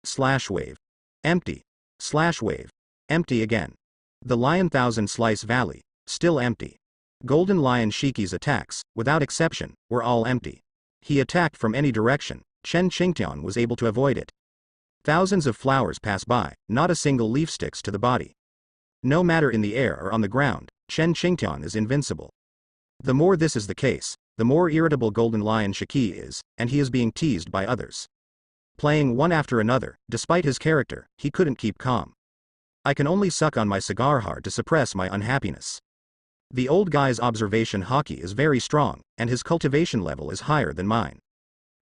Slash wave. Empty. Slash wave. Empty again. The Lion Thousand Slice Valley. Still empty. Golden Lion Shiki's attacks, without exception, were all empty. He attacked from any direction. Chen Qingtian was able to avoid it. Thousands of flowers pass by, not a single leaf sticks to the body. No matter in the air or on the ground, Chen Qingtian is invincible. The more this is the case, the more irritable Golden Lion Shiki is, and he is being teased by others. Playing one after another, despite his character, he couldn't keep calm. I can only suck on my cigar hard to suppress my unhappiness. The old guy's observation haki is very strong, and his cultivation level is higher than mine.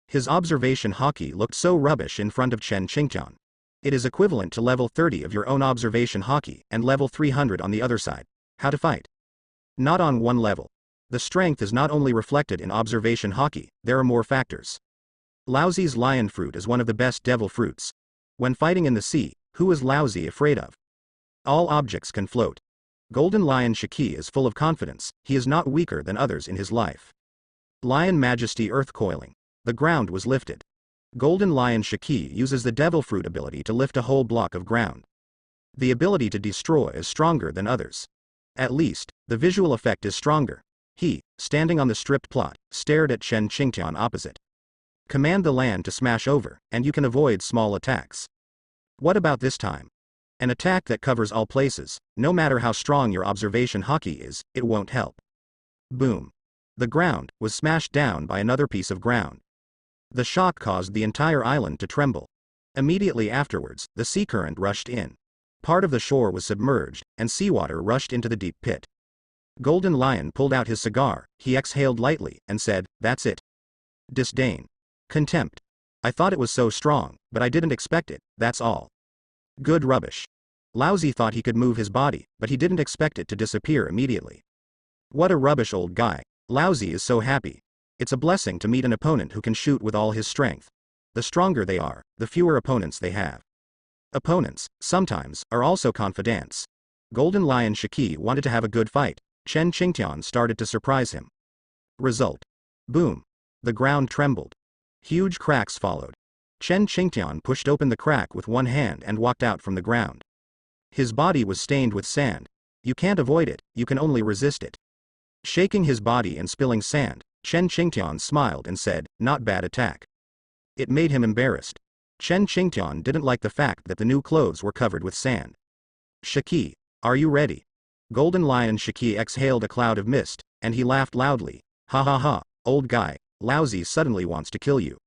His observation haki looked so rubbish in front of Chen Qingtian. It is equivalent to level 30 of your own observation haki and level 300 on the other side. How to fight? Not on one level. The strength is not only reflected in observation haki, there are more factors. Laozi's lion fruit is one of the best devil fruits. When fighting in the sea, who is Laozi afraid of? All objects can float. Golden Lion Shiki is full of confidence, he is not weaker than others in his life. Lion Majesty Earth Coiling. The ground was lifted. Golden Lion Shiki uses the Devil Fruit ability to lift a whole block of ground. The ability to destroy is stronger than others. At least, the visual effect is stronger. He, standing on the stripped plot, stared at Chen Qingtian opposite. Command the land to smash over, and you can avoid small attacks. What about this time? An attack that covers all places, no matter how strong your observation haki is, it won't help. Boom. The ground was smashed down by another piece of ground. The shock caused the entire island to tremble. Immediately afterwards, the sea current rushed in. Part of the shore was submerged, and seawater rushed into the deep pit. Golden Lion pulled out his cigar, he exhaled lightly, and said, "That's it." Disdain. Contempt. I thought it was so strong, but I didn't expect it, that's all. Good rubbish. Laozi thought he could move his body, but he didn't expect it to disappear immediately. What a rubbish old guy. Laozi is so happy. It's a blessing to meet an opponent who can shoot with all his strength. The stronger they are, the fewer opponents they have. Opponents, sometimes, are also confidants. Golden Lion Shiki wanted to have a good fight. Chen Qingtian started to surprise him. Result. Boom. The ground trembled. Huge cracks followed. Chen Qingtian pushed open the crack with one hand and walked out from the ground. His body was stained with sand. You can't avoid it, you can only resist it. Shaking his body and spilling sand, Chen Qingtian smiled and said, "Not bad attack." It made him embarrassed. Chen Qingtian didn't like the fact that the new clothes were covered with sand. "Shiki, are you ready?" Golden Lion Shiki exhaled a cloud of mist, and he laughed loudly. "Ha ha ha, old guy, Laozi suddenly wants to kill you.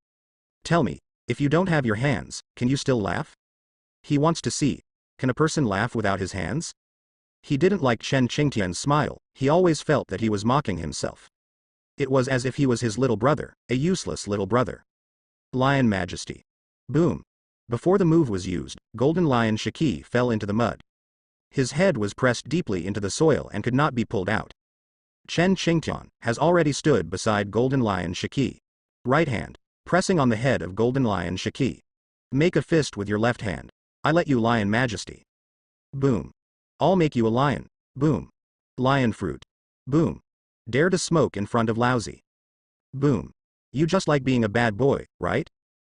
Tell me, if you don't have your hands, can you still laugh?" He wants to see. Can a person laugh without his hands? He didn't like Chen Qingtian's smile, he always felt that he was mocking himself. It was as if he was his little brother, a useless little brother. Lion Majesty. Boom. Before the move was used, Golden Lion Shiki fell into the mud. His head was pressed deeply into the soil and could not be pulled out. Chen Qingtian has already stood beside Golden Lion Shiki. Right hand, pressing on the head of Golden Lion Shiki. Make a fist with your left hand. I let you Lion Majesty. Boom. I'll make you a lion. Boom. Lion fruit. Boom. Dare to smoke in front of Laozi. Boom. You just like being a bad boy, right?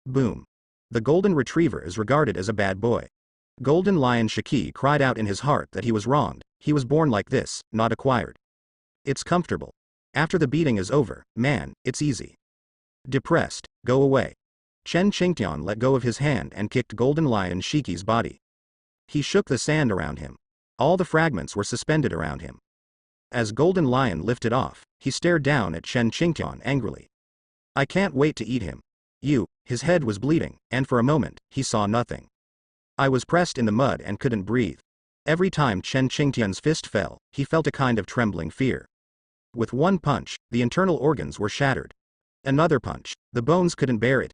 Boom. The golden retriever is regarded as a bad boy. Golden Lion Shiki cried out in his heart that he was wronged, he was born like this, not acquired. It's comfortable. After the beating is over, man, it's easy. Depressed, go away. Chen Qingtian let go of his hand and kicked Golden Lion Shiki's body. He shook the sand around him. All the fragments were suspended around him. As Golden Lion lifted off, he stared down at Chen Qingtian angrily. I can't wait to eat him. His head was bleeding, and for a moment, he saw nothing. I was pressed in the mud and couldn't breathe. Every time Chen Qingtian's fist fell, he felt a kind of trembling fear. With one punch, the internal organs were shattered. Another punch, the bones couldn't bear it.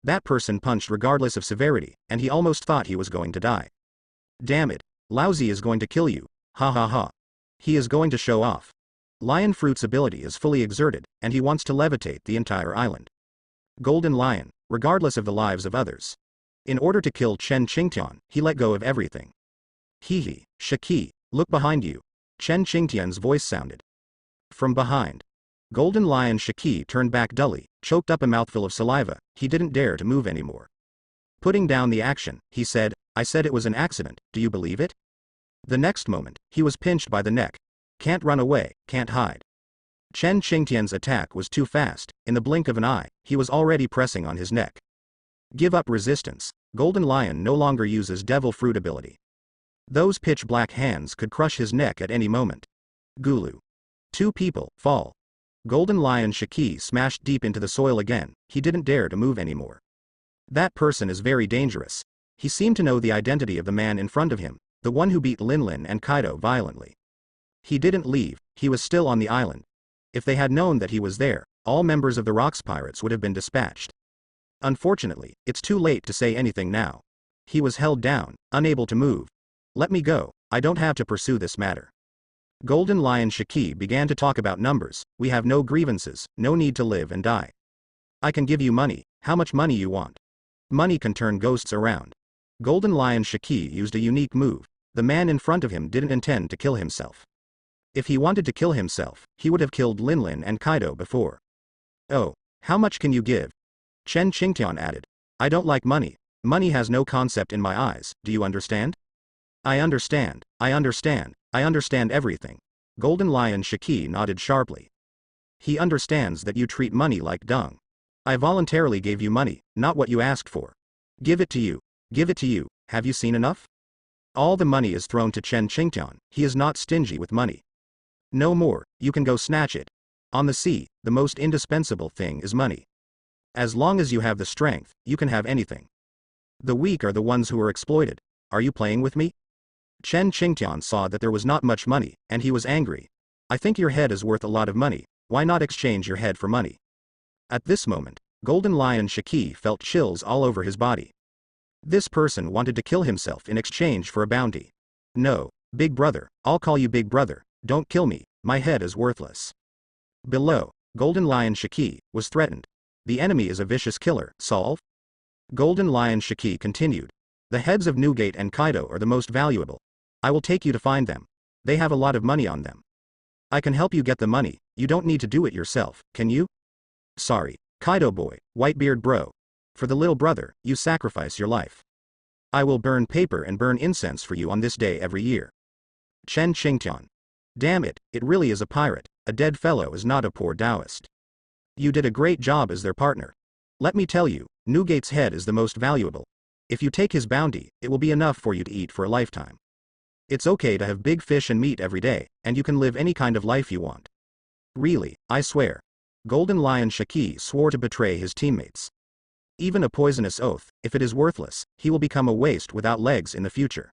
That person punched regardless of severity, and he almost thought he was going to die. Damn it, Laozi is going to kill you, ha ha ha. He is going to show off. Lion Fruit's ability is fully exerted, and he wants to levitate the entire island. Golden Lion, regardless of the lives of others. In order to kill Chen Qingtian, he let go of everything. Hee, Shiki, look behind you. Chen Qingtian's voice sounded. From behind. Golden Lion Shiki turned back dully, choked up a mouthful of saliva, he didn't dare to move anymore. Putting down the action, he said, I said it was an accident, do you believe it? The next moment, he was pinched by the neck. Can't run away, can't hide. Chen Qingtian's attack was too fast, in the blink of an eye, he was already pressing on his neck. Give up resistance. Golden Lion no longer uses devil fruit ability. Those pitch-black hands could crush his neck at any moment. Gulu. 2 people, fall. Golden Lion Shiki smashed deep into the soil again, he didn't dare to move anymore. That person is very dangerous. He seemed to know the identity of the man in front of him, the one who beat Linlin and Kaido violently. He didn't leave, he was still on the island. If they had known that he was there, all members of the Rocks Pirates would have been dispatched. Unfortunately, it's too late to say anything now. He was held down, unable to move. Let me go, I don't have to pursue this matter. Golden Lion Shiki began to talk about numbers, we have no grievances, no need to live and die. I can give you money, how much money you want. Money can turn ghosts around. Golden Lion Shiki used a unique move, the man in front of him didn't intend to kill himself. If he wanted to kill himself, he would have killed Linlin and Kaido before. Oh, how much can you give? Chen Qingtian added. I don't like money, money has no concept in my eyes, do you understand? I understand, I understand, I understand everything. Golden Lion Shiki nodded sharply. He understands that you treat money like dung. I voluntarily gave you money, not what you asked for. Give it to you, give it to you, have you seen enough? All the money is thrown to Chen Qingtian, he is not stingy with money. No more, you can go snatch it. On the sea, the most indispensable thing is money. As long as you have the strength, you can have anything. The weak are the ones who are exploited. Are you playing with me? Chen Qingtian saw that there was not much money, and he was angry. I think your head is worth a lot of money, why not exchange your head for money? At this moment, Golden Lion Shiki felt chills all over his body. This person wanted to kill himself in exchange for a bounty. No, big brother, I'll call you big brother, don't kill me, my head is worthless. Below, Golden Lion Shiki was threatened. The enemy is a vicious killer, solve? Golden Lion Shiki continued. The heads of Newgate and Kaido are the most valuable. I will take you to find them. They have a lot of money on them. I can help you get the money, you don't need to do it yourself, can you? Sorry, Kaido boy, Whitebeard bro. For the little brother, you sacrifice your life. I will burn paper and burn incense for you on this day every year. Chen Qingtian. Damn it, it really is a pirate, a dead fellow is not a poor Taoist. You did a great job as their partner. Let me tell you, Newgate's head is the most valuable. If you take his bounty, it will be enough for you to eat for a lifetime. It's okay to have big fish and meat every day, and you can live any kind of life you want. Really, I swear. Golden Lion Shiki swore to betray his teammates. Even a poisonous oath, if it is worthless, he will become a waste without legs in the future.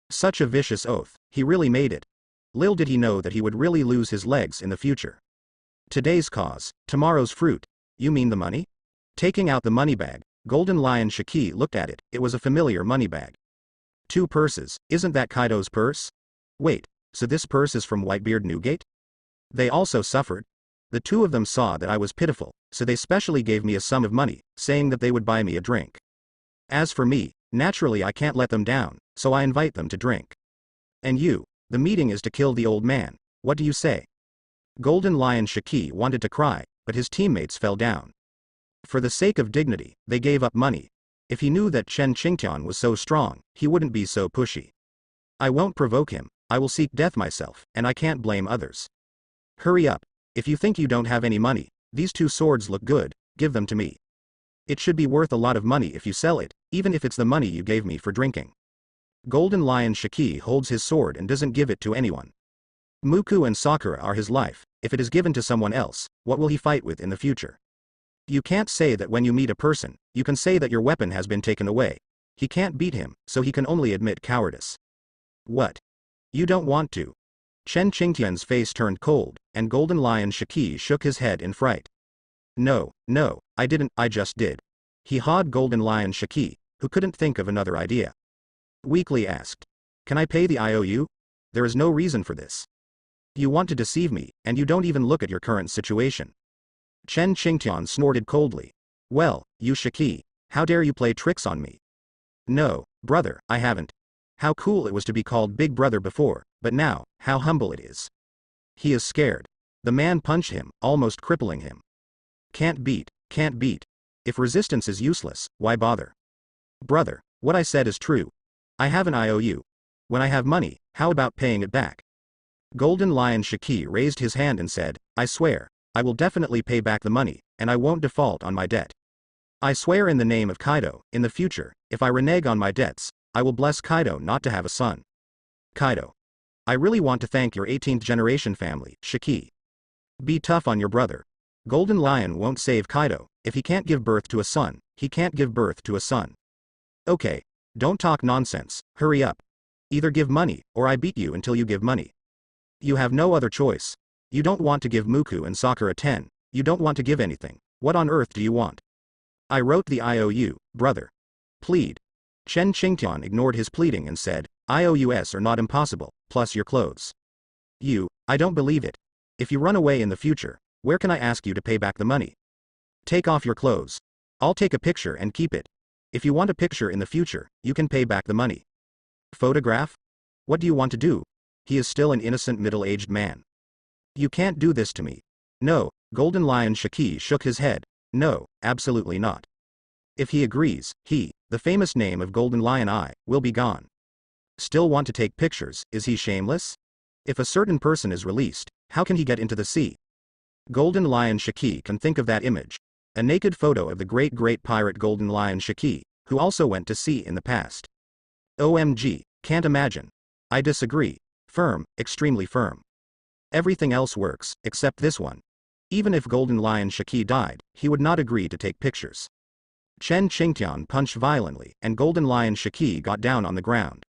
Such a vicious oath, he really made it. Little did he know that he would really lose his legs in the future. Today's cause, tomorrow's fruit. You mean the money? Taking out the money bag, Golden Lion Shiki looked at it, it was a familiar money bag. 2 purses, isn't that Kaido's purse? Wait, so this purse is from Whitebeard Newgate? They also suffered? The 2 of them saw that I was pitiful, so they specially gave me a sum of money, saying that they would buy me a drink. As for me, naturally I can't let them down, so I invite them to drink. And you, the meeting is to kill the old man, what do you say? Golden Lion Shiki wanted to cry, but his teammates fell down. For the sake of dignity, they gave up money. If he knew that Chen Qingtian was so strong, he wouldn't be so pushy. I won't provoke him, I will seek death myself, and I can't blame others. Hurry up, if you think you don't have any money, these 2 swords look good, give them to me. It should be worth a lot of money if you sell it, even if it's the money you gave me for drinking. Golden Lion Shiki holds his sword and doesn't give it to anyone. Muku and Sakura are his life, if it is given to someone else, what will he fight with in the future? You can't say that when you meet a person, you can say that your weapon has been taken away. He can't beat him, so he can only admit cowardice. What? You don't want to? Chen Qingtian's face turned cold, and Golden Lion Shiki shook his head in fright. No, no, I didn't, I just did. He hawed Golden Lion Shiki, who couldn't think of another idea. Weakly asked. Can I pay the IOU? There is no reason for this. You want to deceive me, and you don't even look at your current situation. Chen Qingtian snorted coldly. Well, you Shiki, how dare you play tricks on me? No, brother, I haven't. How cool it was to be called Big Brother before, but now, how humble it is. He is scared. The man punched him, almost crippling him. Can't beat, can't beat. If resistance is useless, why bother? Brother, what I said is true. I have an IOU. When I have money, how about paying it back? Golden Lion Shiki raised his hand and said, I swear, I will definitely pay back the money, and I won't default on my debt. I swear in the name of Kaido, in the future, if I renege on my debts, I will bless Kaido not to have a son. Kaido. I really want to thank your 18th generation family, Shiki. Be tough on your brother. Golden Lion won't save Kaido. If he can't give birth to a son, he can't give birth to a son. Okay. Don't talk nonsense, hurry up. Either give money, or I beat you until you give money. You have no other choice. You don't want to give Muku and Sakura 10, you don't want to give anything. What on earth do you want? I wrote the IOU, brother. Plead. Chen Qingtian ignored his pleading and said, IOUs are not impossible, plus your clothes. I don't believe it. If you run away in the future, where can I ask you to pay back the money? Take off your clothes. I'll take a picture and keep it. If you want a picture in the future, you can pay back the money. Photograph? What do you want to do? He is still an innocent middle-aged man. You can't do this to me. No, Golden Lion Shiki shook his head. No, absolutely not. If he agrees, the famous name of Golden Lion will be gone. Still want to take pictures, is he shameless? If a certain person is released, how can he get into the sea? Golden Lion Shiki can think of that image. A naked photo of the great pirate Golden Lion Shiki, who also went to sea in the past. OMG, can't imagine. I disagree. Firm, extremely firm. Everything else works, except this one. Even if Golden Lion Shiki died, he would not agree to take pictures. Chen Qingtian punched violently, and Golden Lion Shiki got down on the ground.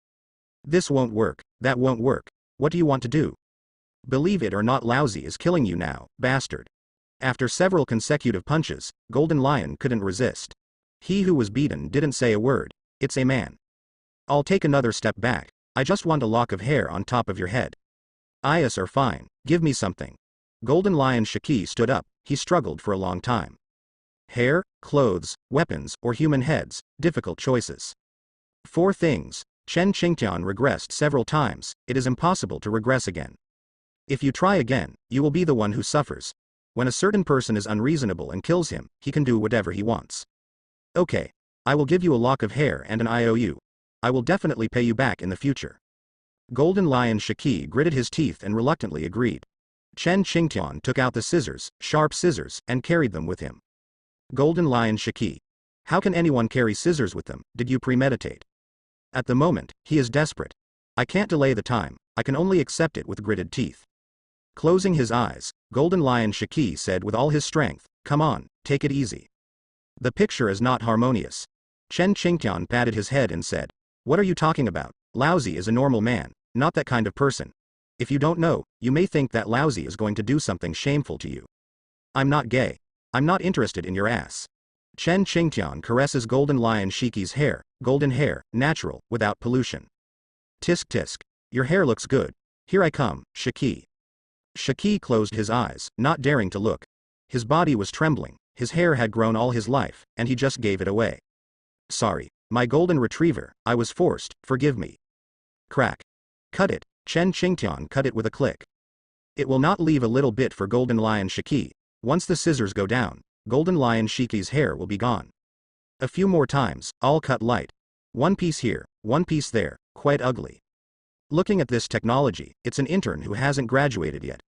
This won't work, that won't work. What do you want to do? Believe it or not, Lousy is killing you now, bastard. After several consecutive punches, Golden Lion couldn't resist. He who was beaten didn't say a word. It's a man. I'll take another step back. I just want a lock of hair on top of your head. Eyes are fine, give me something. Golden Lion Shiki stood up, he struggled for a long time. Hair, clothes, weapons, or human heads, difficult choices. 4 things. Chen Qingtian regressed several times, it is impossible to regress again. If you try again, you will be the one who suffers. When a certain person is unreasonable and kills him, he can do whatever he wants. Okay. I will give you a lock of hair and an IOU. I will definitely pay you back in the future. Golden Lion Shiki gritted his teeth and reluctantly agreed. Chen Qingtian took out the scissors, sharp scissors, and carried them with him. Golden Lion Shiki. How can anyone carry scissors with them? Did you premeditate? At the moment, he is desperate. I can't delay the time, I can only accept it with gritted teeth. Closing his eyes, Golden Lion Shiki said with all his strength, come on, take it easy. The picture is not harmonious. Chen Qingtian patted his head and said, what are you talking about? Lousy is a normal man, not that kind of person. If you don't know, you may think that Lousy is going to do something shameful to you. I'm not gay. I'm not interested in your ass. Chen Qingtian caresses Golden Lion Shiki's hair, golden hair, natural, without pollution. Tisk tisk. Your hair looks good. Here I come, Shiki. Shiki closed his eyes, not daring to look. His body was trembling, his hair had grown all his life, and he just gave it away. Sorry, my golden retriever, I was forced, forgive me. Crack. Cut it. Chen Qingtian cut it with a click. It will not leave a little bit for Golden Lion Shiki. Once the scissors go down, Golden Lion Shiki's hair will be gone. A few more times, all cut light. One piece here, one piece there, quite ugly. Looking at this technology, it's an intern who hasn't graduated yet.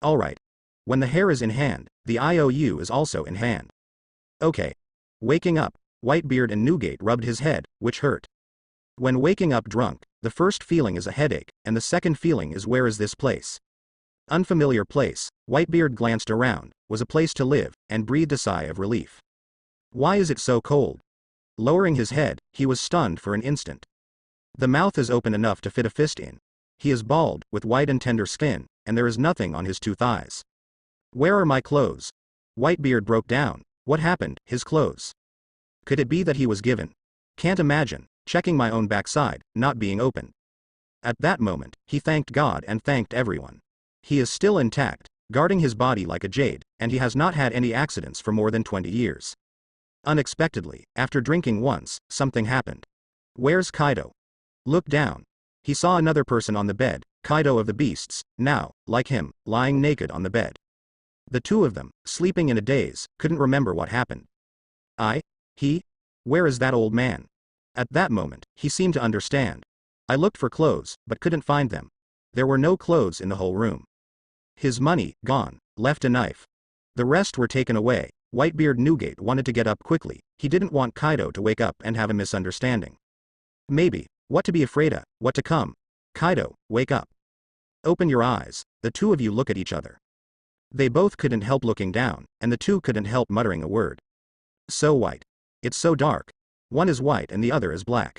Alright. When the hair is in hand, the IOU is also in hand. Okay. Waking up, Whitebeard and Newgate rubbed his head, which hurt. When waking up drunk, the first feeling is a headache, and the second feeling is where is this place? Unfamiliar place, Whitebeard glanced around, was a place to live, and breathed a sigh of relief. Why is it so cold? Lowering his head, he was stunned for an instant. The mouth is open enough to fit a fist in. He is bald, with white and tender skin, and there is nothing on his 2 thighs. Where are my clothes? Whitebeard broke down. What happened, his clothes? Could it be that he was given? Can't imagine, checking my own backside, not being open. At that moment, he thanked God and thanked everyone. He is still intact, guarding his body like a jade, and he has not had any accidents for more than 20 years. Unexpectedly, after drinking once, something happened. Where's Kaido? Looked down. He saw another person on the bed, Kaido of the Beasts, now, like him, lying naked on the bed. The two of them, sleeping in a daze, couldn't remember what happened. Where is that old man? At that moment, he seemed to understand. I looked for clothes, but couldn't find them. There were no clothes in the whole room. His money, gone, left a knife. The rest were taken away. Whitebeard Newgate wanted to get up quickly. He didn't want Kaido to wake up and have a misunderstanding. Maybe. What to be afraid of, what to come. Kaido, wake up. Open your eyes. The two of you look at each other. They both couldn't help looking down, and the two couldn't help muttering a word. So white. It's so dark. One is white and the other is black.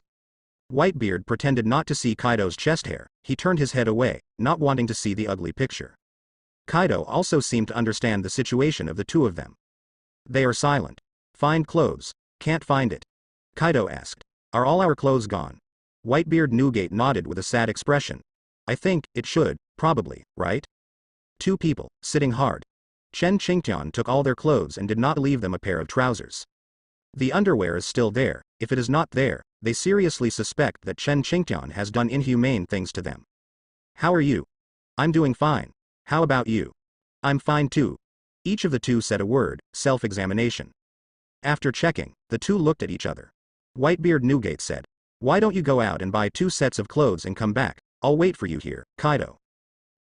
Whitebeard pretended not to see Kaido's chest hair. He turned his head away, not wanting to see the ugly picture. Kaido also seemed to understand the situation of the two of them. They are silent. Find clothes. Can't find it. Kaido asked. Are all our clothes gone? Whitebeard Newgate nodded with a sad expression. I think it should, probably, right? Two people, sitting hard. Chen Qingtian took all their clothes and did not leave them a pair of trousers. The underwear is still there. If it is not there, they seriously suspect that Chen Qingtian has done inhumane things to them. How are you? I'm doing fine. How about you? I'm fine too. Each of the two said a word, self-examination. After checking, the two looked at each other. Whitebeard Newgate said, why don't you go out and buy 2 sets of clothes and come back? I'll wait for you here, Kaido.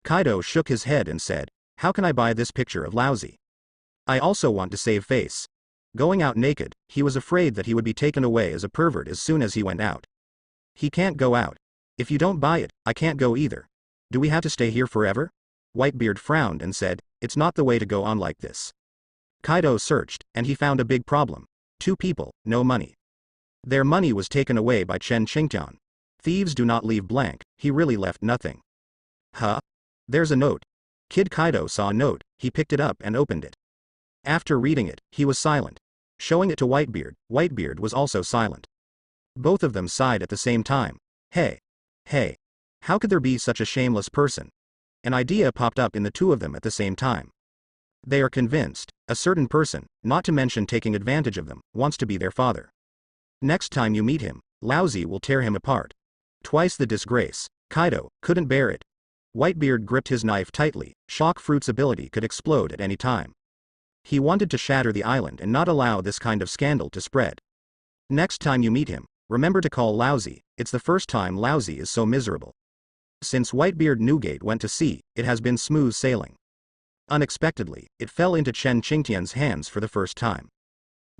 Kaido shook his head and said, how can I buy this picture of lousy? I also want to save face. Going out naked, he was afraid that he would be taken away as a pervert as soon as he went out. He can't go out. If you don't buy it, I can't go either. Do we have to stay here forever? Whitebeard frowned and said, it's not the way to go on like this. Kaido searched, and he found a big problem. 2 people, no money. Their money was taken away by Chen Qingtian. Thieves do not leave blank. He really left nothing. Huh? There's a note. Kid Kaido saw a note. He picked it up and opened it. After reading it, he was silent. Showing it to Whitebeard, Whitebeard was also silent. Both of them sighed at the same time. Hey. How could there be such a shameless person? An idea popped up in the two of them at the same time. They are convinced, a certain person, not to mention taking advantage of them, wants to be their father. Next time you meet him, Lousy will tear him apart. Twice the disgrace. Kaido couldn't bear it. Whitebeard gripped his knife tightly. Shock Fruit's ability could explode at any time. He wanted to shatter the island and not allow this kind of scandal to spread. Next time you meet him, remember to call Lousy. It's the first time Lousy is so miserable. Since Whitebeard Newgate went to sea, it has been smooth sailing. Unexpectedly, it fell into Chen Qingtian's hands for the first time.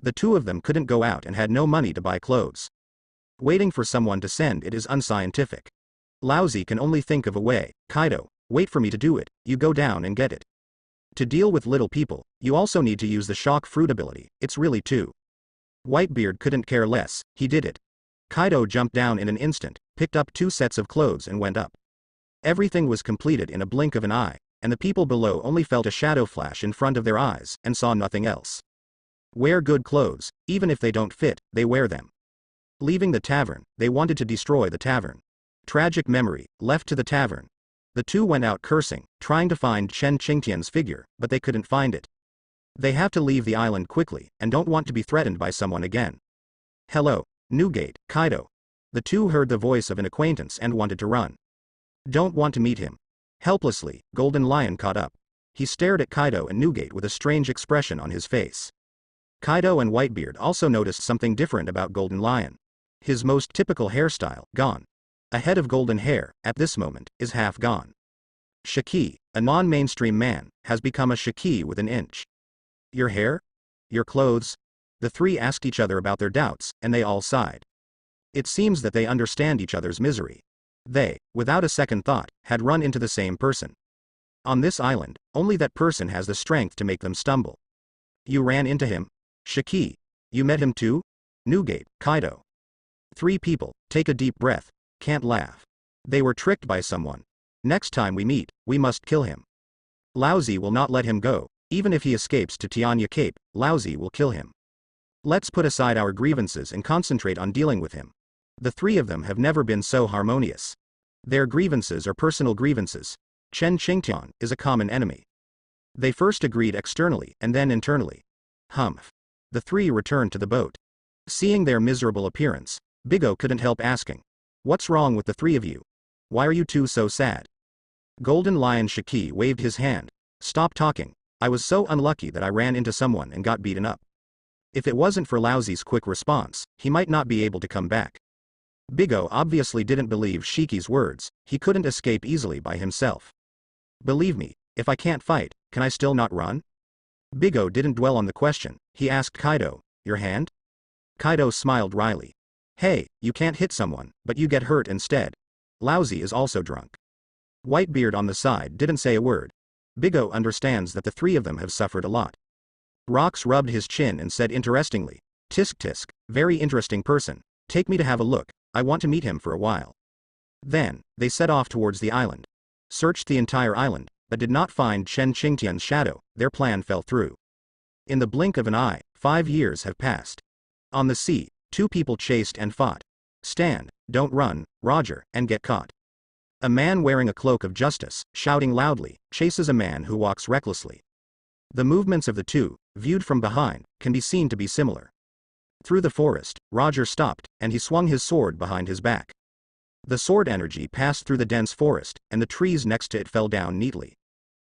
The two of them couldn't go out and had no money to buy clothes. Waiting for someone to send it is unscientific. Lousy can only think of a way. Kaido, wait for me to do it. You go down and get it. To deal with little people, you also need to use the Shock Fruit ability. It's really too. Whitebeard couldn't care less. He did it. Kaido jumped down in an instant, picked up 2 sets of clothes and went up. Everything was completed in a blink of an eye, and the people below only felt a shadow flash in front of their eyes and saw nothing else. Wear good clothes. Even if they don't fit, they wear them. Leaving the tavern, they wanted to destroy the tavern. Tragic memory, left to the tavern. The two went out cursing, trying to find Chen Qingtian's figure, but they couldn't find it. They have to leave the island quickly, and don't want to be threatened by someone again. Hello, Newgate, Kaido. The two heard the voice of an acquaintance and wanted to run. Don't want to meet him. Helplessly, Golden Lion caught up. He stared at Kaido and Newgate with a strange expression on his face. Kaido and Whitebeard also noticed something different about Golden Lion. His most typical hairstyle, gone. A head of golden hair, at this moment, is half gone. Shiki, a non-mainstream man, has become a Shiki with an inch. Your hair? Your clothes? The three asked each other about their doubts, and they all sighed. It seems that they understand each other's misery. They, without a second thought, had run into the same person. On this island, only that person has the strength to make them stumble. You ran into him? Shiki. You met him too? Newgate, Kaido. 3 people, take a deep breath. Can't laugh. They were tricked by someone. Next time we meet, we must kill him. Lousy will not let him go. Even if he escapes to Tianya Cape, Lousy will kill him. Let's put aside our grievances and concentrate on dealing with him. The 3 of them have never been so harmonious. Their grievances are personal grievances. Chen Qingtian is a common enemy. They first agreed externally and then internally. Humph. The 3 returned to the boat. Seeing their miserable appearance, Bigo couldn't help asking. What's wrong with the 3 of you? Why are you two so sad? Golden Lion Shiki waved his hand. Stop talking. I was so unlucky that I ran into someone and got beaten up. If it wasn't for Lousy's quick response, he might not be able to come back. Bigo obviously didn't believe Shiki's words, he couldn't escape easily by himself. Believe me, if I can't fight, can I still not run? Bigo didn't dwell on the question, he asked Kaido, your hand? Kaido smiled wryly. Hey, you can't hit someone, but you get hurt instead. Lousy is also drunk. Whitebeard on the side didn't say a word. Bigo understands that the three of them have suffered a lot. Rox rubbed his chin and said interestingly, Tisk tisk, very interesting person, take me to have a look, I want to meet him for a while. Then, they set off towards the island. Searched the entire island, but did not find Chen Qingtian's shadow, their plan fell through. In the blink of an eye, 5 years have passed. On the sea, 2 people chased and fought. Stand, don't run, Roger, and get caught. A man wearing a cloak of justice, shouting loudly, chases a man who walks recklessly. The movements of the two, viewed from behind, can be seen to be similar. Through the forest, Roger stopped, and he swung his sword behind his back. The sword energy passed through the dense forest, and the trees next to it fell down neatly.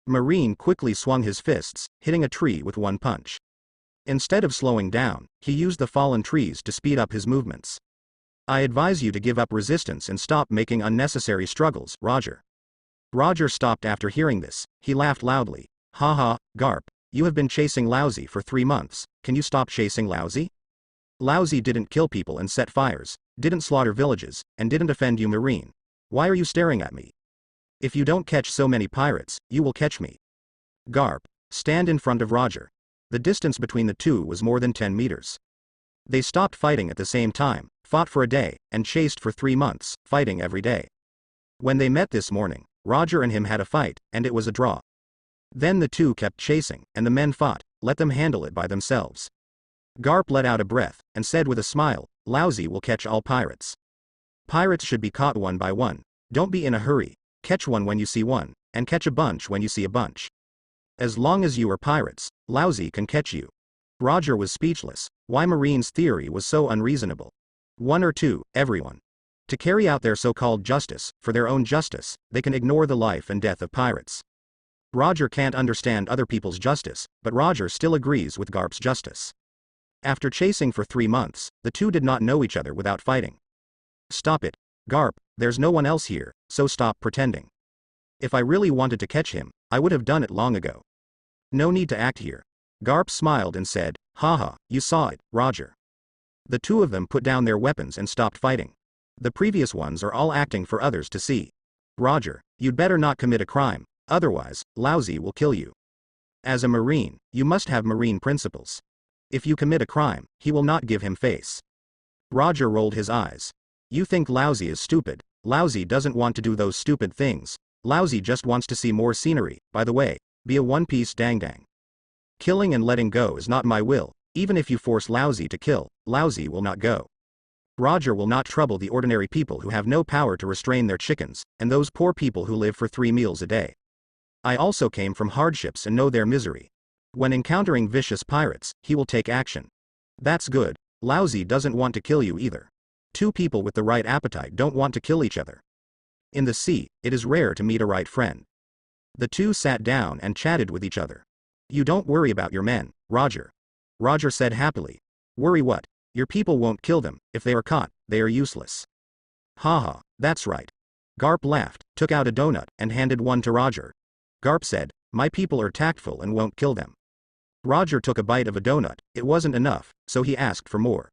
Marine quickly swung his fists, hitting a tree with one punch. Instead of slowing down, he used the fallen trees to speed up his movements. I advise you to give up resistance and stop making unnecessary struggles, Roger. Roger stopped after hearing this, he laughed loudly. Haha, Garp, you have been chasing Lousy for 3 months, can you stop chasing Lousy? Lousy didn't kill people and set fires, didn't slaughter villages, and didn't offend you, Marine. Why are you staring at me? If you don't catch so many pirates, you will catch me. Garp, stand in front of Roger. The distance between the two was more than 10 meters. They stopped fighting at the same time, fought for a day, and chased for 3 months, fighting every day. When they met this morning, Roger and him had a fight, and it was a draw. Then the two kept chasing, and the men fought, let them handle it by themselves. Garp let out a breath, and said with a smile, Lousy will catch all pirates. Pirates should be caught one by one, don't be in a hurry, catch one when you see one, and catch a bunch when you see a bunch. As long as you are pirates, Lousy can catch you. Roger was speechless, why Marine's theory was so unreasonable. 1 or 2, everyone. To carry out their so-called justice, for their own justice, they can ignore the life and death of pirates. Roger can't understand other people's justice, but Roger still agrees with Garp's justice. After chasing for 3 months, the two did not know each other without fighting. Stop it, Garp, there's no one else here, so stop pretending. If I really wanted to catch him, I would have done it long ago. No need to act here. Garp smiled and said, haha, you saw it, Roger. The two of them put down their weapons and stopped fighting. The previous ones are all acting for others to see. Roger, you'd better not commit a crime, otherwise, Lousy will kill you. As a Marine, you must have Marine principles. If you commit a crime, he will not give him face. Roger rolled his eyes. You think Lousy is stupid, Lousy doesn't want to do those stupid things, Lousy just wants to see more scenery, by the way, be a One Piece dang dang. Killing and letting go is not my will, even if you force Lousy to kill, Lousy will not go. Roger will not trouble the ordinary people who have no power to restrain their chickens, and those poor people who live for 3 meals a day. I also came from hardships and know their misery. When encountering vicious pirates, he will take action. That's good, Lousy doesn't want to kill you either. 2 people with the right appetite don't want to kill each other. In the sea, it is rare to meet a right friend. The two sat down and chatted with each other. You don't worry about your men, Roger. Roger said happily. Worry what? Your people won't kill them, if they are caught, they are useless. Haha, that's right. Garp laughed, took out a donut, and handed one to Roger. Garp said, my people are tactful and won't kill them. Roger took a bite of a donut, it wasn't enough, so he asked for more.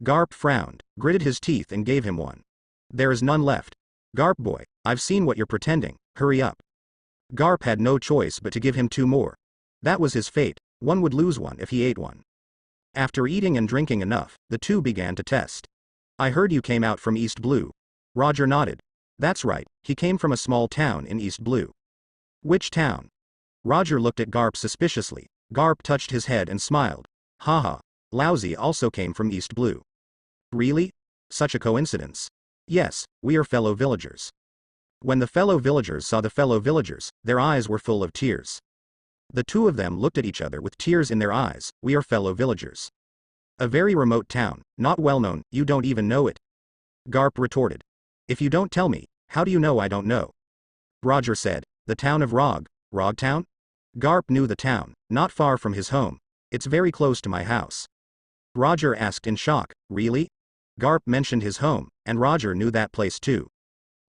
Garp frowned, gritted his teeth and gave him one. There is none left. Garp boy, I've seen what you're pretending, hurry up. Garp had no choice but to give him 2 more. That was his fate, one would lose one if he ate one. After eating and drinking enough, the two began to test. I heard you came out from East Blue. Roger nodded. That's right, he came from a small town in East Blue. Which town? Roger looked at Garp suspiciously. Garp touched his head and smiled. Haha, Lousy also came from East Blue. Really? Such a coincidence. Yes, we are fellow villagers. When the fellow villagers saw the fellow villagers, their eyes were full of tears. The two of them looked at each other with tears in their eyes. We are fellow villagers. A very remote town, not well known, you don't even know it? Garp retorted. If you don't tell me, how do you know I don't know? Roger said, the town of Rog Town? Garp knew the town, not far from his home. It's very close to my house. Roger asked in shock, really? Garp mentioned his home, and Roger knew that place too.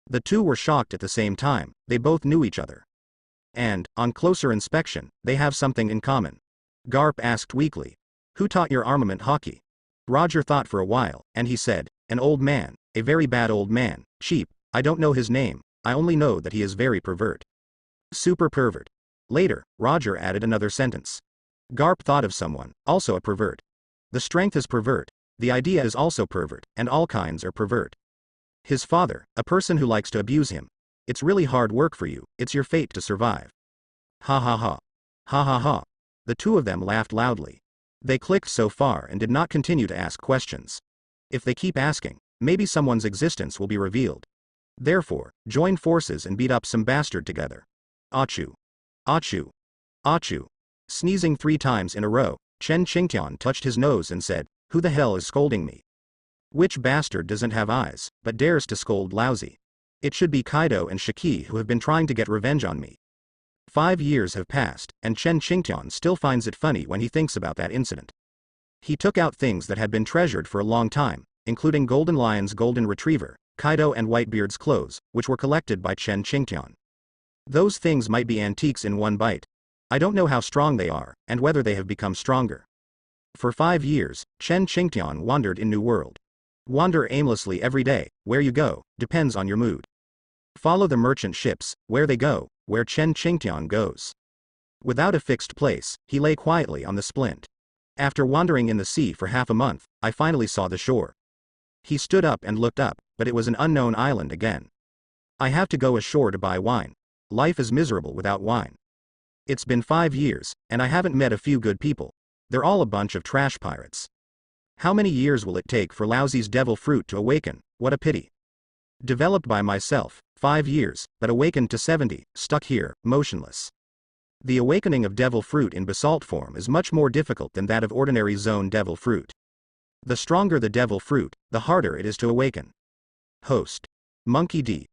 The two were shocked at the same time, they both knew each other. And, on closer inspection, they have something in common. Garp asked weakly. Who taught your armament hockey? Roger thought for a while, and he said, an old man, a very bad old man, cheap, I don't know his name, I only know that he is very pervert. Super pervert. Later, Roger added another sentence. Garp thought of someone, also a pervert. The strength is pervert, the idea is also pervert, and all kinds are pervert. His father, a person who likes to abuse him. It's really hard work for you, it's your fate to survive. Ha ha ha. Ha ha ha. The two of them laughed loudly. They clicked so far and did not continue to ask questions. If they keep asking, maybe someone's existence will be revealed. Therefore, join forces and beat up some bastard together. Achoo. Achoo. Achoo. Sneezing 3 times in a row, Chen Qingtian touched his nose and said, who the hell is scolding me? Which bastard doesn't have eyes, but dares to scold lousy? It should be Kaido and Shiki who have been trying to get revenge on me. 5 years have passed, and Chen Qingtian still finds it funny when he thinks about that incident. He took out things that had been treasured for a long time, including Golden Lion's golden retriever, Kaido and Whitebeard's clothes, which were collected by Chen Qingtian. Those things might be antiques in one bite. I don't know how strong they are, and whether they have become stronger. For 5 years, Chen Qingtian wandered in New World. Wander aimlessly every day, where you go, depends on your mood. Follow the merchant ships, where they go, where Chen Qingtian goes. Without a fixed place, he lay quietly on the splint. After wandering in the sea for half a month, I finally saw the shore. He stood up and looked up, but it was an unknown island again. I have to go ashore to buy wine. Life is miserable without wine. It's been 5 years, and I haven't met a few good people. They're all a bunch of trash pirates. How many years will it take for Lousy's devil fruit to awaken? What a pity. Developed by myself, 5 years, but awakened to 70, stuck here, motionless. The awakening of devil fruit in basalt form is much more difficult than that of ordinary zone devil fruit. The stronger the devil fruit, the harder it is to awaken. Host. Monkey D.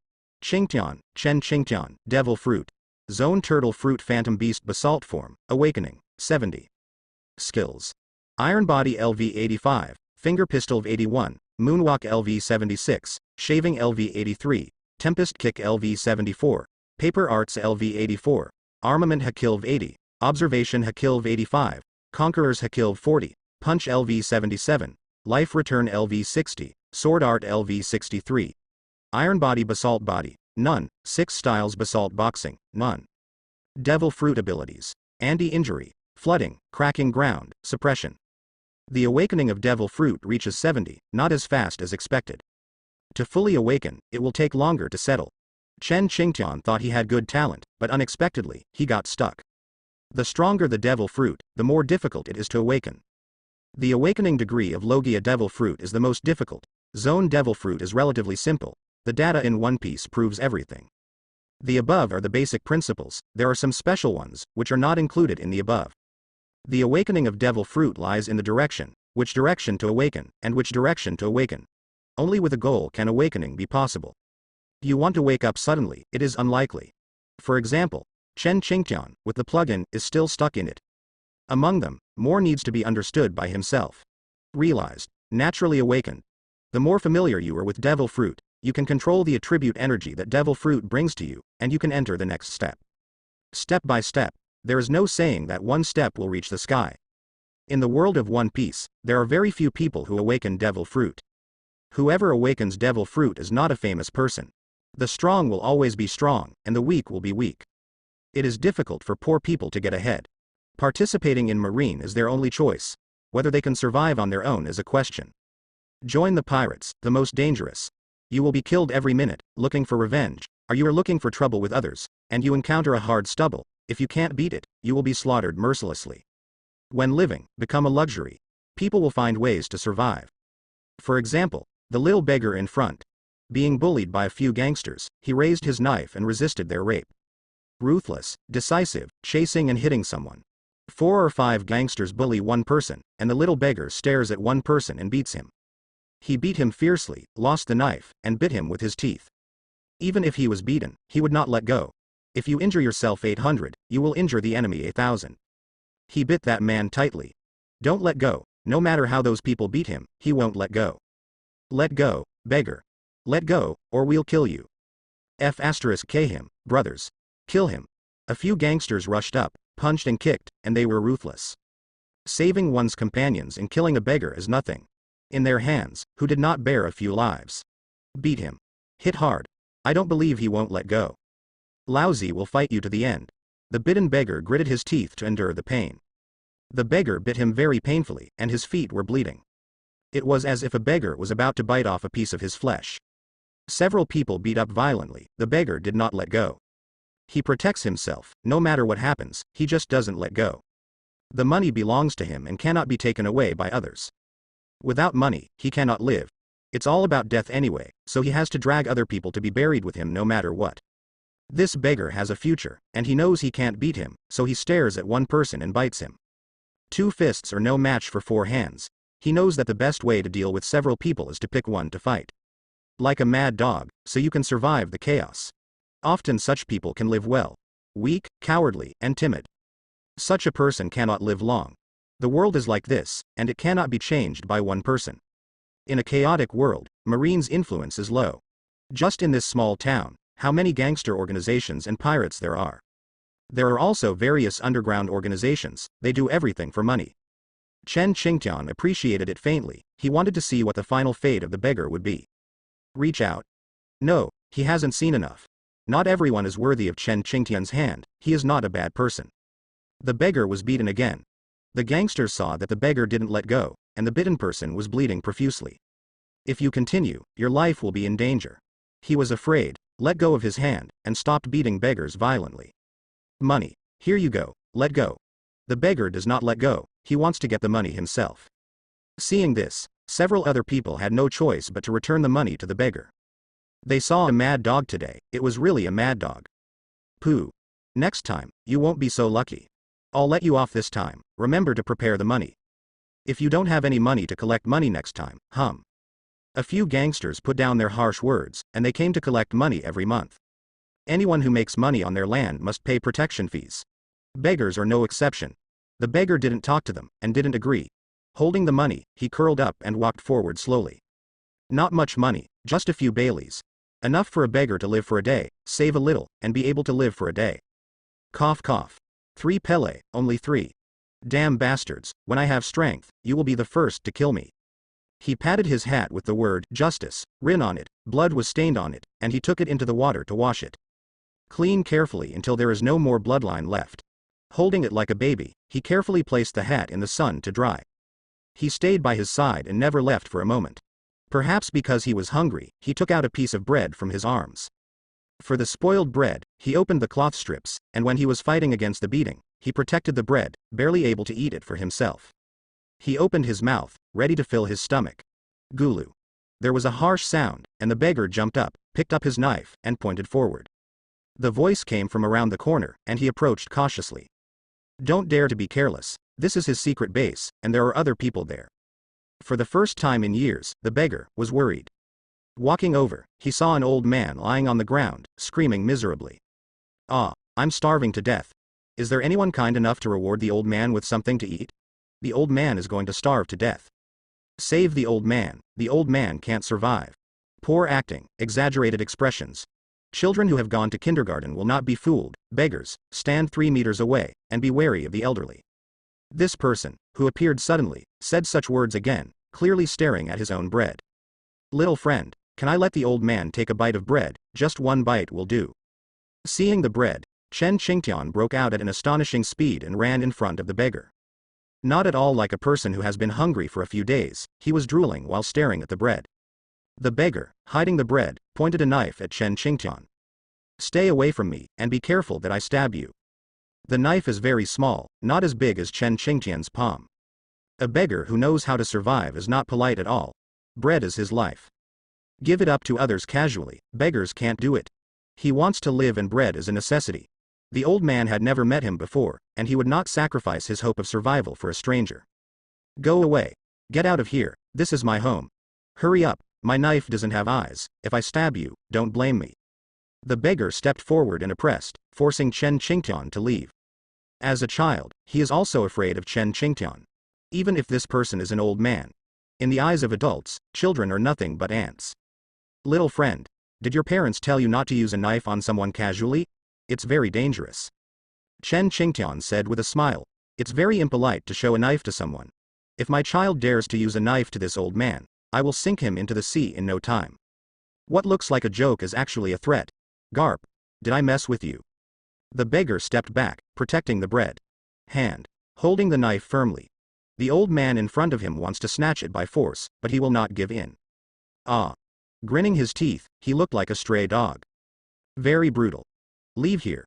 Qingtian, Chen Qingtian, devil fruit. Zone turtle fruit phantom beast basalt form, awakening, 70. Skills. Iron body LV 85, finger pistol 81, moonwalk LV 76, shaving LV 83, tempest kick LV 74, paper arts LV 84, armament Hakilv 80, observation Hakilv 85, conquerors Hakilv 40, punch LV 77, life return LV 60, sword art LV 63. Iron body basalt body, none, 6 styles basalt boxing, none. Devil fruit abilities. Anti-injury, flooding, cracking ground, suppression. The awakening of devil fruit reaches 70, not as fast as expected. To fully awaken, it will take longer to settle. Chen Qingtian thought he had good talent, but unexpectedly, he got stuck. The stronger the devil fruit, the more difficult it is to awaken. The awakening degree of Logia devil fruit is the most difficult. Zone devil fruit is relatively simple. The data in One Piece proves everything. The above are the basic principles, there are some special ones, which are not included in the above. The awakening of devil fruit lies in the direction, which direction to awaken, and which direction to awaken. Only with a goal can awakening be possible. You want to wake up suddenly, it is unlikely. For example, Chen Qingtian, with the plugin, is still stuck in it. Among them, more needs to be understood by himself. Realized, naturally awakened. The more familiar you are with devil fruit, you can control the attribute energy that devil fruit brings to you, and you can enter the next step. Step by step, there is no saying that one step will reach the sky. In the world of One Piece, there are very few people who awaken devil fruit. Whoever awakens devil fruit is not a famous person. The strong will always be strong, and the weak will be weak. It is difficult for poor people to get ahead. Participating in Marine is their only choice. Whether they can survive on their own is a question. Join the pirates, the most dangerous. You will be killed every minute, looking for revenge, or you are looking for trouble with others, and you encounter a hard stubble. If you can't beat it, you will be slaughtered mercilessly. When living, become a luxury. People will find ways to survive. For example, the little beggar in front. Being bullied by a few gangsters, he raised his knife and resisted their rape. Ruthless, decisive, chasing and hitting someone. 4 or 5 gangsters bully one person, and the little beggar stares at one person and beats him. He beat him fiercely, lost the knife, and bit him with his teeth. Even if he was beaten, he would not let go. If you injure yourself 800, you will injure the enemy 1000. He bit that man tightly. Don't let go, no matter how those people beat him, he won't let go. Let go, beggar. Let go, or we'll kill you. K him, brothers. Kill him. A few gangsters rushed up, punched and kicked, and they were ruthless. Saving one's companions and killing a beggar is nothing. In their hands, who did not bear a few lives. Beat him. Hit hard. I don't believe he won't let go. Lousy will fight you to the end. The bitten beggar gritted his teeth to endure the pain. The beggar bit him very painfully, and his feet were bleeding. It was as if a beggar was about to bite off a piece of his flesh. Several people beat up violently, the beggar did not let go. He protects himself, no matter what happens, he just doesn't let go. The money belongs to him and cannot be taken away by others. Without money, he cannot live. It's all about death anyway, so he has to drag other people to be buried with him no matter what. This beggar has a future, and he knows he can't beat him, so he stares at one person and bites him. 2 fists are no match for 4 hands. He knows that the best way to deal with several people is to pick one to fight. Like a mad dog, so you can survive the chaos. Often such people can live well. Weak, cowardly, and timid. Such a person cannot live long. The world is like this, and it cannot be changed by one person. In a chaotic world, Marine's influence is low. Just in this small town, how many gangster organizations and pirates there are. There are also various underground organizations, they do everything for money. Chen Qingtian appreciated it faintly, he wanted to see what the final fate of the beggar would be. Reach out. No, he hasn't seen enough. Not everyone is worthy of Chen Qingtian's hand, he is not a bad person. The beggar was beaten again. The gangsters saw that the beggar didn't let go, and the bitten person was bleeding profusely. If you continue, your life will be in danger. He was afraid, let go of his hand, and stopped beating beggars violently. Money. Here you go, let go. The beggar does not let go, he wants to get the money himself. Seeing this, several other people had no choice but to return the money to the beggar. They saw a mad dog today, it was really a mad dog. Pooh. Next time, you won't be so lucky. I'll let you off this time, remember to prepare the money. If you don't have any money to collect money next time, A few gangsters put down their harsh words, and they came to collect money every month. Anyone who makes money on their land must pay protection fees. Beggars are no exception. The beggar didn't talk to them, and didn't agree. Holding the money, he curled up and walked forward slowly. Not much money, just a few Baileys. Enough for a beggar to live for a day, save a little, and be able to live for a day. Cough cough. 3 Pele, only 3. Damn bastards, when I have strength, you will be the first to kill me. He patted his hat with the word justice written on it, blood was stained on it, and he took it into the water to wash it. Clean carefully until there is no more bloodline left. Holding it like a baby, he carefully placed the hat in the sun to dry. He stayed by his side and never left for a moment. Perhaps because he was hungry, he took out a piece of bread from his arms. For the spoiled bread, he opened the cloth strips, and when he was fighting against the beating, he protected the bread, barely able to eat it for himself. He opened his mouth, ready to fill his stomach. Gulu. There was a harsh sound, and the beggar jumped up, picked up his knife, and pointed forward. The voice came from around the corner, and he approached cautiously. Don't dare to be careless, this is his secret base, and there are other people there. For the first time in years, the beggar was worried. Walking over, he saw an old man lying on the ground, screaming miserably. Ah, I'm starving to death. Is there anyone kind enough to reward the old man with something to eat? The old man is going to starve to death. Save the old man can't survive. Poor acting, exaggerated expressions. Children who have gone to kindergarten will not be fooled, beggars, stand 3 meters away, and be wary of the elderly. This person, who appeared suddenly, said such words again, clearly staring at his own bread. Little friend, can I let the old man take a bite of bread, just 1 bite will do. Seeing the bread, Chen Qingtian broke out at an astonishing speed and ran in front of the beggar. Not at all like a person who has been hungry for a few days, he was drooling while staring at the bread. The beggar, hiding the bread, pointed a knife at Chen Qingtian. Stay away from me, and be careful that I stab you. The knife is very small, not as big as Chen Qingtian's palm. A beggar who knows how to survive is not polite at all. Bread is his life. Give it up to others casually, beggars can't do it. He wants to live and bread is a necessity. The old man had never met him before, and he would not sacrifice his hope of survival for a stranger. Go away. Get out of here, this is my home. Hurry up, my knife doesn't have eyes, if I stab you, don't blame me. The beggar stepped forward and oppressed, forcing Chen Qingtian to leave. As a child, he is also afraid of Chen Qingtian. Even if this person is an old man. In the eyes of adults, children are nothing but ants. Little friend, did your parents tell you not to use a knife on someone casually? It's very dangerous. Chen Qingtian said with a smile. It's very impolite to show a knife to someone. If my child dares to use a knife to this old man, I will sink him into the sea in no time. What looks like a joke is actually a threat. Garp, did I mess with you? The beggar stepped back, protecting the bread hand, holding the knife firmly. The old man in front of him wants to snatch it by force, but he will not give in. Ah. Grinning his teeth, he looked like a stray dog. Very brutal. Leave here.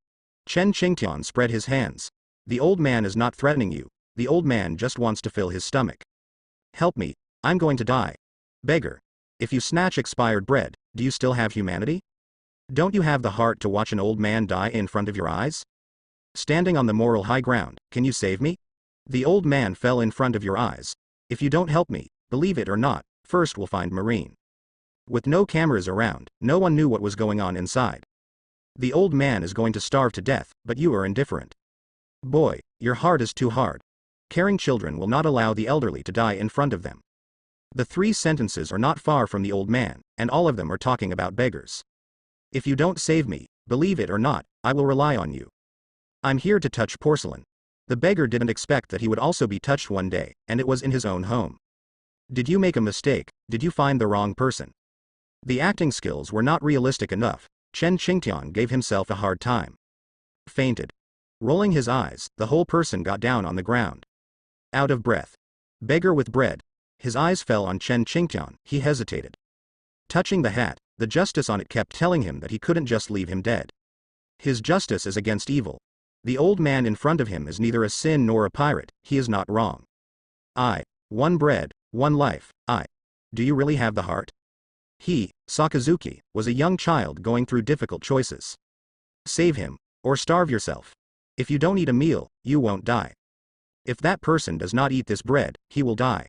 Chen Qingtian spread his hands. The old man is not threatening you, the old man just wants to fill his stomach. Help me, I'm going to die. Beggar. If you snatch expired bread, do you still have humanity? Don't you have the heart to watch an old man die in front of your eyes? Standing on the moral high ground, can you save me? The old man fell in front of your eyes. If you don't help me, believe it or not, first we'll find Marine. With no cameras around, no one knew what was going on inside. The old man is going to starve to death, but you are indifferent. Boy, your heart is too hard. Caring children will not allow the elderly to die in front of them. The 3 sentences are not far from the old man, and all of them are talking about beggars. If you don't save me, believe it or not, I will rely on you. I'm here to touch porcelain. The beggar didn't expect that he would also be touched one day, and it was in his own home. Did you make a mistake? Did you find the wrong person? The acting skills were not realistic enough. Chen Qingtian gave himself a hard time. Fainted. Rolling his eyes, the whole person got down on the ground. Out of breath. Beggar with bread. His eyes fell on Chen Qingtian, he hesitated. Touching the hat, the justice on it kept telling him that he couldn't just leave him dead. His justice is against evil. The old man in front of him is neither a sin nor a pirate, he is not wrong. One bread, one life, Do you really have the heart? He, Sakazuki, was a young child going through difficult choices. Save him, or starve yourself. If you don't eat a meal, you won't die. If that person does not eat this bread, he will die.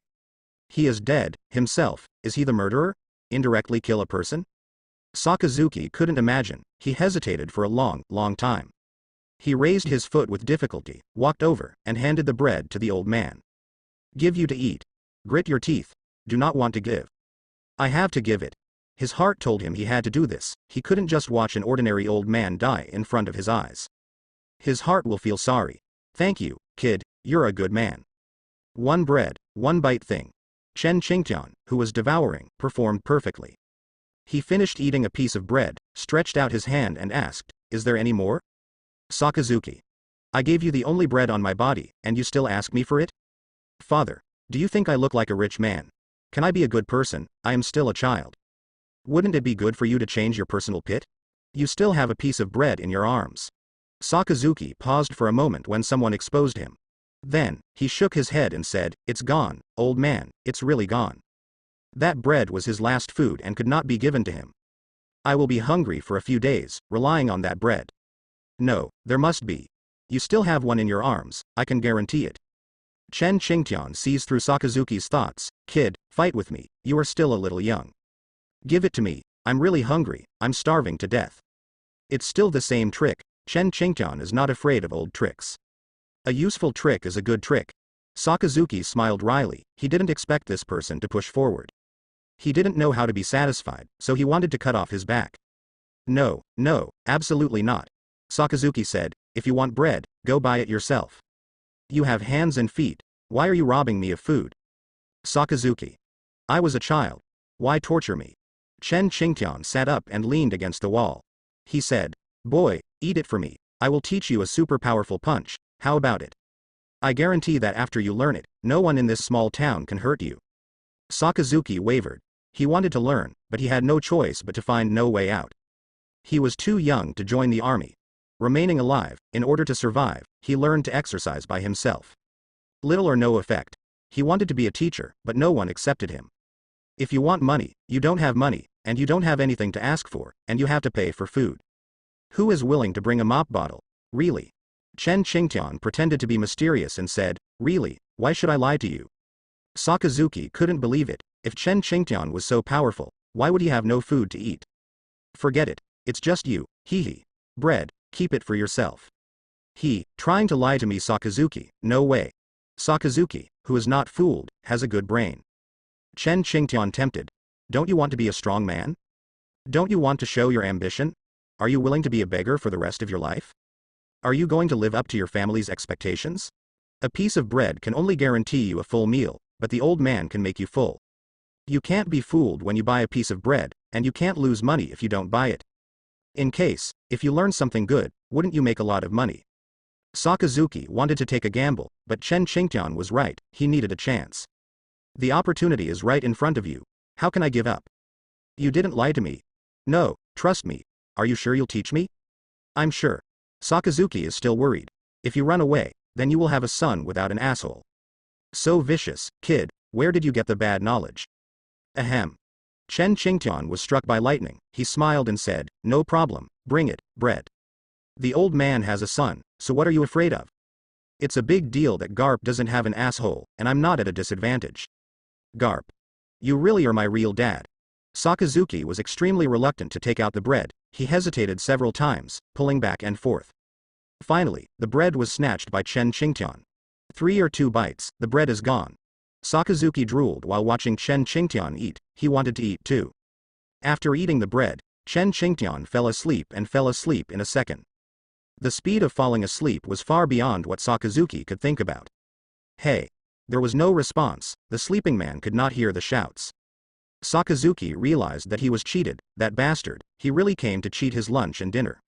He is dead, himself, is he the murderer? Indirectly kill a person? Sakazuki couldn't imagine, he hesitated for a long time. He raised his foot with difficulty, walked over, and handed the bread to the old man. Give you to eat. Grit your teeth. Do not want to give. I have to give it. His heart told him he had to do this, he couldn't just watch an ordinary old man die in front of his eyes. His heart will feel sorry. Thank you, kid, you're a good man. One bread, one bite thing. Chen Qingtian, who was devouring, performed perfectly. He finished eating a piece of bread, stretched out his hand and asked, is there any more? Sakazuki. I gave you the only bread on my body, and you still ask me for it? Father, do you think I look like a rich man? Can I be a good person? I am still a child. Wouldn't it be good for you to change your personal pit? You still have a piece of bread in your arms. Sakazuki paused for a moment when someone exposed him. Then, he shook his head and said, it's gone, old man, it's really gone. That bread was his last food and could not be given to him. I will be hungry for a few days, relying on that bread. No, there must be. You still have one in your arms, I can guarantee it. Chen Qingtian sees through Sakazuki's thoughts, kid, fight with me, you are still a little young. Give it to me, I'm really hungry, I'm starving to death. It's still the same trick, Chen Qingtian is not afraid of old tricks. A useful trick is a good trick. Sakazuki smiled wryly, he didn't expect this person to push forward. He didn't know how to be satisfied, so he wanted to cut off his back. No, absolutely not. Sakazuki said, if you want bread, go buy it yourself. You have hands and feet, why are you robbing me of food? Sakazuki. I was a child. Why torture me? Chen Qingtian sat up and leaned against the wall. He said, boy, eat it for me, I will teach you a super powerful punch, how about it? I guarantee that after you learn it, no one in this small town can hurt you. Sakazuki wavered. He wanted to learn, but he had no choice but to find no way out. He was too young to join the army. Remaining alive, in order to survive, he learned to exercise by himself. Little or no effect. He wanted to be a teacher, but no one accepted him. If you want money, you don't have money, and you don't have anything to ask for, and you have to pay for food. Who is willing to bring a mop bottle? Really? Chen Qingtian pretended to be mysterious and said, really, why should I lie to you? Sakazuki couldn't believe it. If Chen Qingtian was so powerful, why would he have no food to eat? Forget it. It's just you, hee. Bread, keep it for yourself. He, trying to lie to me Sakazuki, no way. Sakazuki, who is not fooled, has a good brain. Chen Qingtian tempted. Don't you want to be a strong man? Don't you want to show your ambition? Are you willing to be a beggar for the rest of your life? Are you going to live up to your family's expectations? A piece of bread can only guarantee you a full meal, but the old man can make you full. You can't be fooled when you buy a piece of bread, and you can't lose money if you don't buy it. If you learn something good, wouldn't you make a lot of money? Sakazuki wanted to take a gamble, but Chen Qingtian was right, he needed a chance. The opportunity is right in front of you. How can I give up? You didn't lie to me. No, trust me. Are you sure you'll teach me? I'm sure. Sakazuki is still worried. If you run away, then you will have a son without an asshole. So vicious, kid, where did you get the bad knowledge? Ahem. Chen Qingtian was struck by lightning, he smiled and said, no problem, bring it, bread. The old man has a son, so what are you afraid of? It's a big deal that Garp doesn't have an asshole, and I'm not at a disadvantage. Garp. You really are my real dad. Sakazuki was extremely reluctant to take out the bread, he hesitated several times, pulling back and forth. Finally, the bread was snatched by Chen Qingtian. 3 or 2 bites, the bread is gone. Sakazuki drooled while watching Chen Qingtian eat, he wanted to eat too. After eating the bread, Chen Qingtian fell asleep in a second. The speed of falling asleep was far beyond what Sakazuki could think about. Hey! There was no response, the sleeping man could not hear the shouts. Sakazuki realized that he was cheated, that bastard, he really came to cheat his lunch and dinner.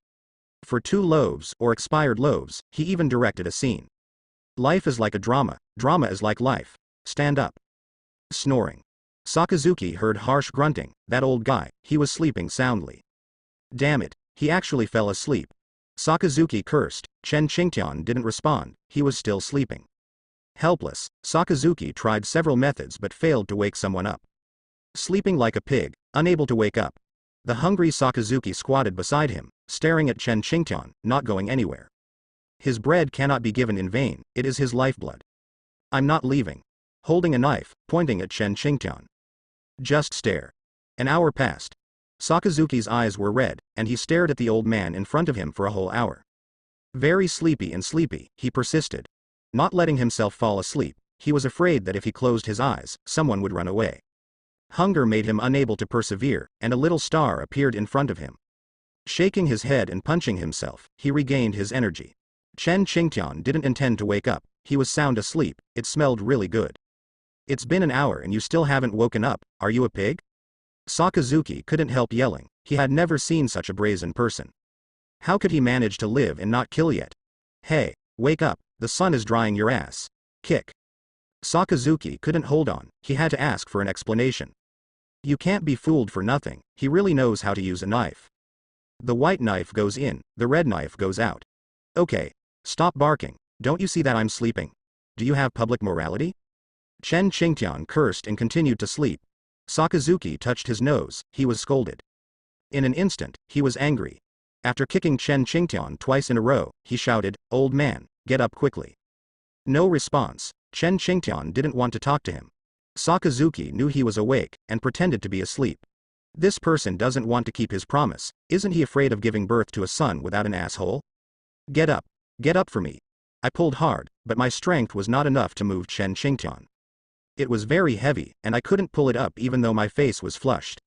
For 2 loaves, or expired loaves, he even directed a scene. Life is like a drama is like life. Stand up. Snoring. Sakazuki heard harsh grunting, that old guy, he was sleeping soundly. Damn it, he actually fell asleep. Sakazuki cursed, Chen Qingtian didn't respond, he was still sleeping. Helpless, Sakazuki tried several methods but failed to wake someone up. Sleeping like a pig, unable to wake up. The hungry Sakazuki squatted beside him, staring at Chen Qingtian, not going anywhere. His bread cannot be given in vain, it is his lifeblood. I'm not leaving. Holding a knife, pointing at Chen Qingtian. Just stare. An hour passed. Sakazuki's eyes were red, and he stared at the old man in front of him for a whole hour. Very sleepy, he persisted. Not letting himself fall asleep, he was afraid that if he closed his eyes, someone would run away. Hunger made him unable to persevere, and a little star appeared in front of him. Shaking his head and punching himself, he regained his energy. Chen Qingtian didn't intend to wake up, he was sound asleep, it smelled really good. It's been an hour and you still haven't woken up, are you a pig? Sakazuki couldn't help yelling, he had never seen such a brazen person. How could he manage to live and not kill yet? Hey, wake up, the sun is drying your ass. Kick. Sakazuki couldn't hold on, he had to ask for an explanation. You can't be fooled for nothing, he really knows how to use a knife. The white knife goes in, the red knife goes out. Okay. Stop barking, don't you see that I'm sleeping? Do you have public morality? Chen Qingtian cursed and continued to sleep. Sakazuki touched his nose, he was scolded. In an instant, he was angry. After kicking Chen Qingtian twice in a row, he shouted, old man, get up quickly. No response, Chen Qingtian didn't want to talk to him. Sakazuki knew he was awake, and pretended to be asleep. This person doesn't want to keep his promise, isn't he afraid of giving birth to a son without an asshole? Get up for me. I pulled hard, but my strength was not enough to move Chen Qingtian. It was very heavy, and I couldn't pull it up even though my face was flushed.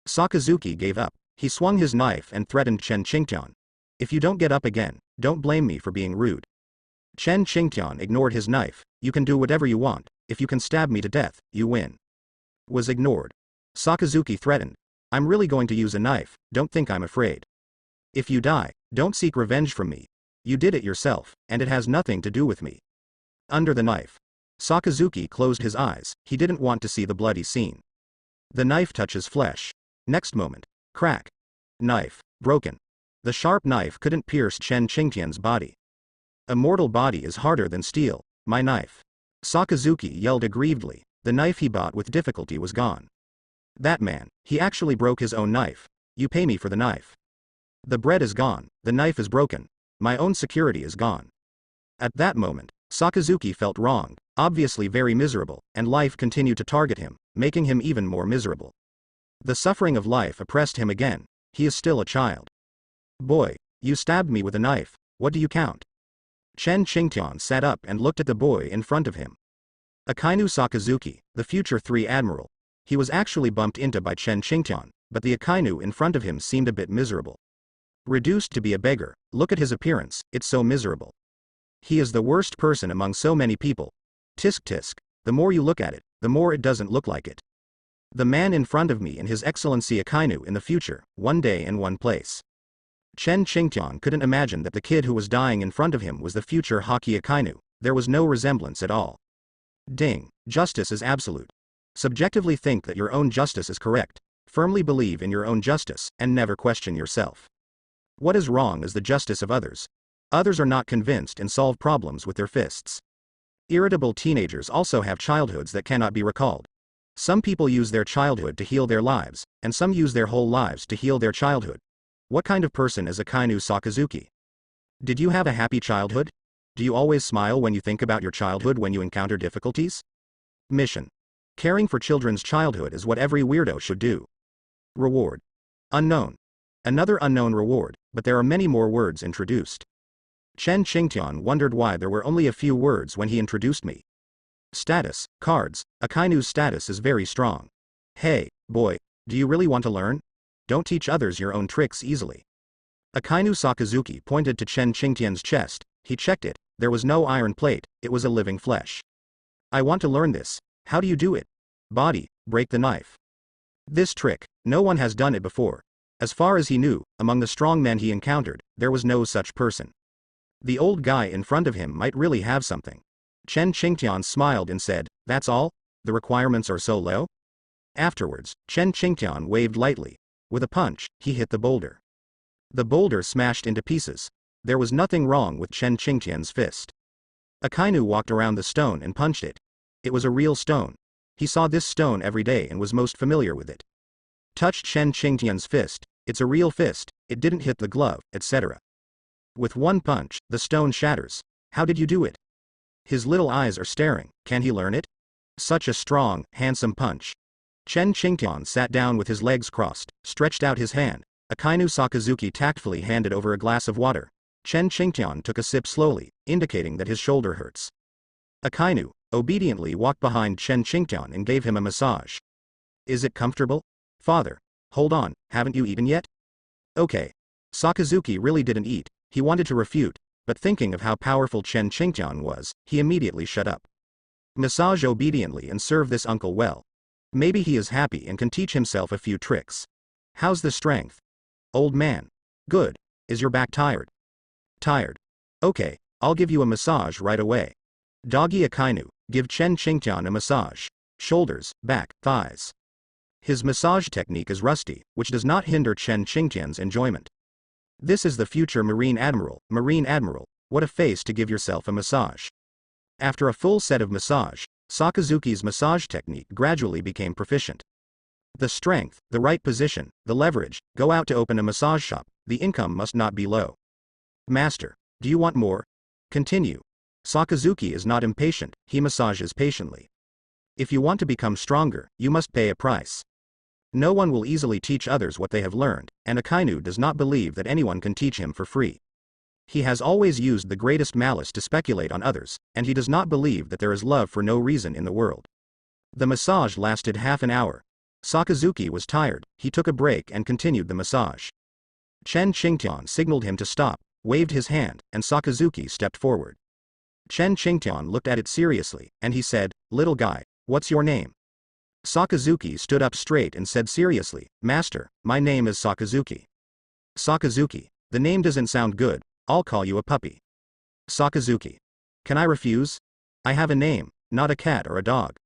Sakazuki gave up, he swung his knife and threatened Chen Qingtian. If you don't get up again, don't blame me for being rude. Chen Qingtian ignored his knife, you can do whatever you want, if you can stab me to death, you win. Was ignored. Sakazuki threatened. I'm really going to use a knife, don't think I'm afraid. If you die, don't seek revenge from me. You did it yourself, and it has nothing to do with me. Under the knife. Sakazuki closed his eyes, he didn't want to see the bloody scene. The knife touches flesh. Next moment. Crack. Knife. Broken. The sharp knife couldn't pierce Chen Qingtian's body. A mortal body is harder than steel, my knife. Sakazuki yelled aggrievedly, the knife he bought with difficulty was gone. That man, he actually broke his own knife. You pay me for the knife. The bread is gone, the knife is broken. My own security is gone. At that moment, Sakazuki felt wronged, obviously very miserable, and life continued to target him, making him even more miserable. The suffering of life oppressed him again, he is still a child. Boy, you stabbed me with a knife, what do you count? Chen Qingtian sat up and looked at the boy in front of him. Akainu Sakazuki, the future 3 Admiral. He was actually bumped into by Chen Qingtian, but the Akainu in front of him seemed a bit miserable. Reduced to be a beggar, look at his appearance, it's so miserable. He is the worst person among so many people. Tisk tisk, the more you look at it, the more it doesn't look like it. The man in front of me and His Excellency Akainu in the future, one day and one place. Chen Qingtian couldn't imagine that the kid who was dying in front of him was the future Haki Akainu. There was no resemblance at all. Ding, justice is absolute. Subjectively think that your own justice is correct, firmly believe in your own justice, and never question yourself. What is wrong is the justice of others. Others are not convinced and solve problems with their fists. Irritable teenagers also have childhoods that cannot be recalled. Some people use their childhood to heal their lives, and some use their whole lives to heal their childhood. What kind of person is Akainu Sakazuki? Did you have a happy childhood? Do you always smile when you think about your childhood when you encounter difficulties? Mission. Caring for children's childhood is what every weirdo should do. Reward. Unknown. Another unknown reward, but there are many more words introduced. Chen Qingtian wondered why there were only a few words when he introduced me. Status, cards, Akainu's status is very strong. Hey, boy, do you really want to learn? Don't teach others your own tricks easily. Akainu Sakazuki pointed to Chen Qingtian's chest, he checked it, there was no iron plate, it was a living flesh. I want to learn this, how do you do it? Body, break the knife. This trick, no one has done it before. As far as he knew, among the strong men he encountered, there was no such person. The old guy in front of him might really have something. Chen Qingtian smiled and said, that's all? The requirements are so low? Afterwards, Chen Qingtian waved lightly. With a punch, he hit the boulder. The boulder smashed into pieces. There was nothing wrong with Chen Qingtian's fist. Akainu walked around the stone and punched it. It was a real stone. He saw this stone every day and was most familiar with it. Touched Chen Qingtian's fist, it's a real fist, it didn't hit the glove, etc. With one punch, the stone shatters. How did you do it? His little eyes are staring, can he learn it? Such a strong, handsome punch. Chen Qingtian sat down with his legs crossed, stretched out his hand. Akainu Sakazuki tactfully handed over a glass of water. Chen Qingtian took a sip slowly, indicating that his shoulder hurts. Akainu obediently walked behind Chen Qingtian and gave him a massage. Is it comfortable? Father. Hold on, haven't you eaten yet? Okay. Sakazuki really didn't eat, he wanted to refute, but thinking of how powerful Chen Qingtian was, he immediately shut up. Massage obediently and serve this uncle well. Maybe he is happy and can teach himself a few tricks. How's the strength? Old man. Good. Is your back tired? Tired. Okay, I'll give you a massage right away. Doggy Akainu, give Chen Qingtian a massage. Shoulders, back, thighs. His massage technique is rusty, which does not hinder Chen Qingtian's enjoyment. This is the future Marine Admiral, what a face to give yourself a massage. After a full set of massage, Sakazuki's massage technique gradually became proficient. The strength, the right position, the leverage, go out to open a massage shop, the income must not be low. Master, do you want more? Continue. Sakazuki is not impatient, he massages patiently. If you want to become stronger, you must pay a price. No one will easily teach others what they have learned, and Akainu does not believe that anyone can teach him for free. He has always used the greatest malice to speculate on others, and he does not believe that there is love for no reason in the world. The massage lasted half an hour. Sakazuki was tired, he took a break and continued the massage. Chen Qingtian signaled him to stop, waved his hand, and Sakazuki stepped forward. Chen Qingtian looked at it seriously, and he said, little guy, what's your name? Sakazuki stood up straight and said seriously, Master, my name is Sakazuki. Sakazuki, the name doesn't sound good, I'll call you a puppy. Sakazuki. Can I refuse? I have a name, not a cat or a dog.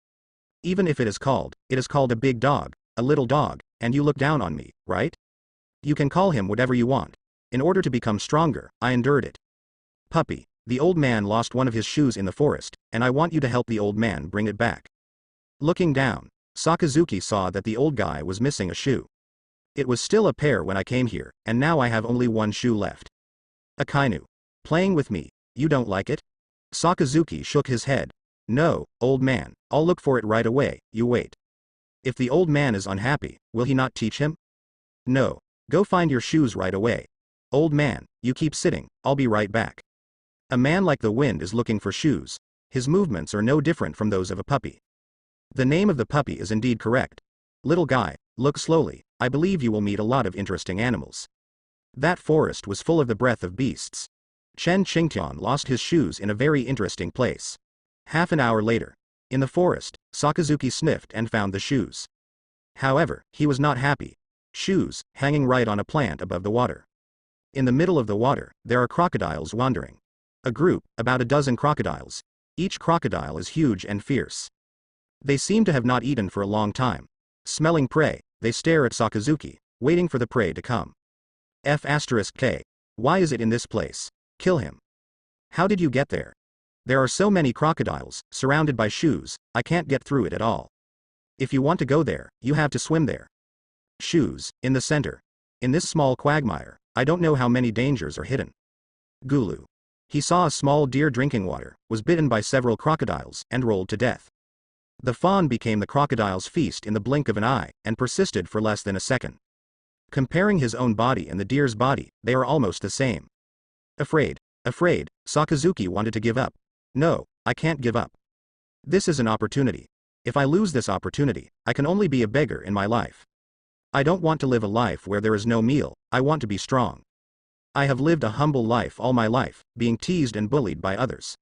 Even if it is called a big dog, a little dog, and you look down on me, right? You can call him whatever you want. In order to become stronger, I endured it. Puppy, the old man lost one of his shoes in the forest, and I want you to help the old man bring it back. Looking down, Sakazuki saw that the old guy was missing a shoe. It was still a pair when I came here, and now I have only one shoe left. Akainu. Playing with me, you don't like it? Sakazuki shook his head. No, old man, I'll look for it right away, you wait. If the old man is unhappy, will he not teach him? No. Go find your shoes right away. Old man, you keep sitting, I'll be right back. A man like the wind is looking for shoes. His movements are no different from those of a puppy. The name of the puppy is indeed correct. Little guy, look slowly, I believe you will meet a lot of interesting animals. That forest was full of the breath of beasts. Chen Qingtian lost his shoes in a very interesting place. Half an hour later, in the forest, Sakazuki sniffed and found the shoes. However, he was not happy. Shoes, hanging right on a plant above the water. In the middle of the water, there are crocodiles wandering. A group, about a dozen crocodiles. Each crocodile is huge and fierce. They seem to have not eaten for a long time. Smelling prey, they stare at Sakazuki, waiting for the prey to come. F*K. Why is it in this place? Kill him. How did you get there? There are so many crocodiles, surrounded by shoes, I can't get through it at all. If you want to go there, you have to swim there. Shoes, in the center. In this small quagmire, I don't know how many dangers are hidden. Gulu. He saw a small deer drinking water, was bitten by several crocodiles, and rolled to death. The fawn became the crocodile's feast in the blink of an eye, and persisted for less than a second. Comparing his own body and the deer's body, they are almost the same. Afraid, Sakazuki wanted to give up. No, I can't give up. This is an opportunity. If I lose this opportunity, I can only be a beggar in my life. I don't want to live a life where there is no meal, I want to be strong. I have lived a humble life all my life, being teased and bullied by others.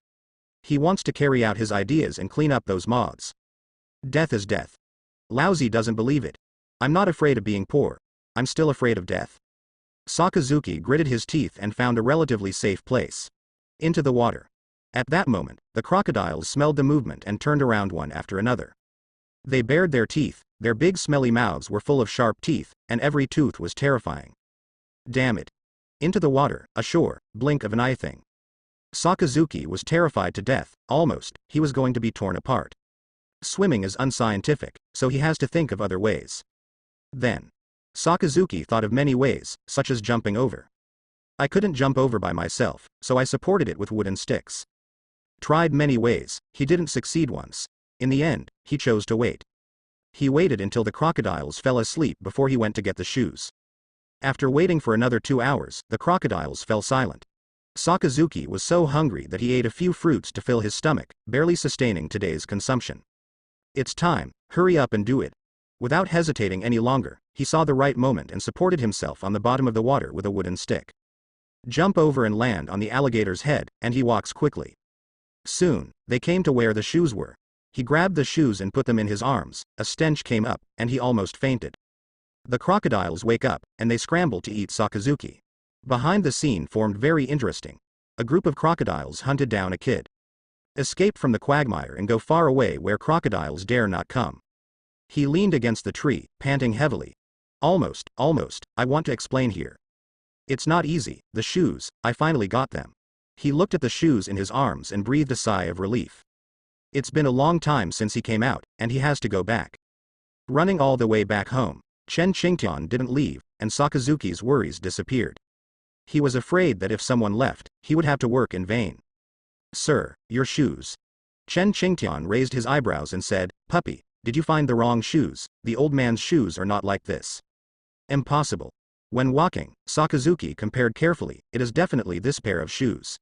He wants to carry out his ideas and clean up those moths. Death is death. Lousy doesn't believe it. I'm not afraid of being poor. I'm still afraid of death. Sakazuki gritted his teeth and found a relatively safe place. Into the water. At that moment, the crocodiles smelled the movement and turned around one after another. They bared their teeth, their big smelly mouths were full of sharp teeth, and every tooth was terrifying. Damn it. Into the water, ashore, blink of an eye thing. Sakazuki was terrified to death, almost, he was going to be torn apart. Swimming is unscientific, so he has to think of other ways. Then, Sakazuki thought of many ways, such as jumping over. I couldn't jump over by myself, so I supported it with wooden sticks. Tried many ways, he didn't succeed once. In the end, he chose to wait. He waited until the crocodiles fell asleep before he went to get the shoes. After waiting for another 2 hours, the crocodiles fell silent. Sakazuki was so hungry that he ate a few fruits to fill his stomach, barely sustaining today's consumption. It's time, hurry up and do it. Without hesitating any longer, he saw the right moment and supported himself on the bottom of the water with a wooden stick. Jump over and land on the alligator's head, and he walks quickly. Soon, they came to where the shoes were. He grabbed the shoes and put them in his arms, a stench came up, and he almost fainted. The crocodiles wake up, and they scramble to eat Sakazuki. Behind the scene formed very interesting. A group of crocodiles hunted down a kid. Escape from the quagmire and go far away where crocodiles dare not come. He leaned against the tree, panting heavily. Almost, I want to explain here. It's not easy, the shoes, I finally got them. He looked at the shoes in his arms and breathed a sigh of relief. It's been a long time since he came out, and he has to go back. Running all the way back home, Chen Qingtian didn't leave, and Sakazuki's worries disappeared. He was afraid that if someone left, he would have to work in vain. Sir, your shoes. Chen Qingtian raised his eyebrows and said, Puppy, did you find the wrong shoes? The old man's shoes are not like this. Impossible. When walking, Sakazuki compared carefully, it is definitely this pair of shoes.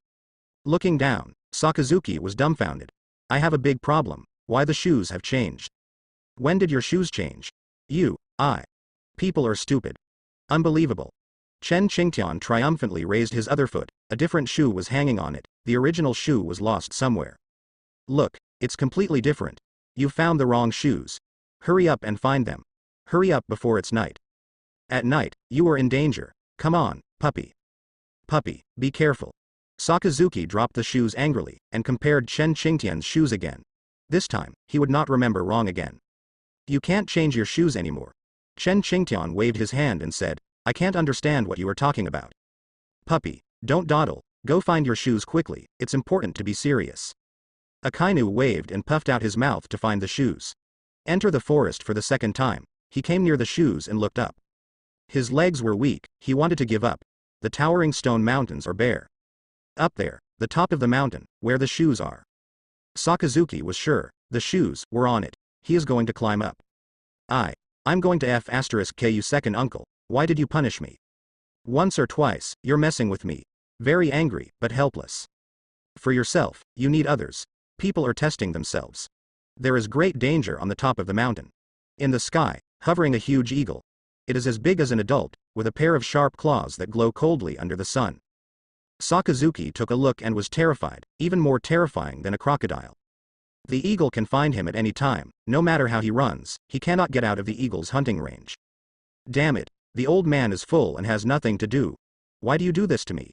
Looking down, Sakazuki was dumbfounded. I have a big problem, why the shoes have changed. When did your shoes change? People are stupid. Unbelievable. Chen Qingtian triumphantly raised his other foot, a different shoe was hanging on it, the original shoe was lost somewhere. Look, it's completely different. You found the wrong shoes. Hurry up and find them. Hurry up before it's night. At night, you are in danger. Come on, puppy. Puppy, be careful. Sakazuki dropped the shoes angrily, and compared Chen Qingtian's shoes again. This time, he would not remember wrong again. You can't change your shoes anymore. Chen Qingtian waved his hand and said, I can't understand what you are talking about. Puppy, don't dawdle, go find your shoes quickly, it's important to be serious. Akainu waved and puffed out his mouth to find the shoes. Enter the forest for the second time, he came near the shoes and looked up. His legs were weak, he wanted to give up. The towering stone mountains are bare. Up there, the top of the mountain, where the shoes are. Sakazuki was sure, the shoes were on it, he is going to climb up. I'm going to F*K you second uncle, why did you punish me? Once or twice, you're messing with me. Very angry, but helpless. For yourself, you need others. People are testing themselves. There is great danger on the top of the mountain. In the sky, hovering a huge eagle. It is as big as an adult, with a pair of sharp claws that glow coldly under the sun. Sakazuki took a look and was terrified, even more terrifying than a crocodile. The eagle can find him at any time, no matter how he runs, he cannot get out of the eagle's hunting range. Damn it, the old man is full and has nothing to do. Why do you do this to me?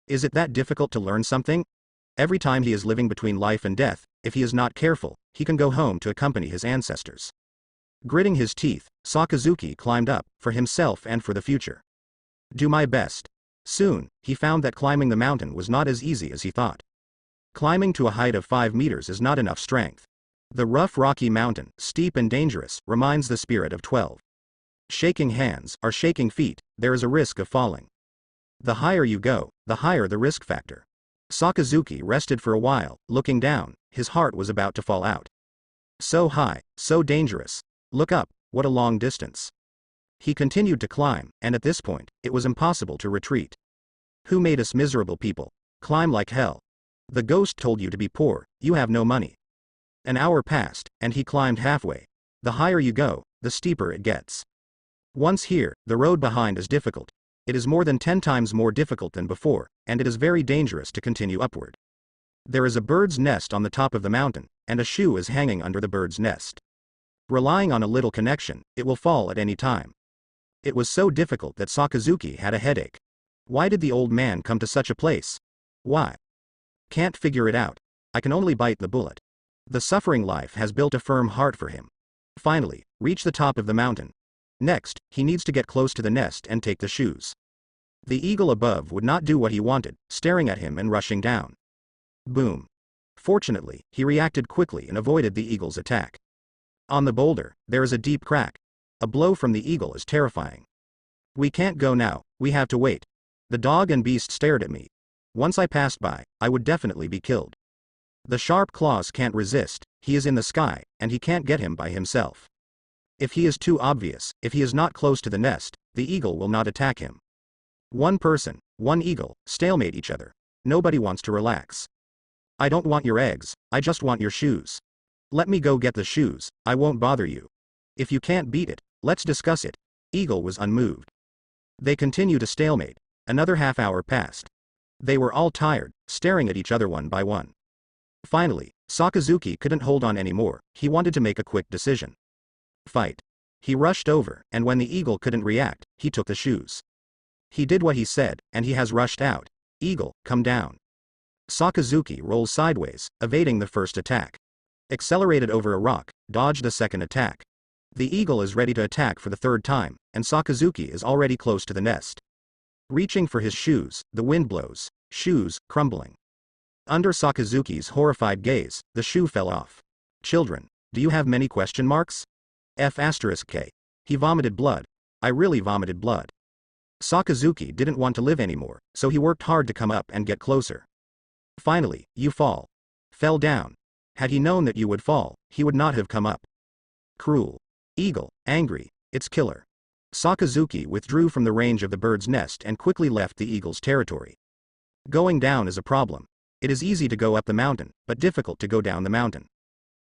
Is it that difficult to learn something? Every time he is living between life and death, if he is not careful, he can go home to accompany his ancestors. Gritting his teeth, Sakazuki climbed up, for himself and for the future. Do my best. Soon, he found that climbing the mountain was not as easy as he thought. Climbing to a height of 5 meters is not enough strength. The rough rocky mountain, steep and dangerous, reminds the spirit of 12. Shaking hands, or shaking feet, there is a risk of falling. The higher you go, the higher the risk factor. Sakazuki rested for a while, looking down, his heart was about to fall out. So high, so dangerous. Look up, what a long distance. He continued to climb, and at this point, it was impossible to retreat. Who made us miserable people? Climb like hell. The ghost told you to be poor, you have no money. An hour passed, and he climbed halfway. The higher you go, the steeper it gets. Once here, the road behind is difficult. It is more than 10 times more difficult than before, and it is very dangerous to continue upward. There is a bird's nest on the top of the mountain, and a shoe is hanging under the bird's nest. Relying on a little connection, it will fall at any time. It was so difficult that Sakazuki had a headache. Why did the old man come to such a place? Why? Can't figure it out. I can only bite the bullet. The suffering life has built a firm heart for him. Finally, reach the top of the mountain. Next, he needs to get close to the nest and take the shoes. The eagle above would not do what he wanted, staring at him and rushing down. Boom. Fortunately, he reacted quickly and avoided the eagle's attack. On the boulder, there is a deep crack. A blow from the eagle is terrifying. We can't go now, we have to wait. The dog and beast stared at me. Once I passed by, I would definitely be killed. The sharp claws can't resist, he is in the sky, and he can't get him by himself. If he is too obvious, if he is not close to the nest, the eagle will not attack him. One person, one eagle, stalemate each other. Nobody wants to relax. I don't want your eggs, I just want your shoes. Let me go get the shoes, I won't bother you. If you can't beat it, let's discuss it. Eagle was unmoved. They continued to stalemate. Another half hour passed. They were all tired, staring at each other one by one. Finally, Sakazuki couldn't hold on anymore, he wanted to make a quick decision. Fight. He rushed over, and when the eagle couldn't react, he took the shoes. He did what he said, and he has rushed out. Eagle, come down. Sakazuki rolls sideways, evading the first attack. Accelerated over a rock, dodged the second attack. The eagle is ready to attack for the third time, and Sakazuki is already close to the nest. Reaching for his shoes, the wind blows, shoes, crumbling. Under Sakazuki's horrified gaze, the shoe fell off. Children, do you have many question marks? F*K. He vomited blood. I really vomited blood. Sakazuki didn't want to live anymore, so he worked hard to come up and get closer. Finally, you fall. Fell down. Had he known that you would fall, he would not have come up. Cruel. Eagle, angry, it's killer. Sakazuki withdrew from the range of the bird's nest and quickly left the eagle's territory. Going down is a problem. It is easy to go up the mountain, but difficult to go down the mountain.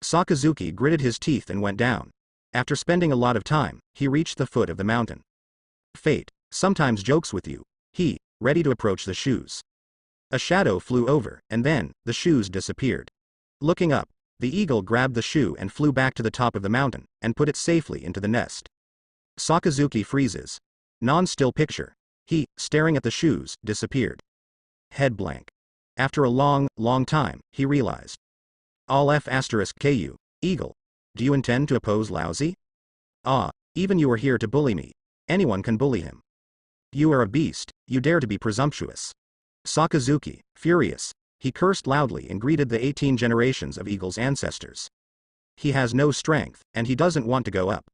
Sakazuki gritted his teeth and went down. After spending a lot of time, he reached the foot of the mountain. Fate sometimes jokes with you. He, ready to approach the shoes. A shadow flew over, and then, the shoes disappeared. Looking up, the eagle grabbed the shoe and flew back to the top of the mountain, and put it safely into the nest. Sakazuki freezes. Non-still picture. He, staring at the shoes, disappeared. Head blank. After a long, long time, he realized. All F*Ku, eagle. Do you intend to oppose lousy? Ah, even you are here to bully me. Anyone can bully him. You are a beast, you dare to be presumptuous. Sakazuki, furious, he cursed loudly and greeted the 18 generations of eagle's ancestors. He has no strength, and he doesn't want to go up.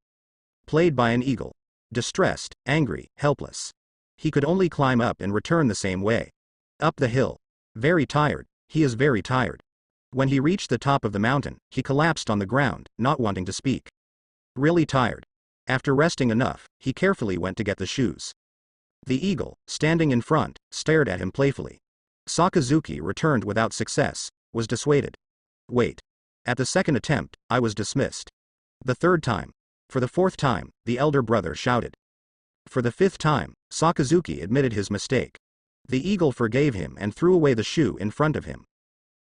Played by an eagle. Distressed, angry, helpless. He could only climb up and return the same way. Up the hill. Very tired, he is very tired. When he reached the top of the mountain, he collapsed on the ground, not wanting to speak. Really tired. After resting enough, he carefully went to get the shoes. The eagle, standing in front, stared at him playfully. Sakazuki returned without success, was dissuaded. Wait. At the second attempt, I was dismissed. The third time. For the fourth time, the elder brother shouted. For the fifth time, Sakazuki admitted his mistake. The eagle forgave him and threw away the shoe in front of him.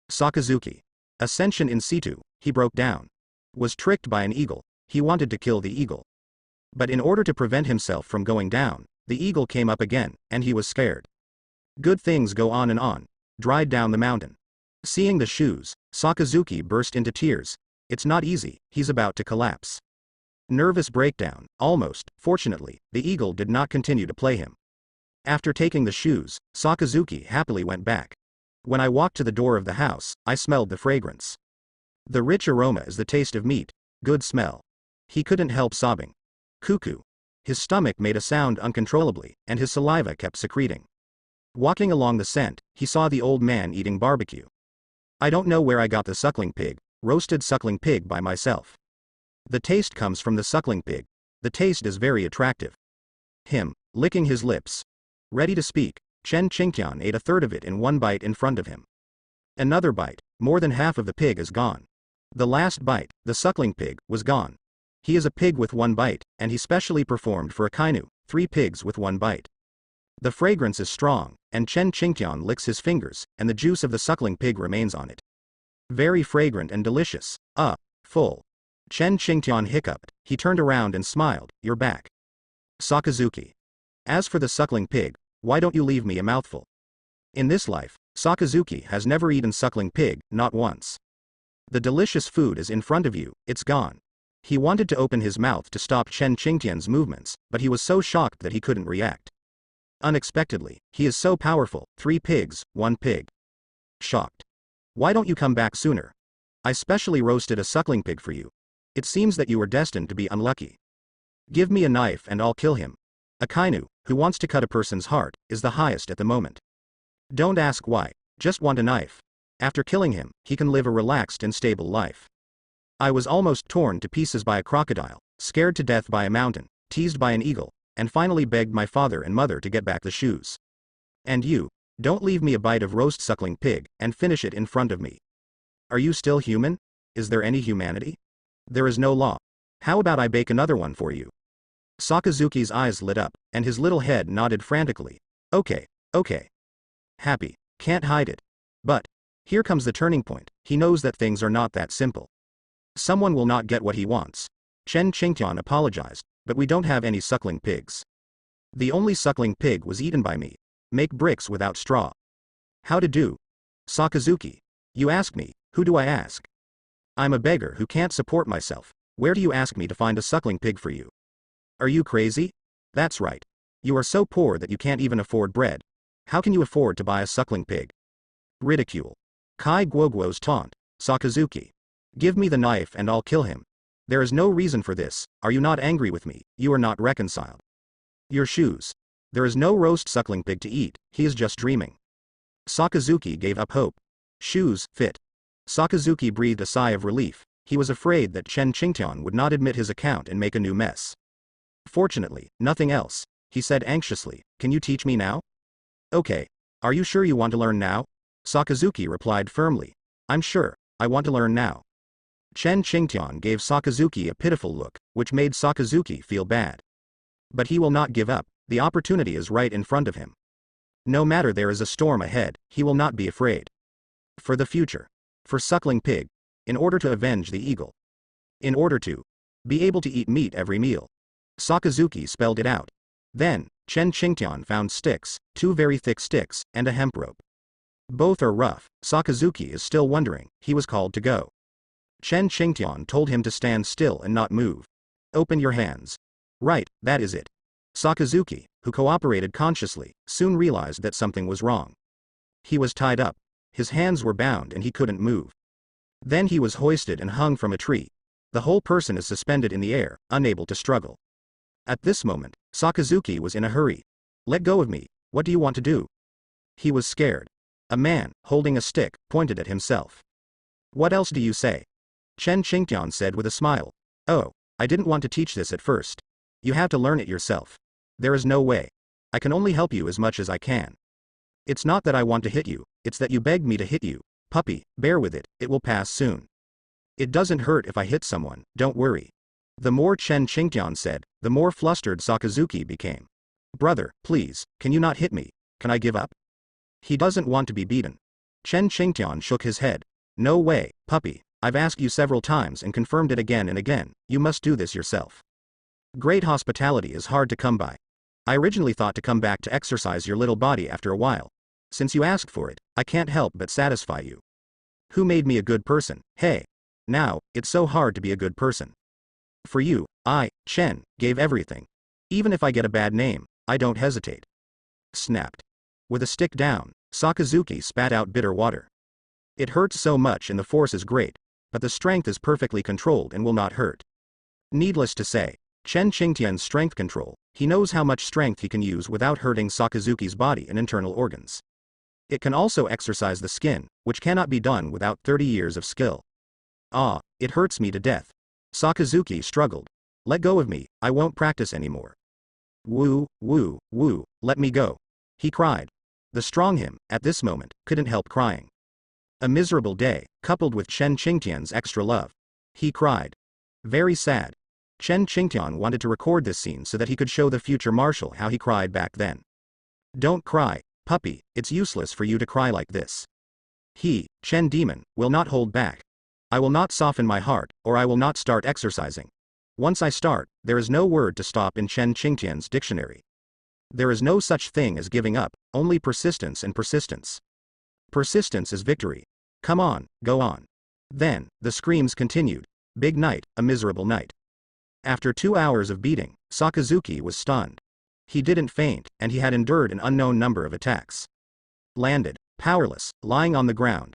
Sakazuki. Ascension in situ, he broke down. Was tricked by an eagle, he wanted to kill the eagle. But in order to prevent himself from going down, the eagle came up again, and he was scared. Good things go on, dried down the mountain. Seeing the shoes, Sakazuki burst into tears. It's not easy, he's about to collapse. Nervous breakdown, almost. Fortunately, the eagle did not continue to play him. After taking the shoes, Sakazuki happily went back. When I walked to the door of the house, I smelled the fragrance. The rich aroma is the taste of meat, good smell. He couldn't help sobbing. Cuckoo. His stomach made a sound uncontrollably, and his saliva kept secreting. Walking along the scent, he saw the old man eating barbecue. I don't know where I got the suckling pig, roasted suckling pig by myself. The taste comes from the suckling pig. The taste is very attractive. Him, licking his lips. Ready to speak, Chen Qingtian ate a third of it in one bite in front of him. Another bite, more than half of the pig is gone. The last bite, the suckling pig, was gone. He is a pig with one bite, and he specially performed for Akainu, 3 pigs with one bite. The fragrance is strong, and Chen Qingtian licks his fingers, and the juice of the suckling pig remains on it. Very fragrant and delicious. Full. Chen Qingtian hiccuped, he turned around and smiled, you're back. Sakazuki. As for the suckling pig, why don't you leave me a mouthful? In this life, Sakazuki has never eaten suckling pig, not once. The delicious food is in front of you, it's gone. He wanted to open his mouth to stop Chen Qingtian's movements, but he was so shocked that he couldn't react. Unexpectedly, he is so powerful, 3 pigs, 1 pig. Shocked. Why don't you come back sooner? I specially roasted a suckling pig for you. It seems that you were destined to be unlucky. Give me a knife and I'll kill him. Akainu, who wants to cut a person's heart, is the highest at the moment. Don't ask why, just want a knife. After killing him, he can live a relaxed and stable life. I was almost torn to pieces by a crocodile, scared to death by a mountain, teased by an eagle, and finally begged my father and mother to get back the shoes. And you, don't leave me a bite of roast suckling pig, and finish it in front of me. Are you still human? Is there any humanity? There is no law. How about I bake another one for you? Sakazuki's eyes lit up, and his little head nodded frantically. Okay. Happy. Can't hide it. But here comes the turning point, he knows that things are not that simple. Someone will not get what he wants. Chen Qingtian apologized, but we don't have any suckling pigs. The only suckling pig was eaten by me. Make bricks without straw. How to do? Sakazuki. You ask me, who do I ask? I'm a beggar who can't support myself. Where do you ask me to find a suckling pig for you? Are you crazy? That's right. You are so poor that you can't even afford bread. How can you afford to buy a suckling pig? Ridicule. Kai Guoguo's taunt. Sakazuki. Give me the knife and I'll kill him. There is no reason for this. Are you not angry with me? You are not reconciled. Your shoes. There is no roast suckling pig to eat, he is just dreaming. Sakazuki gave up hope. Shoes, fit. Sakazuki breathed a sigh of relief. He was afraid that Chen Qingtian would not admit his account and make a new mess. Fortunately, nothing else, he said anxiously. Can you teach me now? Okay. Are you sure you want to learn now? Sakazuki replied firmly. I'm sure, I want to learn now. Chen Qingtian gave Sakazuki a pitiful look, which made Sakazuki feel bad. But he will not give up, the opportunity is right in front of him. No matter there is a storm ahead, he will not be afraid. For the future. For suckling pig. In order to avenge the eagle. In order to be able to eat meat every meal. Sakazuki spelled it out. Then, Chen Qingtian found sticks, 2 very thick sticks, and a hemp rope. Both are rough. Sakazuki is still wondering, he was called to go. Chen Qingtian told him to stand still and not move. Open your hands. Right, that is it. Sakazuki, who cooperated consciously, soon realized that something was wrong. He was tied up. His hands were bound and he couldn't move. Then he was hoisted and hung from a tree. The whole person is suspended in the air, unable to struggle. At this moment, Sakazuki was in a hurry. Let go of me, what do you want to do? He was scared. A man, holding a stick, pointed at himself. What else do you say? Chen Qingtian said with a smile. Oh, I didn't want to teach this at first. You have to learn it yourself. There is no way. I can only help you as much as I can. It's not that I want to hit you, it's that you begged me to hit you. Puppy, bear with it, it will pass soon. It doesn't hurt if I hit someone, don't worry. The more Chen Qingtian said, the more flustered Sakazuki became. Brother, please, can you not hit me? Can I give up? He doesn't want to be beaten. Chen Qingtian shook his head. No way, puppy, I've asked you several times and confirmed it again and again, you must do this yourself. Great hospitality is hard to come by. I originally thought to come back to exercise your little body after a while. Since you asked for it, I can't help but satisfy you. Who made me a good person, hey? Now, it's so hard to be a good person. For you, I, Chen, gave everything. Even if I get a bad name, I don't hesitate. Snapped. With a stick down, Sakazuki spat out bitter water. It hurts so much and the force is great, but the strength is perfectly controlled and will not hurt. Needless to say, Chen Qingtian's strength control, he knows how much strength he can use without hurting Sakazuki's body and internal organs. It can also exercise the skin, which cannot be done without 30 years of skill. Ah, it hurts me to death. Sakazuki struggled. Let go of me, I won't practice anymore. Woo, woo, woo, let me go. He cried. The strong him, at this moment, couldn't help crying. A miserable day, coupled with Chen Qingtian's extra love. He cried. Very sad. Chen Qingtian wanted to record this scene so that he could show the future marshal how he cried back then. Don't cry, puppy, it's useless for you to cry like this. He, Chen Demon, will not hold back. I will not soften my heart, or I will not start exercising. Once I start, there is no word to stop in Chen Qingtian's dictionary. There is no such thing as giving up, only persistence and persistence. Persistence is victory. Come on, go on. Then, the screams continued. Big night, a miserable night. After 2 hours of beating, Sakazuki was stunned. He didn't faint, and he had endured an unknown number of attacks. Landed, powerless, lying on the ground.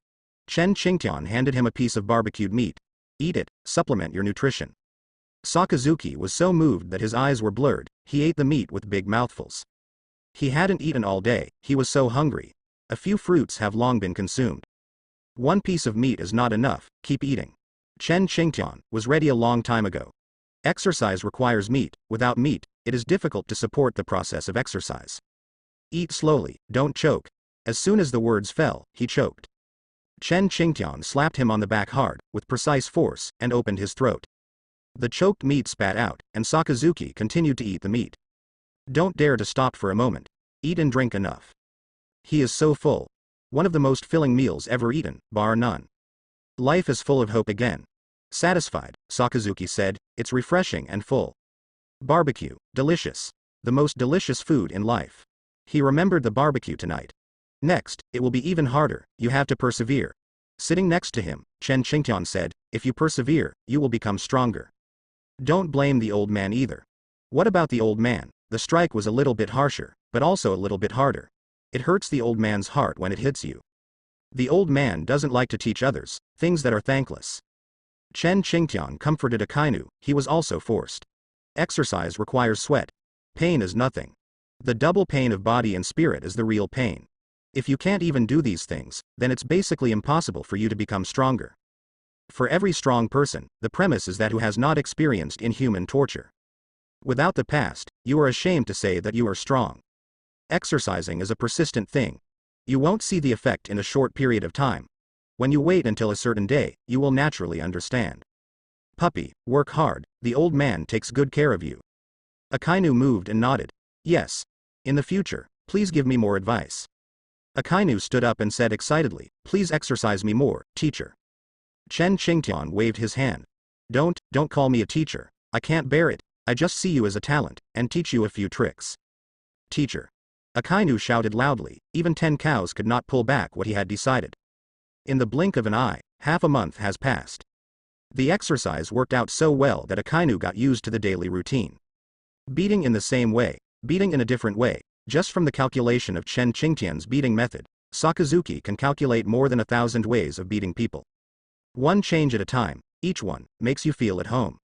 Chen Qingtian handed him a piece of barbecued meat. Eat it, supplement your nutrition. Sakazuki was so moved that his eyes were blurred, he ate the meat with big mouthfuls. He hadn't eaten all day, he was so hungry. A few fruits have long been consumed. One piece of meat is not enough, keep eating. Chen Qingtian was ready a long time ago. Exercise requires meat, without meat, it is difficult to support the process of exercise. Eat slowly, don't choke. As soon as the words fell, he choked. Chen Qingtian slapped him on the back hard, with precise force, and opened his throat. The choked meat spat out, and Sakazuki continued to eat the meat. Don't dare to stop for a moment. Eat and drink enough. He is so full. One of the most filling meals ever eaten, bar none. Life is full of hope again. Satisfied, Sakazuki said, it's refreshing and full. Barbecue, delicious. The most delicious food in life. He remembered the barbecue tonight. Next, it will be even harder, you have to persevere. Sitting next to him, Chen Qingtian said, if you persevere, you will become stronger. Don't blame the old man either. What about the old man? The strike was a little bit harsher, but also a little bit harder. It hurts the old man's heart when it hits you. The old man doesn't like to teach others things that are thankless. Chen Qingtian comforted Akainu, he was also forced. Exercise requires sweat. Pain is nothing. The double pain of body and spirit is the real pain. If you can't even do these things, then it's basically impossible for you to become stronger. For every strong person, the premise is that who has not experienced inhuman torture. Without the past, you are ashamed to say that you are strong. Exercising is a persistent thing. You won't see the effect in a short period of time. When you wait until a certain day, you will naturally understand. Puppy, work hard, the old man takes good care of you. Akainu moved and nodded. Yes. In the future, please give me more advice. Akainu stood up and said excitedly, please exercise me more, teacher. Chen Qingtian waved his hand. Don't call me a teacher. I can't bear it. I just see you as a talent, and teach you a few tricks. Teacher. Akainu shouted loudly, even 10 cows could not pull back what he had decided. In the blink of an eye, half a month has passed. The exercise worked out so well that Akainu got used to the daily routine. Beating in the same way, beating in a different way, just from the calculation of Chen Qingtian's beating method, Sakazuki can calculate more than 1,000 ways of beating people. One change at a time, each one, makes you feel at home.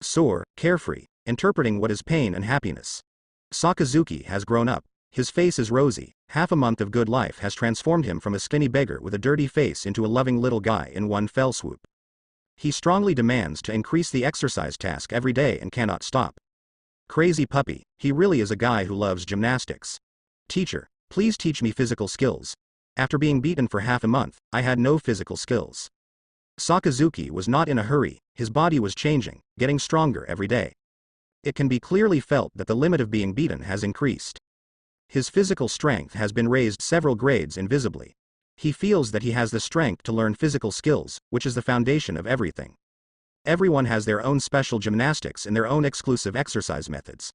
Sore, carefree, interpreting what is pain and happiness. Sakazuki has grown up. His face is rosy, half a month of good life has transformed him from a skinny beggar with a dirty face into a loving little guy in one fell swoop. He strongly demands to increase the exercise task every day and cannot stop. Crazy puppy, he really is a guy who loves gymnastics. Teacher, please teach me physical skills. After being beaten for half a month, I had no physical skills. Sakazuki was not in a hurry, his body was changing, getting stronger every day. It can be clearly felt that the limit of being beaten has increased. His physical strength has been raised several grades invisibly. He feels that he has the strength to learn physical skills, which is the foundation of everything. Everyone has their own special gymnastics and their own exclusive exercise methods.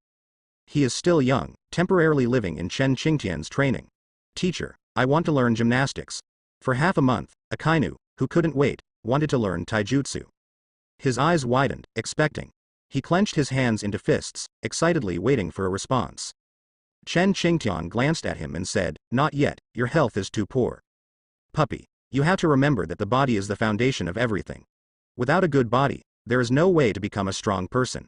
He is still young, temporarily living in Chen Qingtian's training. Teacher, I want to learn gymnastics. For half a month, Akainu, who couldn't wait, wanted to learn taijutsu. His eyes widened, expecting. He clenched his hands into fists, excitedly waiting for a response. Chen Qingtian glanced at him and said, "Not yet, your health is too poor. Puppy, you have to remember that the body is the foundation of everything. Without a good body, there is no way to become a strong person.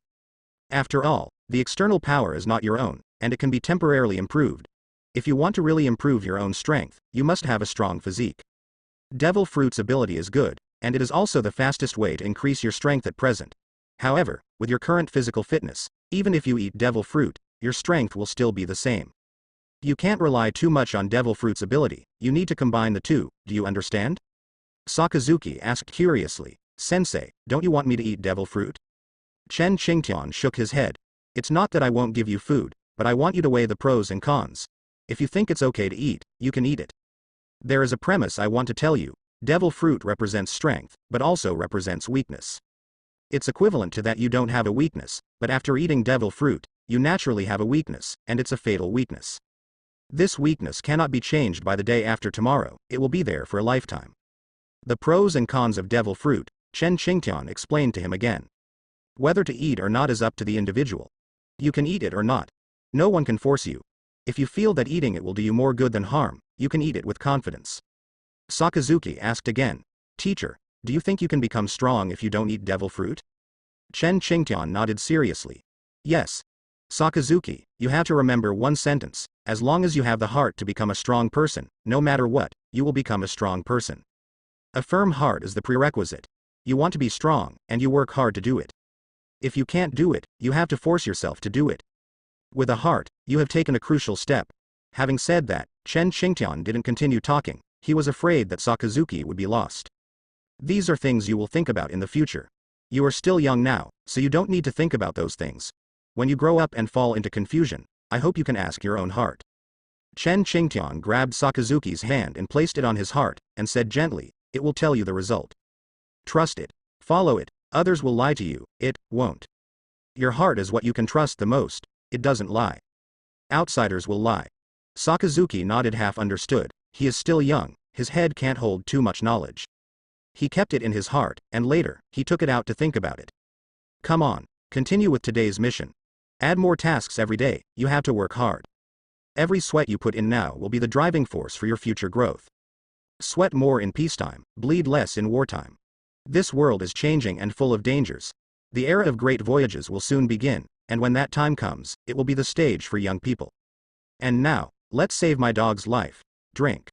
After all, the external power is not your own, and it can be temporarily improved. If you want to really improve your own strength, you must have a strong physique. Devil Fruit's ability is good, and it is also the fastest way to increase your strength at present. However, with your current physical fitness, even if you eat Devil Fruit, your strength will still be the same. You can't rely too much on Devil Fruit's ability, you need to combine the two, do you understand?" Sakazuki asked curiously, "Sensei, don't you want me to eat Devil Fruit?" Chen Qingtian shook his head. "It's not that I won't give you food, but I want you to weigh the pros and cons. If you think it's okay to eat, you can eat it. There is a premise I want to tell you. Devil Fruit represents strength, but also represents weakness. It's equivalent to that you don't have a weakness, but after eating Devil Fruit, you naturally have a weakness, and it's a fatal weakness. This weakness cannot be changed by the day after tomorrow, it will be there for a lifetime." The pros and cons of Devil Fruit, Chen Qingtian explained to him again. Whether to eat or not is up to the individual. You can eat it or not. No one can force you. If you feel that eating it will do you more good than harm, you can eat it with confidence. Sakazuki asked again, "Teacher, do you think you can become strong if you don't eat Devil Fruit?" Chen Qingtian nodded seriously. "Yes. Sakazuki, you have to remember one sentence, as long as you have the heart to become a strong person, no matter what, you will become a strong person. A firm heart is the prerequisite. You want to be strong, and you work hard to do it. If you can't do it, you have to force yourself to do it. With a heart, you have taken a crucial step." Having said that, Chen Qingtian didn't continue talking, he was afraid that Sakazuki would be lost. "These are things you will think about in the future. You are still young now, so you don't need to think about those things. When you grow up and fall into confusion, I hope you can ask your own heart." Chen Qingtian grabbed Sakazuki's hand and placed it on his heart, and said gently, "It will tell you the result. Trust it. Follow it. Others will lie to you, it won't. Your heart is what you can trust the most, it doesn't lie. Outsiders will lie." Sakazuki nodded, half understood. He is still young, his head can't hold too much knowledge. He kept it in his heart, and later, he took it out to think about it. "Come on, continue with today's mission. Add more tasks every day, you have to work hard. Every sweat you put in now will be the driving force for your future growth. Sweat more in peacetime, bleed less in wartime. This world is changing and full of dangers. The era of great voyages will soon begin, and when that time comes, it will be the stage for young people. And now, let's save my dog's life. Drink.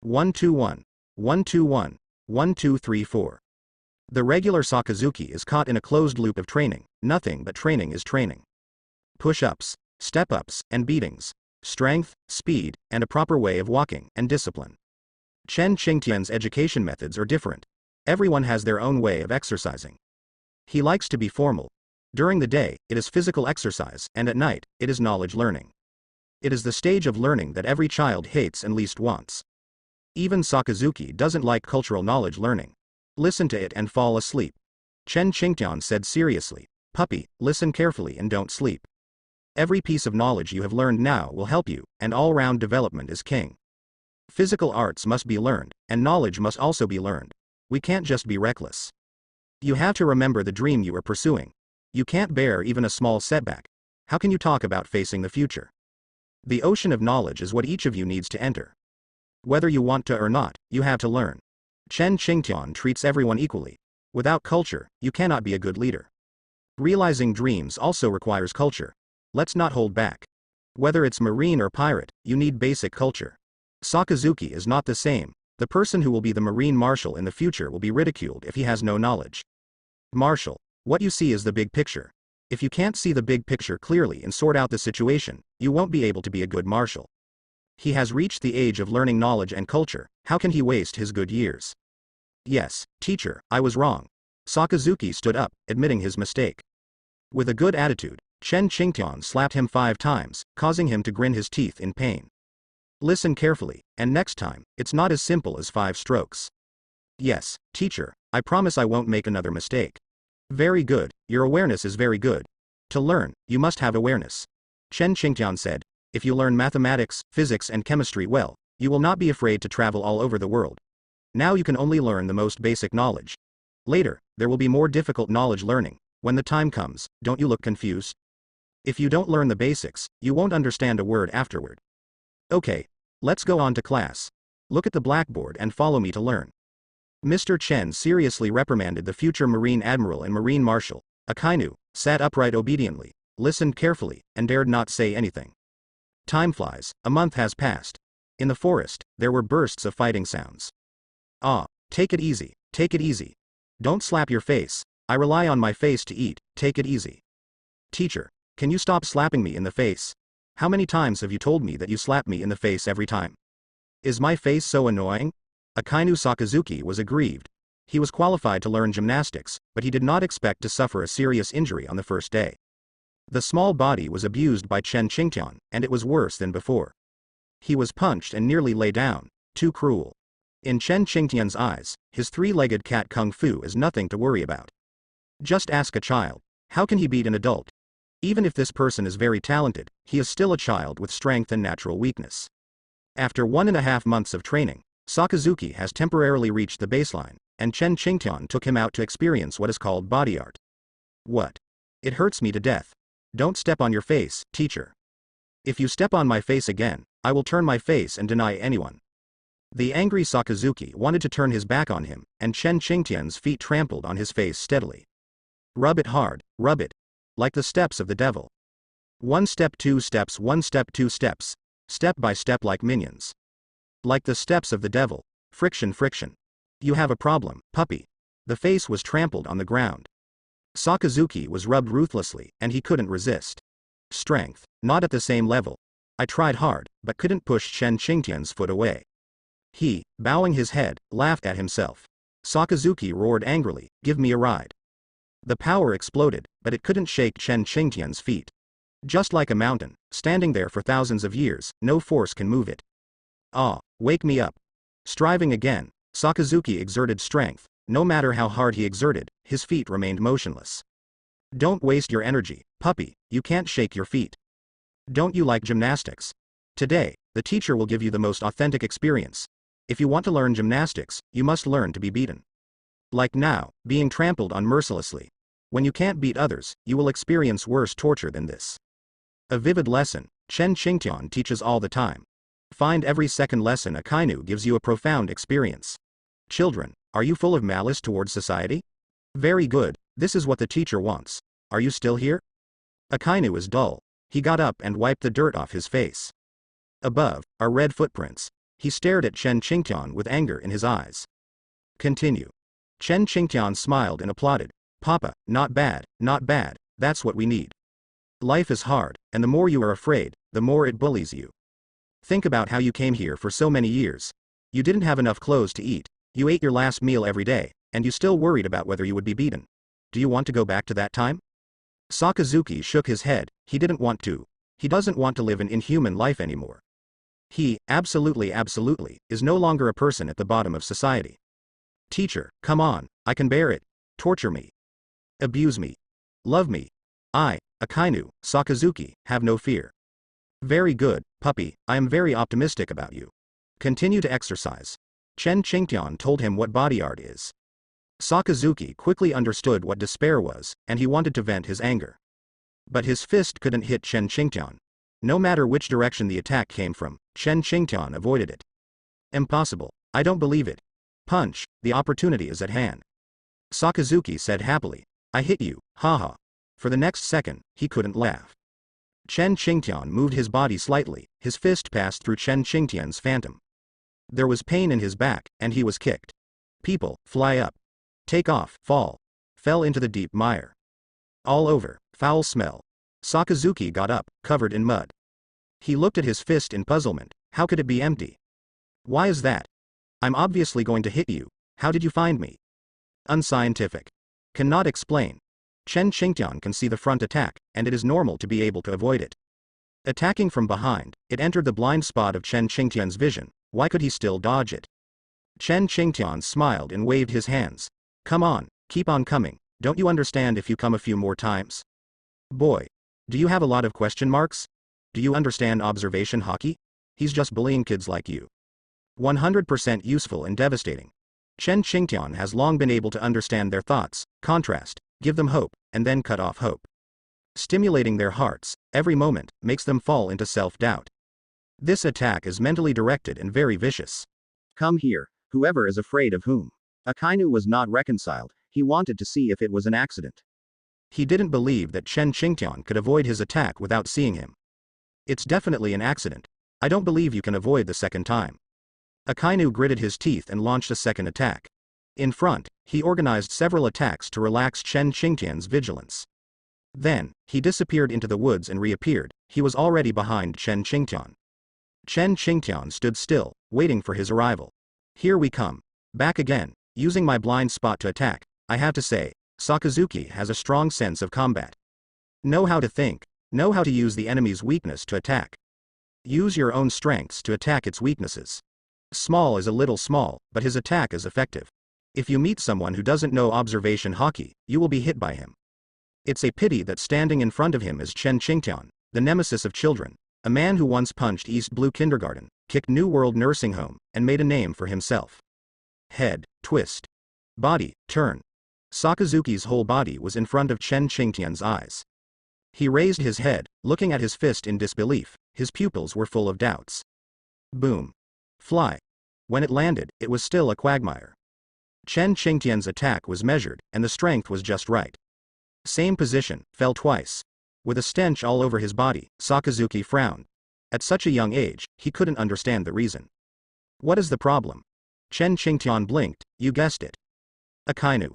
121. 121. 1234. The regular Sakazuki is caught in a closed loop of training, nothing but training is training. Push-ups, step-ups, and beatings. Strength, speed, and a proper way of walking, and discipline. Chen Qingtian's education methods are different. Everyone has their own way of exercising. He likes to be formal. During the day, it is physical exercise, and at night, it is knowledge learning. It is the stage of learning that every child hates and least wants. Even Sakazuki doesn't like cultural knowledge learning. Listen to it and fall asleep. Chen Qingtian said seriously, "Puppy, listen carefully and don't sleep. Every piece of knowledge you have learned now will help you, and all-round development is king. Physical arts must be learned, and knowledge must also be learned. We can't just be reckless. You have to remember the dream you are pursuing. You can't bear even a small setback. How can you talk about facing the future? The ocean of knowledge is what each of you needs to enter. Whether you want to or not, you have to learn." Chen Qingtian treats everyone equally. Without culture, you cannot be a good leader. Realizing dreams also requires culture. Let's not hold back. Whether it's marine or pirate, you need basic culture. Sakazuki is not the same. The person who will be the marine marshal in the future will be ridiculed if he has no knowledge. Marshal, what you see is the big picture. If you can't see the big picture clearly and sort out the situation, you won't be able to be a good marshal. He has reached the age of learning knowledge and culture, how can he waste his good years? Yes, teacher, I was wrong. Sakazuki stood up, admitting his mistake. With a good attitude, Chen Qingtian slapped him 5 times, causing him to grin his teeth in pain. Listen carefully, and next time, it's not as simple as 5 strokes. Yes, teacher, I promise I won't make another mistake. Very good, your awareness is very good. To learn, you must have awareness. Chen Qingtian said, if you learn mathematics, physics and chemistry well, you will not be afraid to travel all over the world. Now you can only learn the most basic knowledge. Later, there will be more difficult knowledge learning. When the time comes, don't you look confused? If you don't learn the basics, you won't understand a word afterward. Okay, let's go on to class. Look at the blackboard and follow me to learn. Mr. Chen seriously reprimanded the future Marine Admiral and Marine Marshal. Akainu sat upright obediently, listened carefully, and dared not say anything. Time flies, a month has passed. In the forest, there were bursts of fighting sounds. Ah, take it easy, take it easy. Don't slap your face, I rely on my face to eat, take it easy. Teacher, can you stop slapping me in the face? How many times have you told me that you slap me in the face every time? Is my face so annoying? Akainu Sakazuki was aggrieved. He was qualified to learn gymnastics, but he did not expect to suffer a serious injury on the first day. The small body was abused by Chen Qingtian, and it was worse than before. He was punched and nearly lay down, too cruel. In Chen Qingtian's eyes, his 3-legged cat kung fu is nothing to worry about. Just ask a child, how can he beat an adult? Even if this person is very talented, he is still a child with strength and natural weakness. After 1.5 months of training, Sakazuki has temporarily reached the baseline, and Chen Qingtian took him out to experience what is called body art. What? It hurts me to death. Don't step on your face, teacher. If you step on my face again, I will turn my face and deny anyone. The angry Sakazuki wanted to turn his back on him, and Chen Qingtian's feet trampled on his face steadily. Rub it hard, rub it. Like the steps of the devil. 1 step 2 steps 1 step 2 steps. Step by step like minions. Like the steps of the devil. Friction friction. You have a problem, puppy. The face was trampled on the ground. Sakazuki was rubbed ruthlessly, and he couldn't resist. Strength, not at the same level. I tried hard, but couldn't push Chen Qingtian's foot away. He, bowing his head, laughed at himself. Sakazuki roared angrily, give me a ride. The power exploded, but it couldn't shake Chen Qingtian's feet. Just like a mountain, standing there for thousands of years, no force can move it. Ah, wake me up. Striving again, Sakazuki exerted strength. No matter how hard he exerted, his feet remained motionless. Don't waste your energy, puppy, you can't shake your feet. Don't you like gymnastics? Today, the teacher will give you the most authentic experience. If you want to learn gymnastics, you must learn to be beaten. Like now, being trampled on mercilessly. When you can't beat others, you will experience worse torture than this. A vivid lesson, Chen Qingtian teaches all the time. Find every second lesson Akainu gives you a profound experience. Children, are you full of malice towards society? Very good, this is what the teacher wants. Are you still here? Akainu is dull. He got up and wiped the dirt off his face. Above, are red footprints. He stared at Chen Qingtian with anger in his eyes. Continue. Chen Qingtian smiled and applauded. Papa, not bad, that's what we need. Life is hard, and the more you are afraid, the more it bullies you. Think about how you came here for so many years. You didn't have enough clothes to eat. You ate your last meal every day, and you still worried about whether you would be beaten. Do you want to go back to that time? Sakazuki shook his head. He didn't want to. He doesn't want to live an inhuman life anymore. He, absolutely, is no longer a person at the bottom of society. Teacher, come on, I can bear it. Torture me. Abuse me. Love me. I, Akainu, Sakazuki, have no fear. Very good, puppy, I am very optimistic about you. Continue to exercise. Chen Qingtian told him what body art is. Sakazuki quickly understood what despair was, and he wanted to vent his anger. But his fist couldn't hit Chen Qingtian. No matter which direction the attack came from, Chen Qingtian avoided it. Impossible, I don't believe it. Punch, the opportunity is at hand. Sakazuki said happily. I hit you, haha. For the next second, he couldn't laugh. Chen Qingtian moved his body slightly, his fist passed through Chen Qingtian's phantom. There was pain in his back, and he was kicked. People, fly up. Take off, fall. Fell into the deep mire. All over, foul smell. Sakazuki got up, covered in mud. He looked at his fist in puzzlement. How could it be empty? Why is that? I'm obviously going to hit you. How did you find me? Unscientific. Cannot explain. Chen Qingtian can see the front attack, and it is normal to be able to avoid it. Attacking from behind, it entered the blind spot of Chen Qingtian's vision. Why could he still dodge it? Chen Qingtian smiled and waved his hands. Come on, keep on coming. Don't you understand if you come a few more times? Boy. Do you have a lot of question marks? Do you understand observation hockey? He's just bullying kids like you. 100% useful and devastating. Chen Qingtian has long been able to understand their thoughts, contrast, give them hope, and then cut off hope. Stimulating their hearts, every moment, makes them fall into self-doubt. This attack is mentally directed and very vicious. Come here, whoever is afraid of whom. Akainu was not reconciled, he wanted to see if it was an accident. He didn't believe that Chen Qingtian could avoid his attack without seeing him. It's definitely an accident. I don't believe you can avoid the second time. Akainu gritted his teeth and launched a second attack. In front, he organized several attacks to relax Chen Qingtian's vigilance. Then, he disappeared into the woods and reappeared. He was already behind Chen Qingtian. Chen Qingtian stood still, waiting for his arrival. Here we come. Back again, using my blind spot to attack. I have to say, Sakazuki has a strong sense of combat. Know how to think, know how to use the enemy's weakness to attack. Use your own strengths to attack its weaknesses. Small is a little small, but his attack is effective. If you meet someone who doesn't know observation hockey, you will be hit by him. It's a pity that standing in front of him is Chen Qingtian, the nemesis of children, a man who once punched East Blue Kindergarten, kicked New World Nursing Home, and made a name for himself. Head, twist. Body, turn. Sakazuki's whole body was in front of Chen Qingtian's eyes. He raised his head, looking at his fist in disbelief. His pupils were full of doubts. Boom. Fly. When it landed, it was still a quagmire. Chen Qingtian's attack was measured, and the strength was just right. Same position, fell twice. With a stench all over his body, Sakazuki frowned. At such a young age, he couldn't understand the reason. What is the problem? Chen Qingtian blinked. You guessed it. Akainu.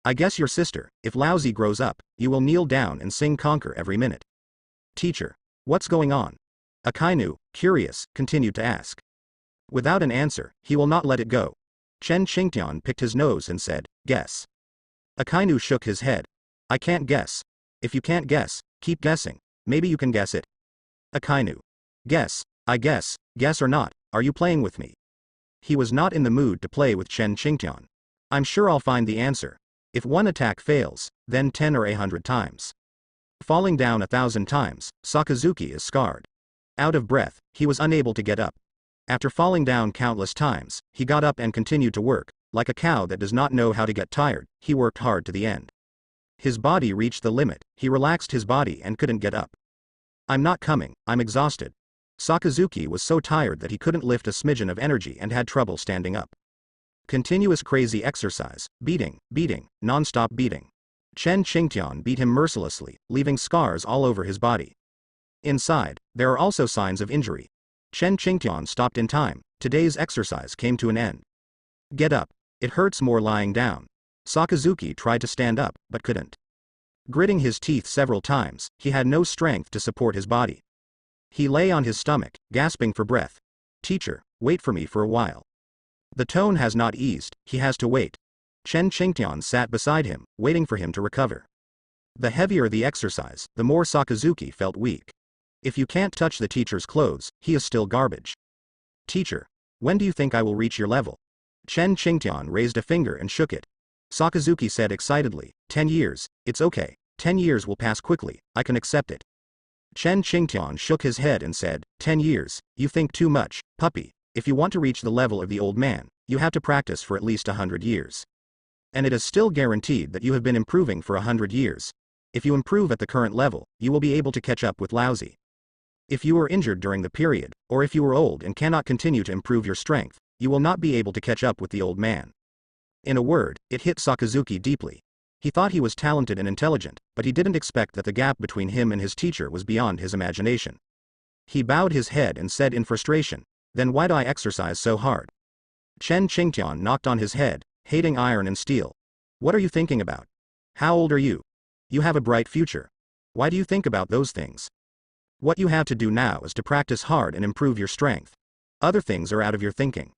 I guess your sister, if Lousy grows up, you will kneel down and sing conquer every minute. Teacher. What's going on? Akainu, curious, continued to ask. Without an answer, he will not let it go. Chen Qingtian picked his nose and said, guess. Akainu shook his head. I can't guess. If you can't guess, keep guessing. Maybe you can guess it. Akainu. Guess, I guess, guess or not, are you playing with me? He was not in the mood to play with Chen Qingtian. I'm sure I'll find the answer. If one attack fails, then 10 or 100 times. Falling down 1,000 times, Sakazuki is scarred. Out of breath, he was unable to get up. After falling down countless times, he got up and continued to work. Like a cow that does not know how to get tired, he worked hard to the end. His body reached the limit, he relaxed his body and couldn't get up. I'm not coming, I'm exhausted. Sakazuki was so tired that he couldn't lift a smidgen of energy and had trouble standing up. Continuous crazy exercise, beating, non-stop beating. Chen Qingtian beat him mercilessly, leaving scars all over his body. Inside, there are also signs of injury. Chen Qingtian stopped in time. Today's exercise came to an end. Get up. It hurts more lying down. Sakazuki tried to stand up, but couldn't. Gritting his teeth several times, he had no strength to support his body. He lay on his stomach, gasping for breath. Teacher, wait for me for a while. The tone has not eased, he has to wait. Chen Qingtian sat beside him, waiting for him to recover. The heavier the exercise, the more Sakazuki felt weak. If you can't touch the teacher's clothes, he is still garbage. Teacher, when do you think I will reach your level? Chen Qingtian raised a finger and shook it. Sakazuki said excitedly, 10 years, it's okay, 10 years will pass quickly, I can accept it. Chen Qingtian shook his head and said, 10 years, you think too much, puppy. If you want to reach the level of the old man, you have to practice for at least 100 years. And it is still guaranteed that you have been improving for 100 years. If you improve at the current level, you will be able to catch up with Lousy. If you were injured during the period, or if you were old and cannot continue to improve your strength, you will not be able to catch up with the old man. In a word, it hit Sakazuki deeply. He thought he was talented and intelligent, but he didn't expect that the gap between him and his teacher was beyond his imagination. He bowed his head and said in frustration, then why do I exercise so hard? Chen Qingtian knocked on his head, hating iron and steel. What are you thinking about? How old are you? You have a bright future. Why do you think about those things? What you have to do now is to practice hard and improve your strength. Other things are out of your thinking.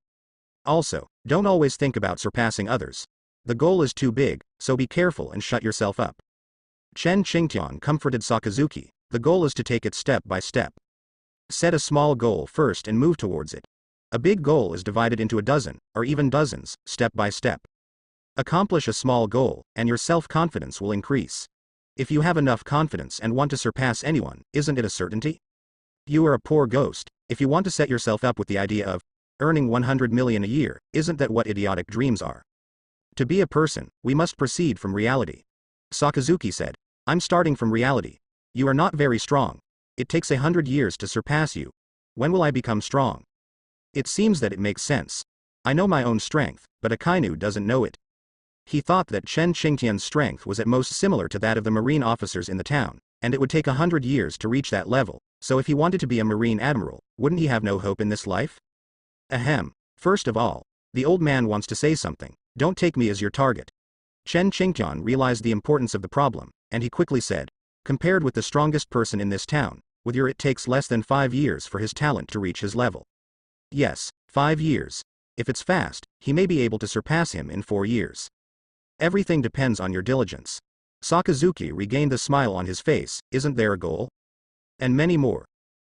Also, don't always think about surpassing others. The goal is too big, so be careful and shut yourself up. Chen Qingtian comforted Sakazuki. The goal is to take it step by step. Set a small goal first and move towards it. A big goal is divided into a dozen, or even dozens, step by step. Accomplish a small goal, and your self-confidence will increase. If you have enough confidence and want to surpass anyone, isn't it a certainty? You are a poor ghost. If you want to set yourself up with the idea of earning 100 million a year, isn't that what idiotic dreams are? To be a person, we must proceed from reality. Sakazuki said, I'm starting from reality. You are not very strong. It takes 100 years to surpass you. When will I become strong? It seems that it makes sense. I know my own strength, but Akainu doesn't know it. He thought that Chen Qingtian's strength was at most similar to that of the marine officers in the town, and it would take 100 years to reach that level, so if he wanted to be a marine admiral, wouldn't he have no hope in this life? Ahem. First of all, the old man wants to say something. Don't take me as your target. Chen Qingtian realized the importance of the problem, and he quickly said, compared with the strongest person in this town, with your it takes less than 5 years for his talent to reach his level. Yes, 5 years. If it's fast, he may be able to surpass him in 4 years. Everything depends on your diligence. Sakazuki regained the smile on his face. Isn't there a goal? And many more.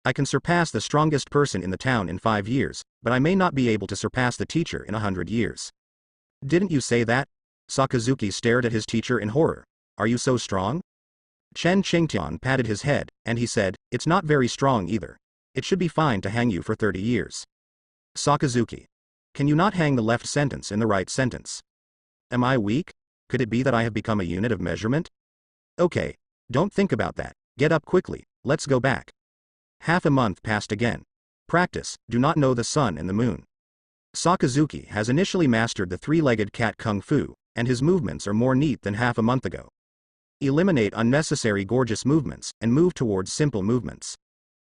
I can surpass the strongest person in the town in 5 years, but I may not be able to surpass the teacher in 100 years. Didn't you say that? Sakazuki stared at his teacher in horror. Are you so strong? Chen Qingtian patted his head, and he said, it's not very strong either. It should be fine to hang you for 30 years. Sakazuki. Can you not hang the left sentence in the right sentence? Am I weak? Could it be that I have become a unit of measurement? Okay. Don't think about that. Get up quickly. Let's go back. Half a month passed again. Practice. Do not know the sun and the moon. Sakazuki has initially mastered the three-legged cat kung fu, and his movements are more neat than half a month ago. Eliminate unnecessary gorgeous movements, and move towards simple movements.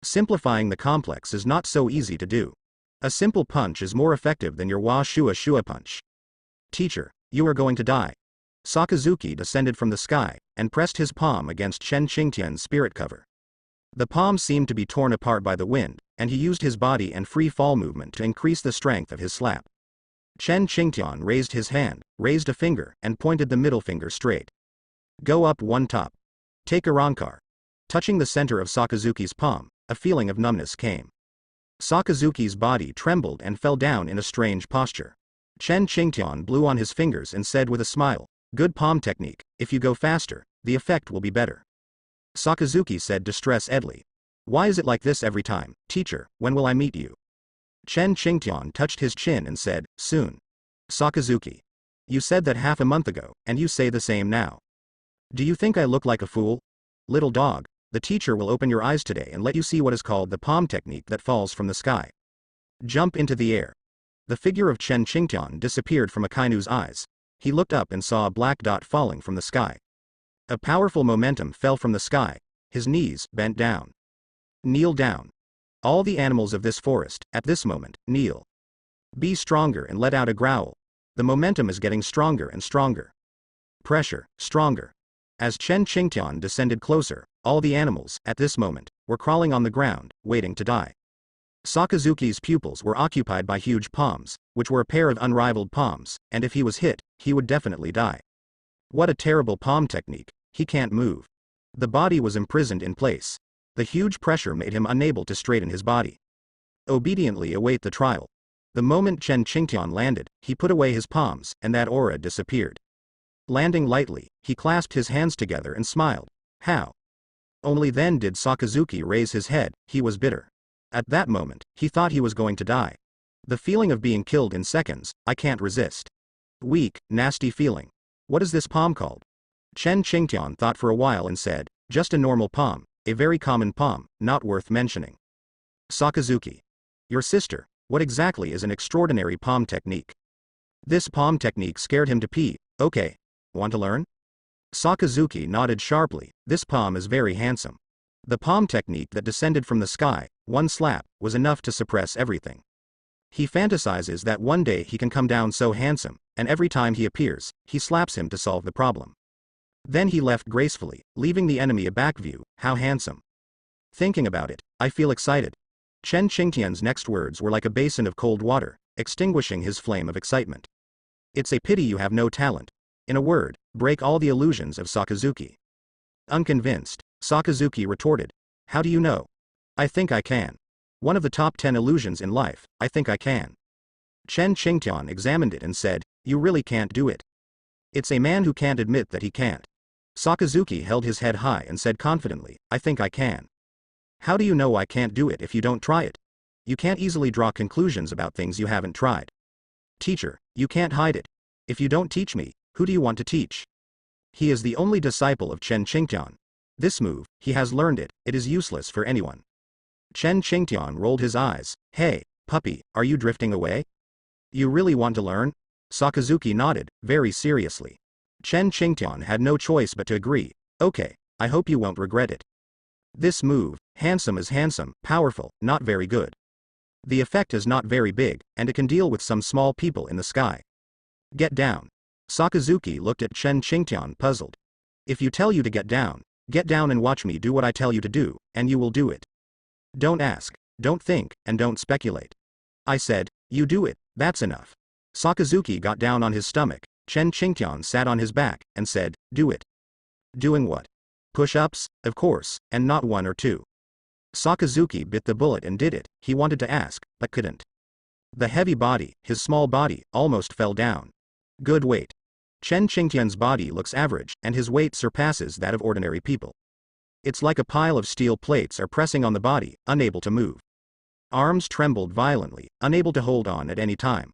Simplifying the complex is not so easy to do. A simple punch is more effective than your wa shua shua punch. Teacher, you are going to die. Sakazuki descended from the sky, and pressed his palm against Chen Qingtian's spirit cover. The palm seemed to be torn apart by the wind, and he used his body and free fall movement to increase the strength of his slap. Chen Qingtian raised his hand, raised a finger, and pointed the middle finger straight. Go up one top. Take a rankar. Touching the center of Sakazuki's palm, a feeling of numbness came. Sakazuki's body trembled and fell down in a strange posture. Chen Qingtian blew on his fingers and said with a smile, good palm technique, if you go faster, the effect will be better. Sakazuki said distress-edly. Why is it like this every time, teacher, when will I meet you? Chen Qingtian touched his chin and said, soon. Sakazuki. You said that half a month ago, and you say the same now. Do you think I look like a fool? Little dog, the teacher will open your eyes today and let you see what is called the palm technique that falls from the sky. Jump into the air. The figure of Chen Qingtian disappeared from Akainu's eyes. He looked up and saw a black dot falling from the sky. A powerful momentum fell from the sky. His knees bent down. Kneel down. All the animals of this forest, at this moment, kneel. Be stronger and let out a growl. The momentum is getting stronger and stronger. Pressure, stronger. As Chen Qingtian descended closer, all the animals, at this moment, were crawling on the ground, waiting to die. Sakazuki's pupils were occupied by huge palms, which were a pair of unrivaled palms, and if he was hit, he would definitely die. What a terrible palm technique, he can't move. The body was imprisoned in place. The huge pressure made him unable to straighten his body. Obediently await the trial. The moment Chen Qingtian landed, he put away his palms, and that aura disappeared. Landing lightly, he clasped his hands together and smiled. How? Only then did Sakazuki raise his head. He was bitter. At that moment, he thought he was going to die. The feeling of being killed in seconds, I can't resist. Weak, nasty feeling. What is this palm called? Chen Qingtian thought for a while and said, just a normal palm, a very common palm, not worth mentioning. Sakazuki. Your sister, what exactly is an extraordinary palm technique? This palm technique scared him to pee. Okay. Want to learn? Sakazuki nodded sharply. This palm is very handsome. The palm technique that descended from the sky, one slap, was enough to suppress everything. He fantasizes that one day he can come down so handsome, and every time he appears, he slaps him to solve the problem. Then he left gracefully, leaving the enemy a back view. How handsome. Thinking about it, I feel excited. Chen Qingtian's next words were like a basin of cold water, extinguishing his flame of excitement. It's a pity you have no talent. In a word, break all the illusions of Sakazuki. Unconvinced, Sakazuki retorted. How do you know? I think I can. One of the top 10 illusions in life, I think I can. Chen Qingtian examined it and said, you really can't do it. It's a man who can't admit that he can't. Sakazuki held his head high and said confidently, I think I can. How do you know I can't do it if you don't try it? You can't easily draw conclusions about things you haven't tried. Teacher, you can't hide it. If you don't teach me, who do you want to teach? He is the only disciple of Chen Qingtian. This move, he has learned it, it is useless for anyone. Chen Qingtian rolled his eyes. Hey, puppy, are you drifting away? You really want to learn? Sakazuki nodded, very seriously. Chen Qingtian had no choice but to agree. Okay, I hope you won't regret it. This move, handsome is handsome, powerful, not very good. The effect is not very big, and it can deal with some small people in the sky. Get down. Sakazuki looked at Chen Qingtian puzzled. If you tell you to get down and watch me do what I tell you to do, and you will do it. Don't ask, don't think, and don't speculate. I said, you do it, that's enough. Sakazuki got down on his stomach, Chen Qingtian sat on his back, and said, do it. Doing what? Push-ups, of course, and not 1 or 2. Sakazuki bit the bullet and did it. He wanted to ask, but couldn't. The heavy body, his small body, almost fell down. Good weight. Chen Qingtian's body looks average, and his weight surpasses that of ordinary people. It's like a pile of steel plates are pressing on the body, unable to move. Arms trembled violently, unable to hold on at any time.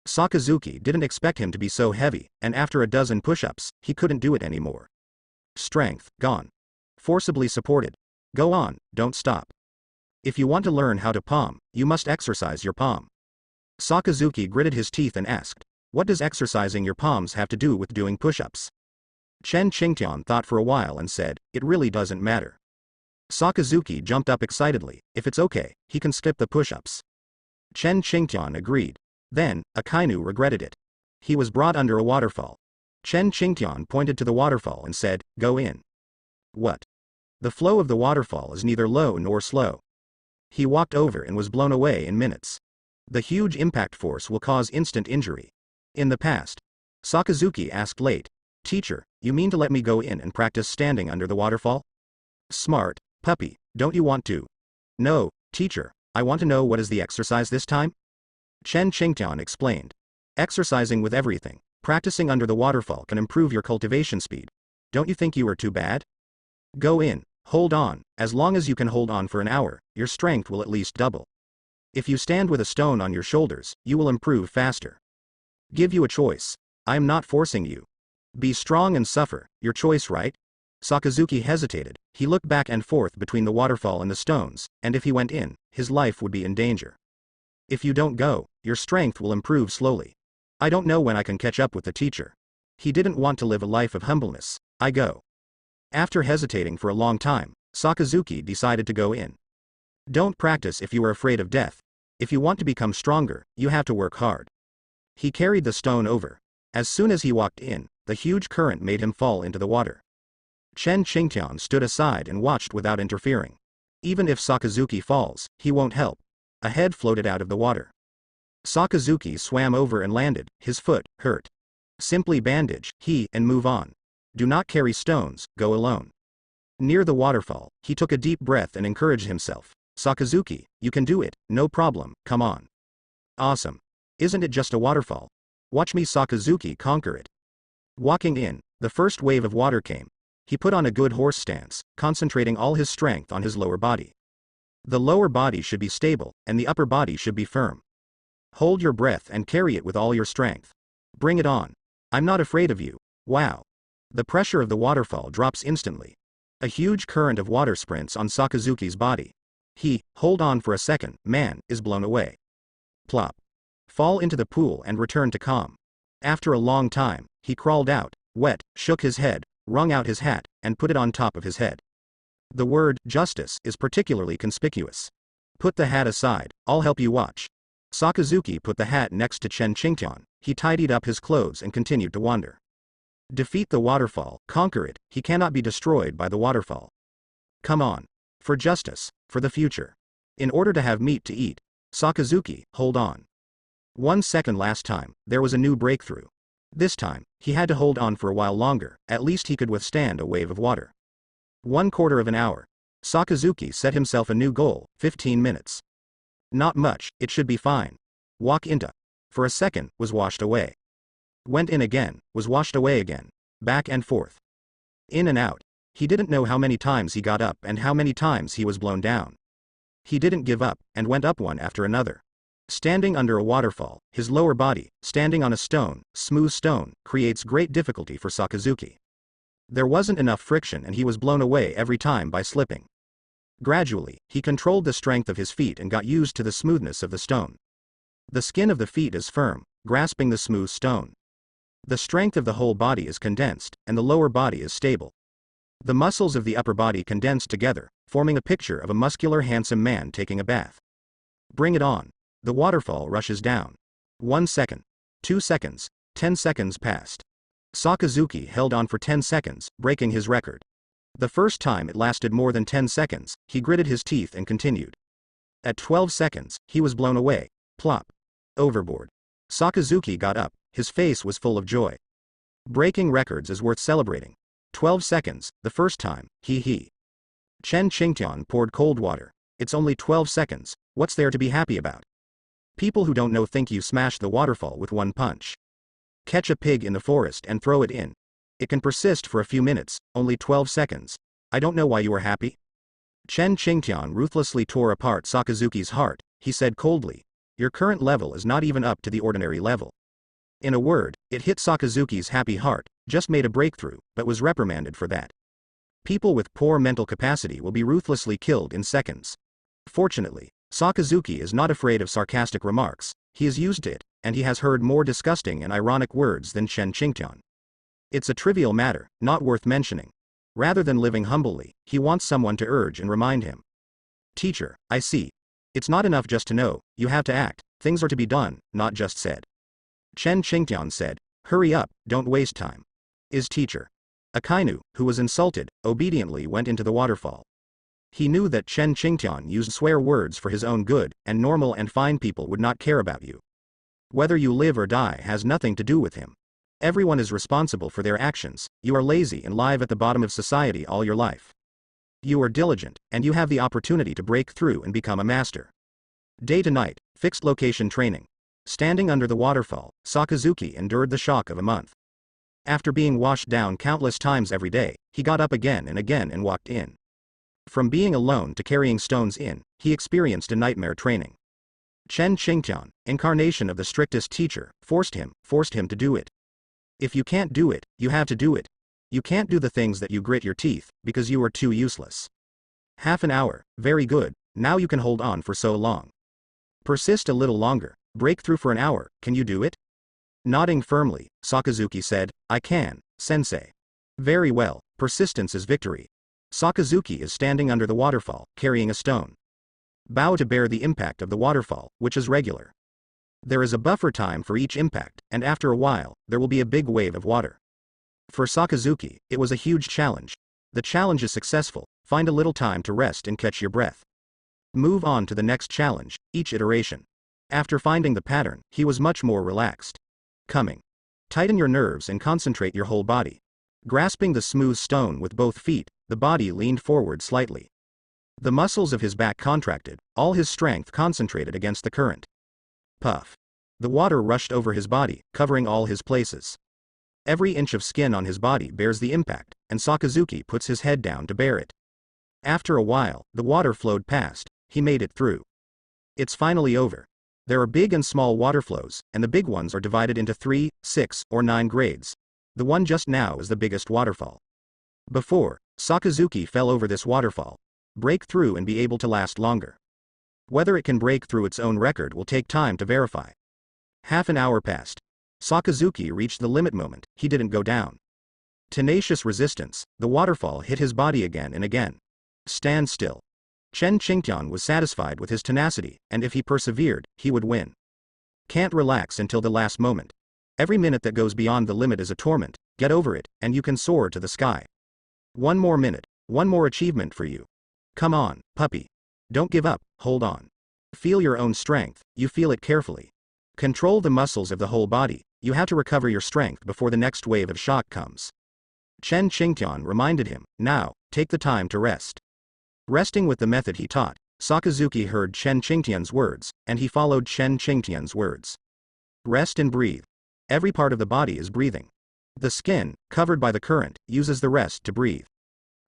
Sakazuki didn't expect him to be so heavy, and after a dozen push-ups, he couldn't do it anymore. Strength, gone. Forcibly supported. Go on, don't stop. If you want to learn how to palm, you must exercise your palm. Sakazuki gritted his teeth and asked, what does exercising your palms have to do with doing push-ups? Chen Qingtian thought for a while and said, it really doesn't matter. Sakazuki jumped up excitedly, if it's okay, he can skip the push-ups. Chen Qingtian agreed. Then, Akainu regretted it. He was brought under a waterfall. Chen Qingtian pointed to the waterfall and said, go in. What? The flow of the waterfall is neither low nor slow. He walked over and was blown away in minutes. The huge impact force will cause instant injury. In the past, Sakazuki asked late, teacher, you mean to let me go in and practice standing under the waterfall? Smart, puppy, don't you want to? No, teacher, I want to know what is the exercise this time? Chen Qingtian explained. Exercising with everything, practicing under the waterfall can improve your cultivation speed. Don't you think you are too bad? Go in, hold on, as long as you can hold on for an hour, your strength will at least double. If you stand with a stone on your shoulders, you will improve faster. Give you a choice. I am not forcing you. Be strong and suffer, your choice, right? Sakazuki hesitated, he looked back and forth between the waterfall and the stones, and if he went in, his life would be in danger. If you don't go, your strength will improve slowly. I don't know when I can catch up with the teacher. He didn't want to live a life of humbleness. I go. After hesitating for a long time, Sakazuki decided to go in. Don't practice if you are afraid of death. If you want to become stronger, you have to work hard. He carried the stone over. As soon as he walked in, the huge current made him fall into the water. Chen Qingtian stood aside and watched without interfering. Even if Sakazuki falls, he won't help. A head floated out of the water. Sakazuki swam over and landed, his foot hurt. Simply bandage, and move on. Do not carry stones, go alone. Near the waterfall, he took a deep breath and encouraged himself. Sakazuki, you can do it, no problem, come on. Awesome. Isn't it just a waterfall? Watch me Sakazuki conquer it. Walking in, the first wave of water came. He put on a good horse stance, concentrating all his strength on his lower body. The lower body should be stable, and the upper body should be firm. Hold your breath and carry it with all your strength. Bring it on. I'm not afraid of you. Wow. The pressure of the waterfall drops instantly. A huge current of water sprints on Sakazuki's body. Hold on for a second, man, is blown away. Plop. Fall into the pool and return to calm. After a long time, he crawled out, wet, shook his head, wrung out his hat, and put it on top of his head. The word, justice, is particularly conspicuous. Put the hat aside, I'll help you watch. Sakazuki put the hat next to Chen Qingtian, he tidied up his clothes and continued to wander. Defeat the waterfall, conquer it, he cannot be destroyed by the waterfall. Come on. For justice, for the future. In order to have meat to eat. Sakazuki, hold on. 1 second last time, there was a new breakthrough. This time, he had to hold on for a while longer, at least he could withstand a wave of water. 1/4 of an hour. Sakazuki set himself a new goal, 15 minutes. Not much, it should be fine. Walk into. For a second, was washed away. Went in again, was washed away again. Back and forth. In and out. He didn't know how many times he got up and how many times he was blown down. He didn't give up, and went up one after another. Standing under a waterfall, his lower body, standing on a stone, smooth stone, creates great difficulty for Sakazuki. There wasn't enough friction and he was blown away every time by slipping. Gradually, he controlled the strength of his feet and got used to the smoothness of the stone. The skin of the feet is firm, grasping the smooth stone. The strength of the whole body is condensed, and the lower body is stable. The muscles of the upper body condensed together, forming a picture of a muscular handsome man taking a bath. Bring it on. The waterfall rushes down. 1 second. 2 seconds. 10 seconds passed. Sakazuki held on for 10 seconds, breaking his record. The first time it lasted more than 10 seconds, he gritted his teeth and continued. At 12 seconds, he was blown away. Plop. Overboard. Sakazuki got up, his face was full of joy. Breaking records is worth celebrating. 12 seconds, the first time, he. Chen Qingtian poured cold water. It's only 12 seconds, what's there to be happy about? People who don't know think you smashed the waterfall with one punch. Catch a pig in the forest and throw it in. It can persist for a few minutes, only 12 seconds. I don't know why you are happy. Chen Qingtian ruthlessly tore apart Sakazuki's heart, he said coldly. Your current level is not even up to the ordinary level. In a word, it hit Sakazuki's happy heart, just made a breakthrough, but was reprimanded for that. People with poor mental capacity will be ruthlessly killed in seconds. Fortunately, Sakazuki is not afraid of sarcastic remarks, he is used to it, and he has heard more disgusting and ironic words than Chen Qingtian. It's a trivial matter, not worth mentioning. Rather than living humbly, he wants someone to urge and remind him. Teacher, I see. It's not enough just to know, you have to act, things are to be done, not just said. Chen Qingtian said, hurry up, don't waste time. Is teacher. Akainu, who was insulted, obediently went into the waterfall. He knew that Chen Qingtian used swear words for his own good, and normal and fine people would not care about you. Whether you live or die has nothing to do with him. Everyone is responsible for their actions, you are lazy and live at the bottom of society all your life. You are diligent, and you have the opportunity to break through and become a master. Day to night, fixed location training. Standing under the waterfall, Sakazuki endured the shock of a month. After being washed down countless times every day, he got up again and walked in. From being alone to carrying stones in, he experienced a nightmare training. Chen Qingtian, incarnation of the strictest teacher, forced him to do it. If you can't do it, you have to do it. You can't do the things that you grit your teeth, because you are too useless. Half an hour, very good, now you can hold on for so long. Persist a little longer, break through for an hour, can you do it? Nodding firmly, Sakazuki said, I can, sensei. Very well, persistence is victory. Sakazuki is standing under the waterfall, carrying a stone. Bow to bear the impact of the waterfall, which is regular. There is a buffer time for each impact, and after a while, there will be a big wave of water. For Sakazuki, it was a huge challenge. The challenge is successful, find a little time to rest and catch your breath. Move on to the next challenge, each iteration. After finding the pattern, he was much more relaxed. Coming. Tighten your nerves and concentrate your whole body. Grasping the smooth stone with both feet, the body leaned forward slightly. The muscles of his back contracted, all his strength concentrated against the current. Puff. The water rushed over his body, covering all his places. Every inch of skin on his body bears the impact, and Sakazuki puts his head down to bear it. After a while, the water flowed past, he made it through. It's finally over. There are big and small water flows, and the big ones are divided into 3, 6, or 9 grades. The one just now is the biggest waterfall. Before, Sakazuki fell over this waterfall. Break through and be able to last longer. Whether it can break through its own record will take time to verify. Half an hour passed. Sakazuki reached the limit moment, he didn't go down. Tenacious resistance, the waterfall hit his body again and again. Stand still. Chen Qingtian was satisfied with his tenacity, and if he persevered, he would win. Can't relax until the last moment. Every minute that goes beyond the limit is a torment, get over it, and you can soar to the sky. One more minute, one more achievement for you. Come on, puppy. Don't give up, hold on. Feel your own strength, you feel it carefully. Control the muscles of the whole body, you have to recover your strength before the next wave of shock comes. Chen Qingtian reminded him, now, take the time to rest. Resting with the method he taught, Sakazuki heard Chen Qingtian's words, and he followed Chen Qingtian's words. Rest and breathe. Every part of the body is breathing. The skin, covered by the current, uses the rest to breathe.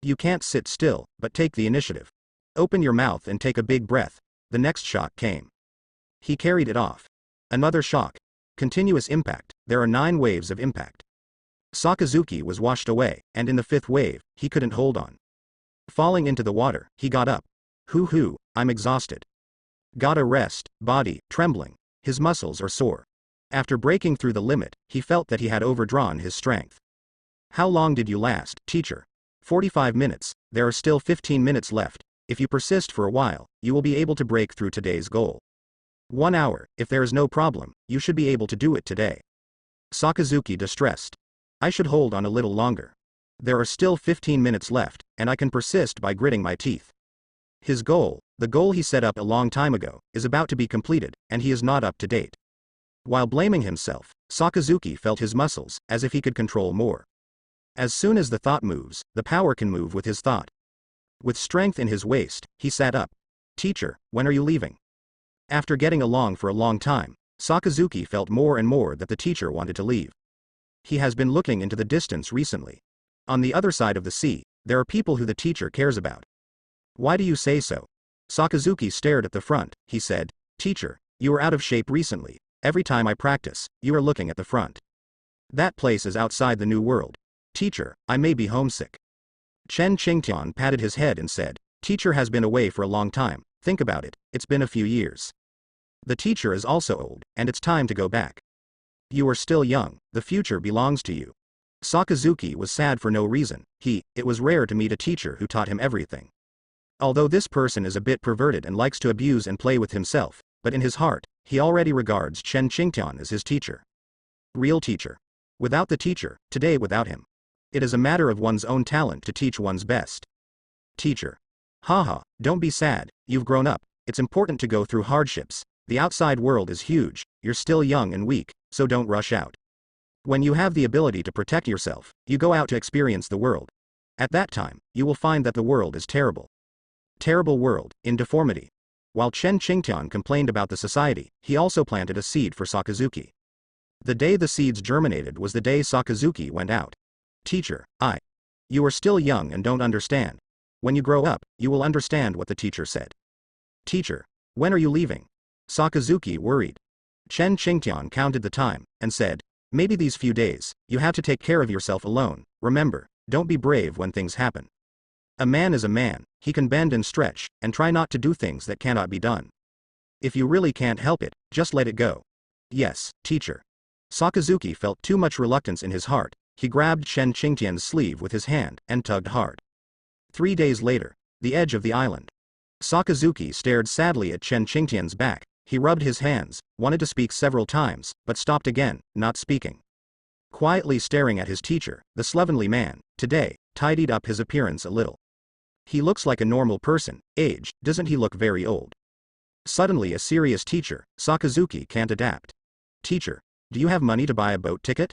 You can't sit still, but take the initiative. Open your mouth and take a big breath. The next shock came. He carried it off. Another shock. Continuous impact, there are 9 waves of impact. Sakazuki was washed away, and in the 5th wave, he couldn't hold on. Falling into the water, he got up. Hoo, I'm exhausted. Gotta rest, body, trembling. His muscles are sore. After breaking through the limit, he felt that he had overdrawn his strength. How long did you last, teacher? 45 minutes, there are still 15 minutes left. If you persist for a while, you will be able to break through today's goal. 1 hour, if there is no problem, you should be able to do it today. Sakazuki distressed. I should hold on a little longer. There are still 15 minutes left, and I can persist by gritting my teeth. His goal, the goal he set up a long time ago, is about to be completed, and he is not up to date. While blaming himself, Sakazuki felt his muscles, as if he could control more. As soon as the thought moves, the power can move with his thought. With strength in his waist, he sat up. Teacher, when are you leaving? After getting along for a long time, Sakazuki felt more and more that the teacher wanted to leave. He has been looking into the distance recently. On the other side of the sea, there are people who the teacher cares about. Why do you say so? Sakazuki stared at the front, he said, Teacher, you are out of shape recently. Every time I practice, you are looking at the front. That place is outside the new world. Teacher, I may be homesick. Chen Qingtian patted his head and said, Teacher has been away for a long time, think about it, it's been a few years. The teacher is also old, and it's time to go back. You are still young, the future belongs to you. Sakazuki was sad for no reason, it was rare to meet a teacher who taught him everything. Although this person is a bit perverted and likes to abuse and play with himself, but in his heart, he already regards Chen Qingtian as his teacher. Real teacher. Without the teacher, today without him. It is a matter of one's own talent to teach one's best. Teacher. Haha, don't be sad, you've grown up, it's important to go through hardships, the outside world is huge, you're still young and weak, so don't rush out. When you have the ability to protect yourself, you go out to experience the world. At that time, you will find that the world is terrible. Terrible world, in deformity. While Chen Qingtian complained about the society, he also planted a seed for Sakazuki. The day the seeds germinated was the day Sakazuki went out. Teacher, you are still young and don't understand. When you grow up, you will understand what the teacher said. Teacher, when are you leaving? Sakazuki worried. Chen Qingtian counted the time, and said, maybe these few days, you have to take care of yourself alone, remember, don't be brave when things happen. A man is a man, he can bend and stretch, and try not to do things that cannot be done. If you really can't help it, just let it go. Yes, teacher. Sakazuki felt too much reluctance in his heart, he grabbed Chen Qingtian's sleeve with his hand, and tugged hard. 3 days later, the edge of the island. Sakazuki stared sadly at Chen Qingtian's back, he rubbed his hands, wanted to speak several times, but stopped again, not speaking. Quietly staring at his teacher, the slovenly man, today, tidied up his appearance a little. He looks like a normal person, age, doesn't he look very old? Suddenly a serious teacher, Sakazuki can't adapt. Teacher, do you have money to buy a boat ticket?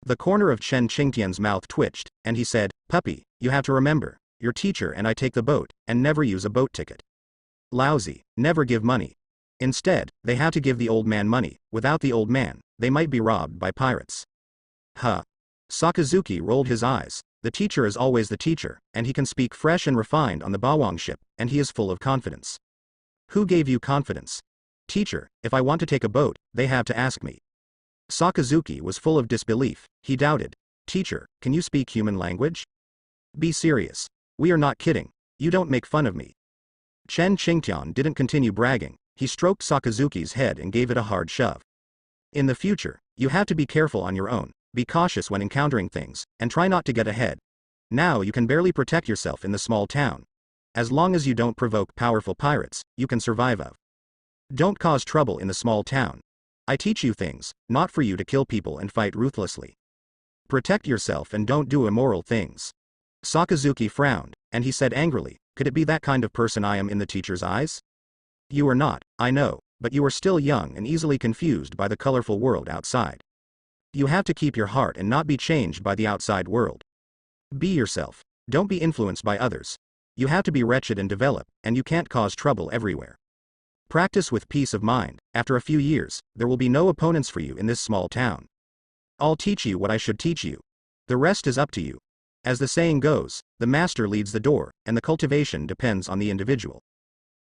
The corner of Chen Qingtian's mouth twitched, and he said, puppy, you have to remember, your teacher and I take the boat, and never use a boat ticket. Lousy, never give money. Instead, they have to give the old man money, without the old man, they might be robbed by pirates. Huh. Sakazuki rolled his eyes, the teacher is always the teacher, and he can speak fresh and refined on the Bawang ship, and he is full of confidence. Who gave you confidence? Teacher, if I want to take a boat, they have to ask me. Sakazuki was full of disbelief, he doubted. Teacher, can you speak human language? Be serious. We are not kidding, you don't make fun of me. Chen Qingtian didn't continue bragging, he stroked Sakazuki's head and gave it a hard shove. In the future, you have to be careful on your own, be cautious when encountering things, and try not to get ahead. Now you can barely protect yourself in the small town. As long as you don't provoke powerful pirates, you can survive of. Don't cause trouble in the small town. I teach you things, not for you to kill people and fight ruthlessly. Protect yourself and don't do immoral things. Sakazuki frowned, and he said angrily, Could it be that kind of person I am in the teacher's eyes? You are not, I know, but you are still young and easily confused by the colorful world outside. You have to keep your heart and not be changed by the outside world. Be yourself. Don't be influenced by others. You have to be wretched and develop, and you can't cause trouble everywhere. Practice with peace of mind. After a few years, there will be no opponents for you in this small town. I'll teach you what I should teach you. The rest is up to you. As the saying goes, the master leads the door, and the cultivation depends on the individual.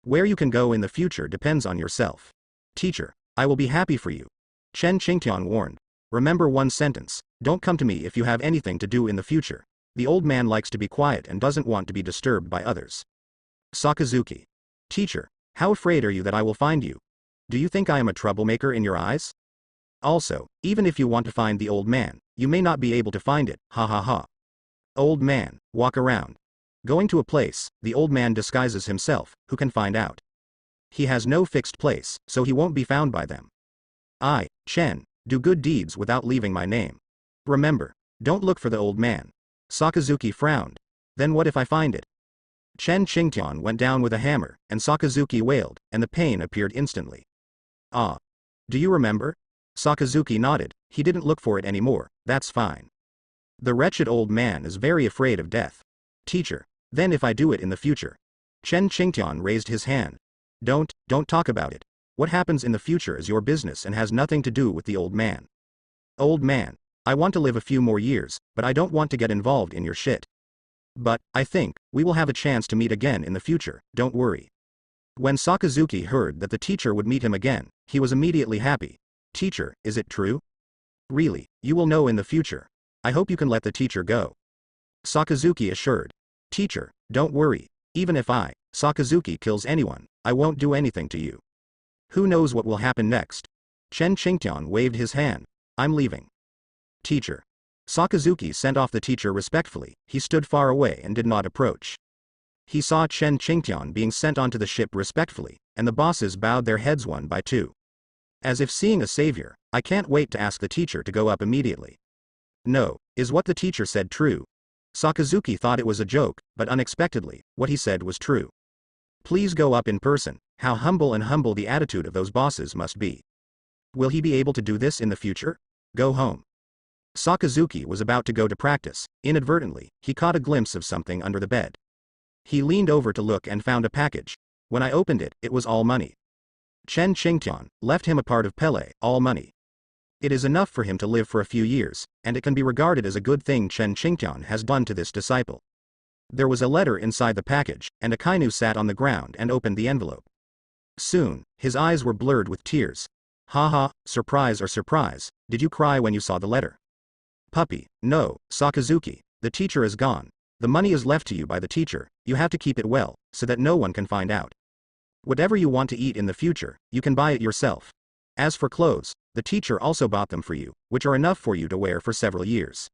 Where you can go in the future depends on yourself. Teacher, I will be happy for you. Chen Qingtian warned. Remember one sentence, don't come to me if you have anything to do in the future. The old man likes to be quiet and doesn't want to be disturbed by others. Sakazuki. Teacher, how afraid are you that I will find you? Do you think I am a troublemaker in your eyes? Also, even if you want to find the old man, you may not be able to find it, ha ha ha. Old man, walk around. Going to a place, the old man disguises himself, who can find out? He has no fixed place, so he won't be found by them. I, Chen, do good deeds without leaving my name. Remember, don't look for the old man. Sakazuki frowned. Then what if I find it? Chen Qingtian went down with a hammer, and Sakazuki wailed, and the pain appeared instantly. Ah. Do you remember? Sakazuki nodded. He didn't look for it anymore, that's fine. The wretched old man is very afraid of death. Teacher, then if I do it in the future. Chen Qingtian raised his hand. Don't talk about it. What happens in the future is your business and has nothing to do with the old man. Old man, I want to live a few more years, but I don't want to get involved in your shit. But, I think, we will have a chance to meet again in the future, don't worry. When Sakazuki heard that the teacher would meet him again, he was immediately happy. Teacher, is it true? Really, you will know in the future. I hope you can let the teacher go. Sakazuki assured. Teacher, don't worry, even if Sakazuki kills anyone, I won't do anything to you. Who knows what will happen next? Chen Qingtian waved his hand. I'm leaving. Teacher. Sakazuki sent off the teacher respectfully, he stood far away and did not approach. He saw Chen Qingtian being sent onto the ship respectfully, and the bosses bowed their heads one by two. As if seeing a savior, I can't wait to ask the teacher to go up immediately. No, is what the teacher said true? Sakazuki thought it was a joke, but unexpectedly, what he said was true. Please go up in person. How humble the attitude of those bosses must be. Will he be able to do this in the future? Go home. Sakazuki was about to go to practice. Inadvertently, he caught a glimpse of something under the bed. He leaned over to look and found a package. When I opened it, it was all money. Chen Qingtian left him a part of Pele, all money. It is enough for him to live for a few years, and it can be regarded as a good thing Chen Qingtian has done to this disciple. There was a letter inside the package, and Akainu sat on the ground and opened the envelope. Soon, his eyes were blurred with tears. Haha, surprise or surprise, did you cry when you saw the letter? Puppy, no, Sakazuki, the teacher is gone. The money is left to you by the teacher, you have to keep it well, so that no one can find out. Whatever you want to eat in the future, you can buy it yourself. As for clothes, the teacher also bought them for you, which are enough for you to wear for several years.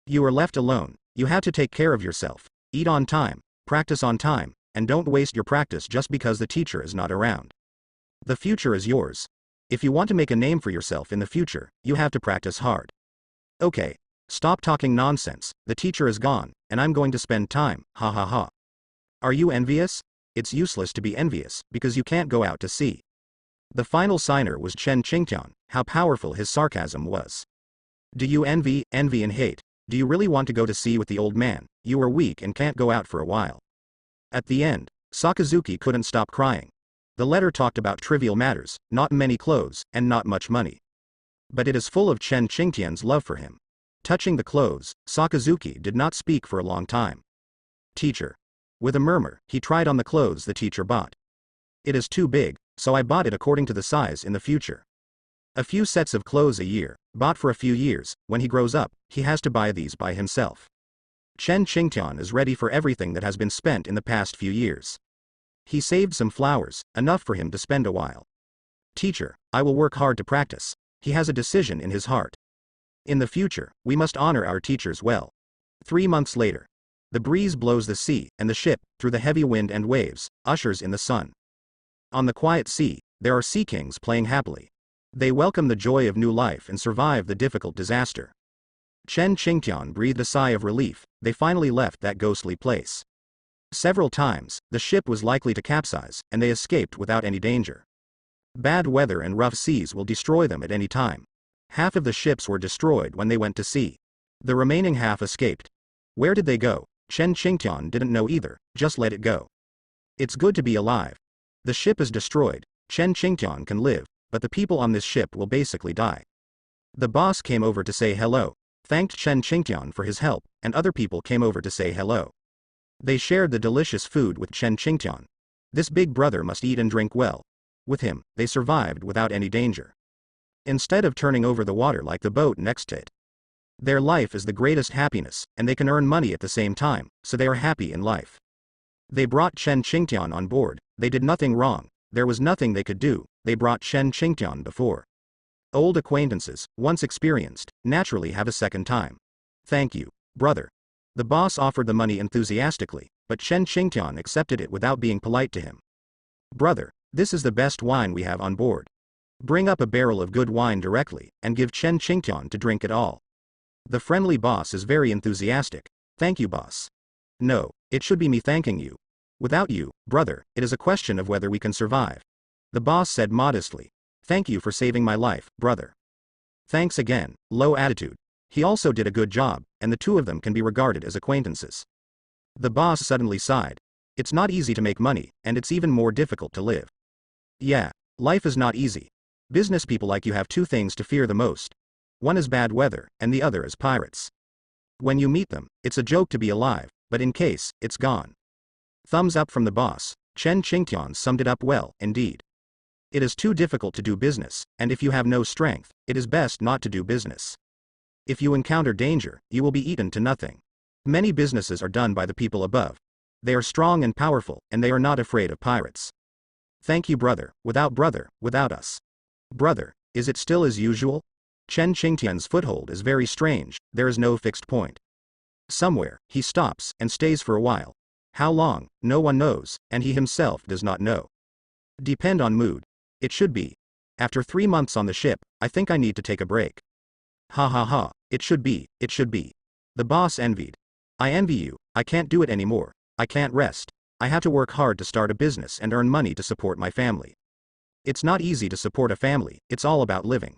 You are left alone, you have to take care of yourself, eat on time, practice on time, and don't waste your practice just because the teacher is not around. The future is yours. If you want to make a name for yourself in the future, you have to practice hard. Okay. Stop talking nonsense, the teacher is gone, and I'm going to spend time, ha ha ha. Are you envious? It's useless to be envious, because you can't go out to sea. The final signer was Chen Qingtian, how powerful his sarcasm was. Do you envy and hate? Do you really want to go to sea with the old man? You are weak and can't go out for a while. At the end, Sakazuki couldn't stop crying. The letter talked about trivial matters, not many clothes, and not much money. But it is full of Chen Qingtian's love for him. Touching the clothes, Sakazuki did not speak for a long time. Teacher. With a murmur, he tried on the clothes the teacher bought. It is too big, so I bought it according to the size in the future. A few sets of clothes a year, bought for a few years, when he grows up, he has to buy these by himself. Chen Qingtian is ready for everything that has been spent in the past few years. He saved some flowers, enough for him to spend a while. Teacher, I will work hard to practice. He has a decision in his heart. In the future, we must honor our teachers well. 3 months later. The breeze blows the sea, and the ship, through the heavy wind and waves, ushers in the sun. On the quiet sea, there are sea kings playing happily. They welcome the joy of new life and survive the difficult disaster. Chen Qingtian breathed a sigh of relief, they finally left that ghostly place. Several times, the ship was likely to capsize, and they escaped without any danger. Bad weather and rough seas will destroy them at any time. Half of the ships were destroyed when they went to sea. The remaining half escaped. Where did they go? Chen Qingtian didn't know either, just let it go. It's good to be alive. The ship is destroyed, Chen Qingtian can live, but the people on this ship will basically die. The boss came over to say hello, thanked Chen Qingtian for his help, and other people came over to say hello. They shared the delicious food with Chen Qingtian. This big brother must eat and drink well. With him, they survived without any danger. Instead of turning over the water like the boat next to it. Their life is the greatest happiness, and they can earn money at the same time, so they are happy in life. They brought Chen Qingtian on board. They did nothing wrong, there was nothing they could do, they brought Chen Qingtian before. Old acquaintances, once experienced, naturally have a second time. Thank you, brother. The boss offered the money enthusiastically, but Chen Qingtian accepted it without being polite to him. Brother, this is the best wine we have on board. Bring up a barrel of good wine directly, and give Chen Qingtian to drink it all. The friendly boss is very enthusiastic. Thank you, boss. No, it should be me thanking you. Without you, brother, it is a question of whether we can survive. The boss said modestly. Thank you for saving my life, brother. Thanks again, low attitude. He also did a good job, and the two of them can be regarded as acquaintances. The boss suddenly sighed. It's not easy to make money, and it's even more difficult to live. Yeah, life is not easy. Business people like you have two things to fear the most. One is bad weather, and the other is pirates. When you meet them, it's a joke to be alive, but in case, it's gone. Thumbs up from the boss. Chen Qingtian summed it up well, indeed. It is too difficult to do business, and if you have no strength, it is best not to do business. If you encounter danger, you will be eaten to nothing. Many businesses are done by the people above. They are strong and powerful, and they are not afraid of pirates. Thank you, brother, without us. Brother, is it still as usual? Chen Qingtian's foothold is very strange, there is no fixed point. Somewhere, he stops, and stays for a while. How long, no one knows, and he himself does not know. Depend on mood. It should be. After 3 months on the ship, I think I need to take a break. Ha ha ha, it should be. The boss envied. I envy you, I can't do it anymore, I can't rest. I have to work hard to start a business and earn money to support my family. It's not easy to support a family, it's all about living.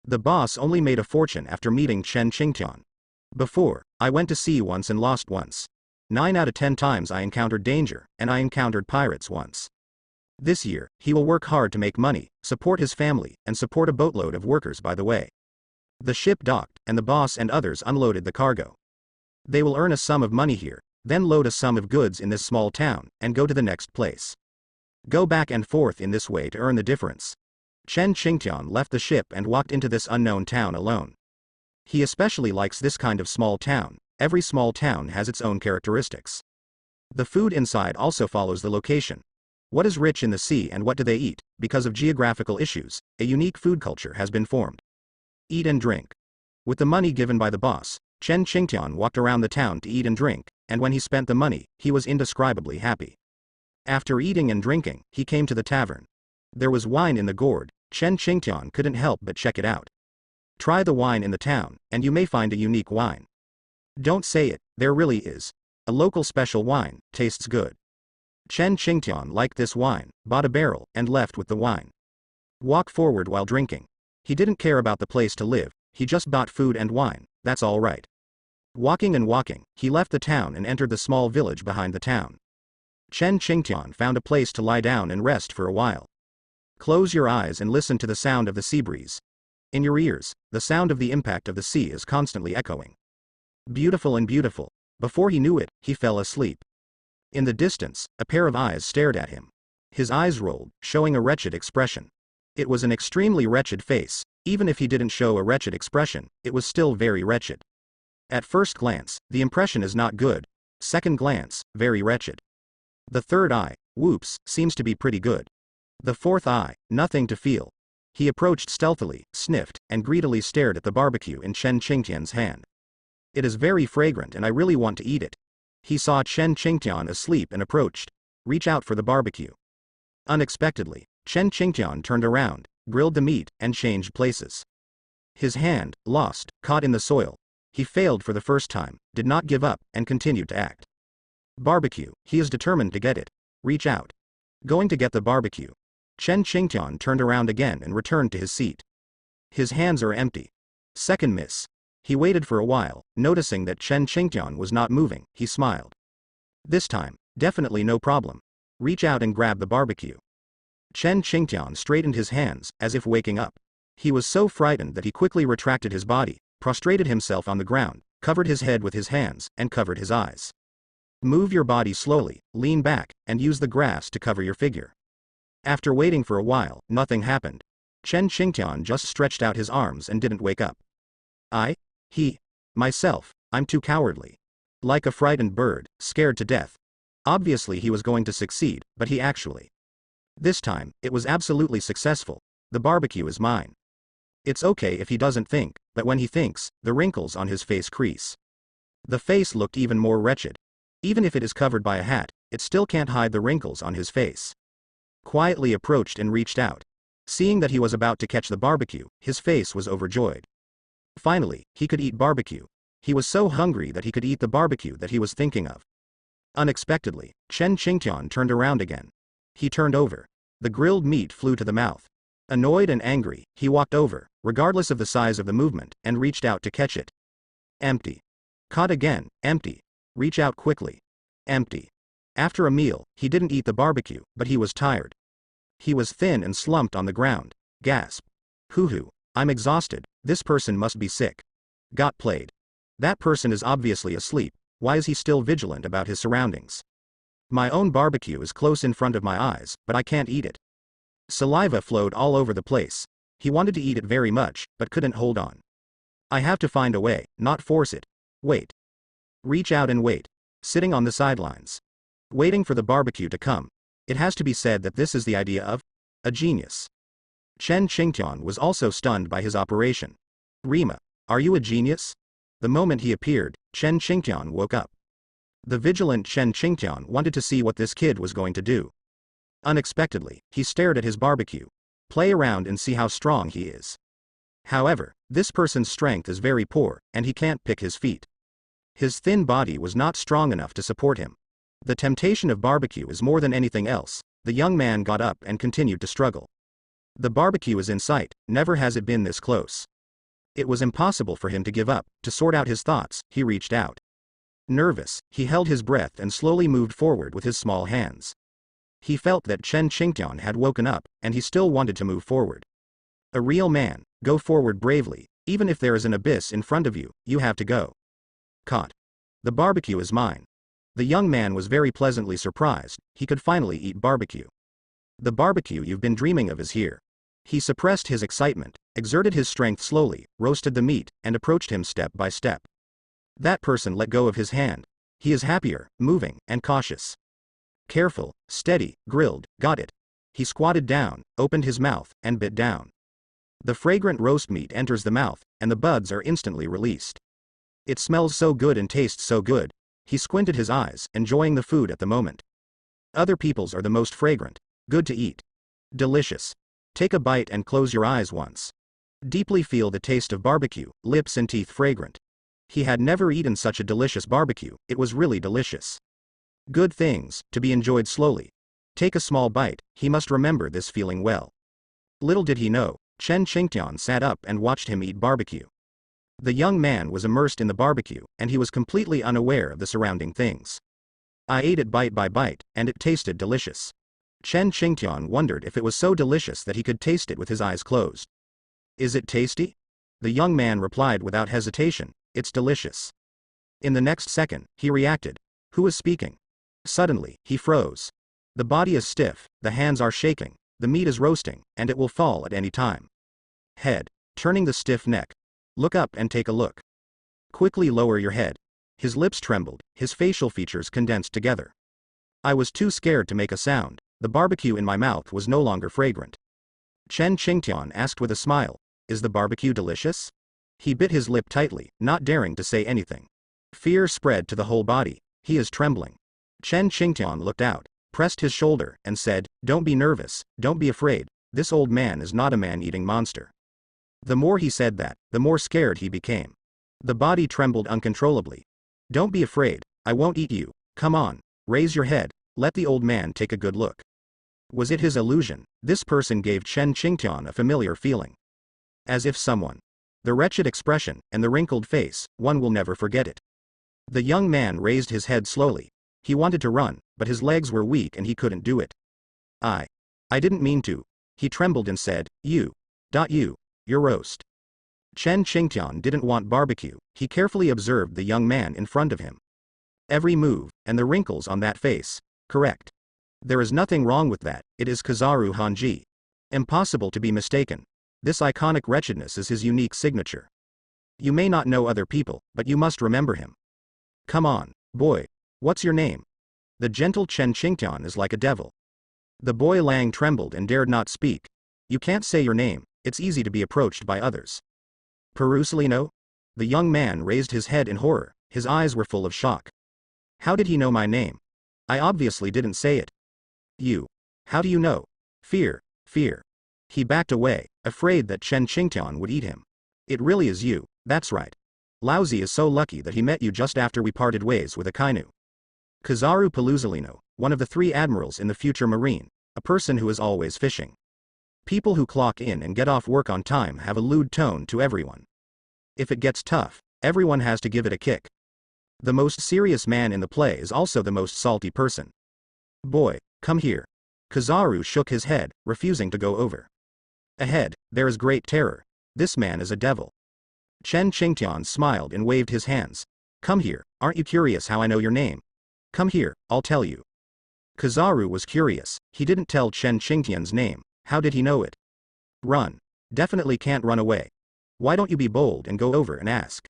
The boss only made a fortune after meeting Chen Qingtian. Before, I went to sea once and lost once. 9 out of 10 times I encountered danger, and I encountered pirates once. This year, he will work hard to make money, support his family, and support a boatload of workers by the way. The ship docked, and the boss and others unloaded the cargo. They will earn a sum of money here, then load a sum of goods in this small town, and go to the next place. Go back and forth in this way to earn the difference. Chen Qingtian left the ship and walked into this unknown town alone. He especially likes this kind of small town. Every small town has its own characteristics. The food inside also follows the location. What is rich in the sea and what do they eat? Because of geographical issues, a unique food culture has been formed. Eat and drink. With the money given by the boss, Chen Qingtian walked around the town to eat and drink, and when he spent the money, he was indescribably happy. After eating and drinking, he came to the tavern. There was wine in the gourd. Chen Qingtian couldn't help but check it out. Try the wine in the town, and you may find a unique wine. Don't say it, there really is. A local special wine, tastes good. Chen Qingtian liked this wine, bought a barrel, and left with the wine. Walk forward while drinking. He didn't care about the place to live, he just bought food and wine, that's all right. Walking and walking, he left the town and entered the small village behind the town. Chen Qingtian found a place to lie down and rest for a while. Close your eyes and listen to the sound of the sea breeze. In your ears, the sound of the impact of the sea is constantly echoing. Beautiful and beautiful. Before he knew it, he fell asleep. In the distance, a pair of eyes stared at him. His eyes rolled, showing a wretched expression. It was an extremely wretched face. Even if he didn't show a wretched expression, it was still very wretched. At first glance, the impression is not good. Second glance, very wretched. The third eye, whoops, seems to be pretty good. The fourth eye, nothing to feel. He approached stealthily, sniffed, and greedily stared at the barbecue in Chen Qingtian's hand. It is very fragrant and I really want to eat it. He saw Chen Qingtian asleep and approached. Reach out for the barbecue. Unexpectedly, Chen Qingtian turned around, grilled the meat, and changed places. His hand, lost, caught in the soil. He failed for the first time, did not give up, and continued to act. Barbecue, he is determined to get it. Reach out. Going to get the barbecue. Chen Qingtian turned around again and returned to his seat. His hands are empty. Second miss. He waited for a while, noticing that Chen Qingtian was not moving, he smiled. This time, definitely no problem. Reach out and grab the barbecue. Chen Qingtian straightened his hands, as if waking up. He was so frightened that he quickly retracted his body, prostrated himself on the ground, covered his head with his hands, and covered his eyes. Move your body slowly, lean back, and use the grass to cover your figure. After waiting for a while, nothing happened. Chen Qingtian just stretched out his arms and didn't wake up. Myself, I'm too cowardly. Like a frightened bird, scared to death. Obviously he was going to succeed, but he actually. This time, it was absolutely successful. The barbecue is mine. It's okay if he doesn't think, but when he thinks, the wrinkles on his face crease. The face looked even more wretched. Even if it is covered by a hat, it still can't hide the wrinkles on his face. Quietly approached and reached out. Seeing that he was about to catch the barbecue, his face was overjoyed. Finally, he could eat barbecue. He was so hungry that he could eat the barbecue that he was thinking of. Unexpectedly, Chen Qingtian turned around again. He turned over. The grilled meat flew to the mouth. Annoyed and angry, he walked over, regardless of the size of the movement, and reached out to catch it. Empty. Caught again, empty. Reach out quickly. Empty. After a meal, he didn't eat the barbecue, but he was tired. He was thin and slumped on the ground. Gasp. Hoo-hoo. I'm exhausted, this person must be sick. Got played. That person is obviously asleep, why is he still vigilant about his surroundings? My own barbecue is close in front of my eyes, but I can't eat it. Saliva flowed all over the place. He wanted to eat it very much, but couldn't hold on. I have to find a way, not force it. Wait. Reach out and wait. Sitting on the sidelines. Waiting for the barbecue to come. It has to be said that this is the idea of a genius. Chen Qingtian was also stunned by his operation. Rima, are you a genius? The moment he appeared, Chen Qingtian woke up. The vigilant Chen Qingtian wanted to see what this kid was going to do. Unexpectedly, he stared at his barbecue. Play around and see how strong he is. However, this person's strength is very poor, and he can't pick his feet. His thin body was not strong enough to support him. The temptation of barbecue is more than anything else. The young man got up and continued to struggle. The barbecue is in sight, never has it been this close. It was impossible for him to give up. To sort out his thoughts, he reached out. Nervous, he held his breath and slowly moved forward with his small hands. He felt that Chen Qingtian had woken up, and he still wanted to move forward. A real man, go forward bravely, even if there is an abyss in front of you, you have to go. Caught. The barbecue is mine. The young man was very pleasantly surprised, he could finally eat barbecue. The barbecue you've been dreaming of is here. He suppressed his excitement, exerted his strength slowly, roasted the meat, and approached him step by step. That person let go of his hand. He is happier, moving, and cautious. Careful, steady, grilled, got it. He squatted down, opened his mouth, and bit down. The fragrant roast meat enters the mouth, and the buds are instantly released. It smells so good and tastes so good. He squinted his eyes, enjoying the food at the moment. Other people's are the most fragrant. Good to eat. Delicious. Take a bite and close your eyes once. Deeply feel the taste of barbecue, lips and teeth fragrant. He had never eaten such a delicious barbecue, it was really delicious. Good things, to be enjoyed slowly. Take a small bite, he must remember this feeling well. Little did he know, Chen Qingtian sat up and watched him eat barbecue. The young man was immersed in the barbecue, and he was completely unaware of the surrounding things. I ate it bite by bite, and it tasted delicious. Chen Qingtian wondered if it was so delicious that he could taste it with his eyes closed. Is it tasty? The young man replied without hesitation, it's delicious. In the next second, he reacted. Who is speaking? Suddenly, he froze. The body is stiff, the hands are shaking, the meat is roasting, and it will fall at any time. Head. Turning the stiff neck. Look up and take a look. Quickly lower your head. His lips trembled, his facial features condensed together. I was too scared to make a sound. The barbecue in my mouth was no longer fragrant. Chen Qingtian asked with a smile, is the barbecue delicious? He bit his lip tightly, not daring to say anything. Fear spread to the whole body. He is trembling. Chen Qingtian looked out, pressed his shoulder, and said, don't be nervous, don't be afraid, this old man is not a man-eating monster. The more he said that, the more scared he became. The body trembled uncontrollably. Don't be afraid, I won't eat you, come on, Raise your head, let the old man take a good look. Was it his illusion? This person gave Chen Qingtian a familiar feeling. As if someone. The wretched expression, and the wrinkled face, one will never forget it. The young man raised his head slowly. He wanted to run, but his legs were weak and he couldn't do it. I didn't mean to. He trembled and said, you're roast. Chen Qingtian didn't want barbecue. He carefully observed the young man in front of him. Every move, and the wrinkles on that face. Correct. There is nothing wrong with that, it is Kizaru Hanji. Impossible to be mistaken. This iconic wretchedness is his unique signature. You may not know other people, but you must remember him. Come on, boy. What's your name? The gentle Chen Qingtian is like a devil. The boy Lang trembled and dared not speak. You can't say your name, it's easy to be approached by others. Perusalino? The young man raised his head in horror, his eyes were full of shock. How did he know my name? I obviously didn't say it. You. How do you know? Fear. He backed away, afraid that Chen Qingtian would eat him. It really is you, that's right. Laozi is so lucky that he met you just after we parted ways with Akainu. Kizaru Pelusalino, one of the 3 admirals in the future marine, a person who is always fishing. People who clock in and get off work on time have a lewd tone to everyone. If it gets tough, everyone has to give it a kick. The most serious man in the play is also the most salty person. Boy, come here. Kizaru shook his head, refusing to go over. Ahead, there is great terror. This man is a devil. Chen Qingtian smiled and waved his hands. Come here, aren't you curious how I know your name? Come here, I'll tell you. Kizaru was curious. He didn't tell Chen Qingtian's name. How did he know it? Run. Definitely can't run away. Why don't you be bold and go over and ask?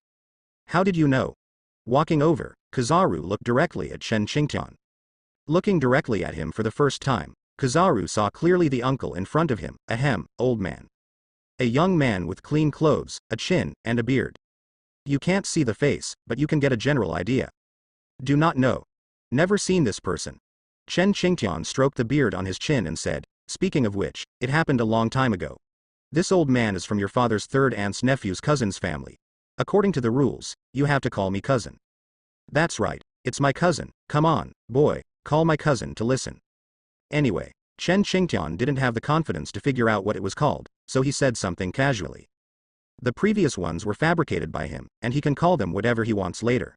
How did you know? Walking over, Kizaru looked directly at Chen Qingtian. Looking directly at him for the first time, Kizaru saw clearly the uncle in front of him, old man. A young man with clean clothes, a chin, and a beard. You can't see the face, but you can get a general idea. Do not know. Never seen this person. Chen Qingtian stroked the beard on his chin and said, speaking of which, it happened a long time ago. This old man is from your father's 3rd aunt's nephew's cousin's family. According to the rules, you have to call me cousin. That's right, it's my cousin, come on, boy, call my cousin to listen. Anyway, Chen Qingtian didn't have the confidence to figure out what it was called, so he said something casually. The previous ones were fabricated by him, and he can call them whatever he wants later.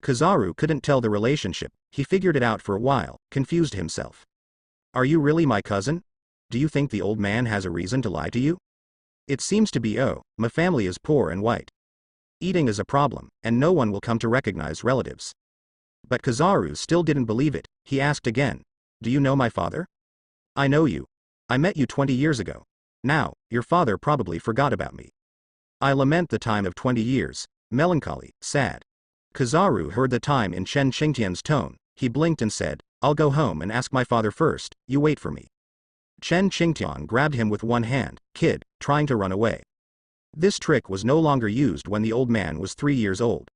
Kizaru couldn't tell the relationship, he figured it out for a while, confused himself. Are you really my cousin? Do you think the old man has a reason to lie to you? It seems to be my family is poor and white. Eating is a problem, and no one will come to recognize relatives. But Kizaru still didn't believe it, he asked again. Do you know my father? I know you. I met you 20 years ago. Now, your father probably forgot about me. I lament the time of 20 years, melancholy, sad. Kizaru heard the time in Chen Qingtian's tone, he blinked and said, I'll go home and ask my father first, you wait for me. Chen Qingtian grabbed him with one hand, kid, trying to run away. This trick was no longer used when the old man was 3 years old.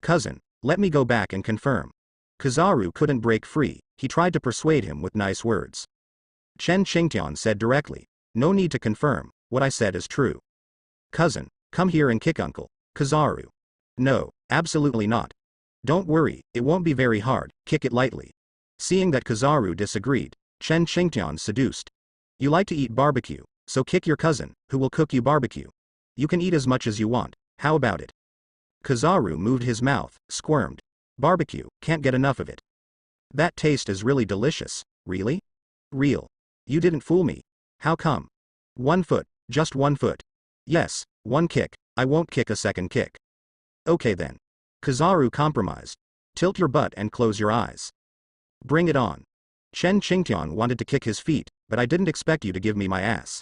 Cousin, let me go back and confirm. Kizaru couldn't break free, he tried to persuade him with nice words. Chen Qingtian said directly, no need to confirm, what I said is true. Cousin, come here and kick Uncle Kizaru. No, absolutely not. Don't worry, it won't be very hard, kick it lightly. Seeing that Kizaru disagreed, Chen Qingtian seduced. You like to eat barbecue, so kick your cousin, who will cook you barbecue. You can eat as much as you want, how about it? Kizaru moved his mouth, squirmed. Barbecue, can't get enough of it. That taste is really delicious, really? Real. You didn't fool me. How come? 1 foot, just 1 foot. Yes, 1 kick, I won't kick a second kick. Okay then. Kizaru compromised. Tilt your butt and close your eyes. Bring it on. Chen Qingtian wanted to kick his feet, but I didn't expect you to give me my ass.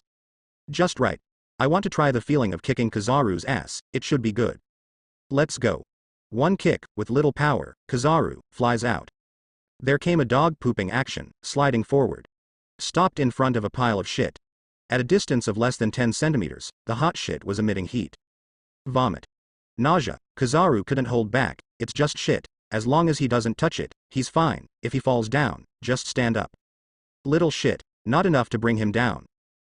Just right. I want to try the feeling of kicking Kizaru's ass, it should be good. Let's go. 1 kick, with little power, Kizaru flies out. There came a dog pooping action, sliding forward. Stopped in front of a pile of shit. At a distance of less than 10 centimeters, the hot shit was emitting heat. Vomit. Nausea. Kizaru couldn't hold back, it's just shit, as long as he doesn't touch it, he's fine, if he falls down, just stand up. Little shit, not enough to bring him down.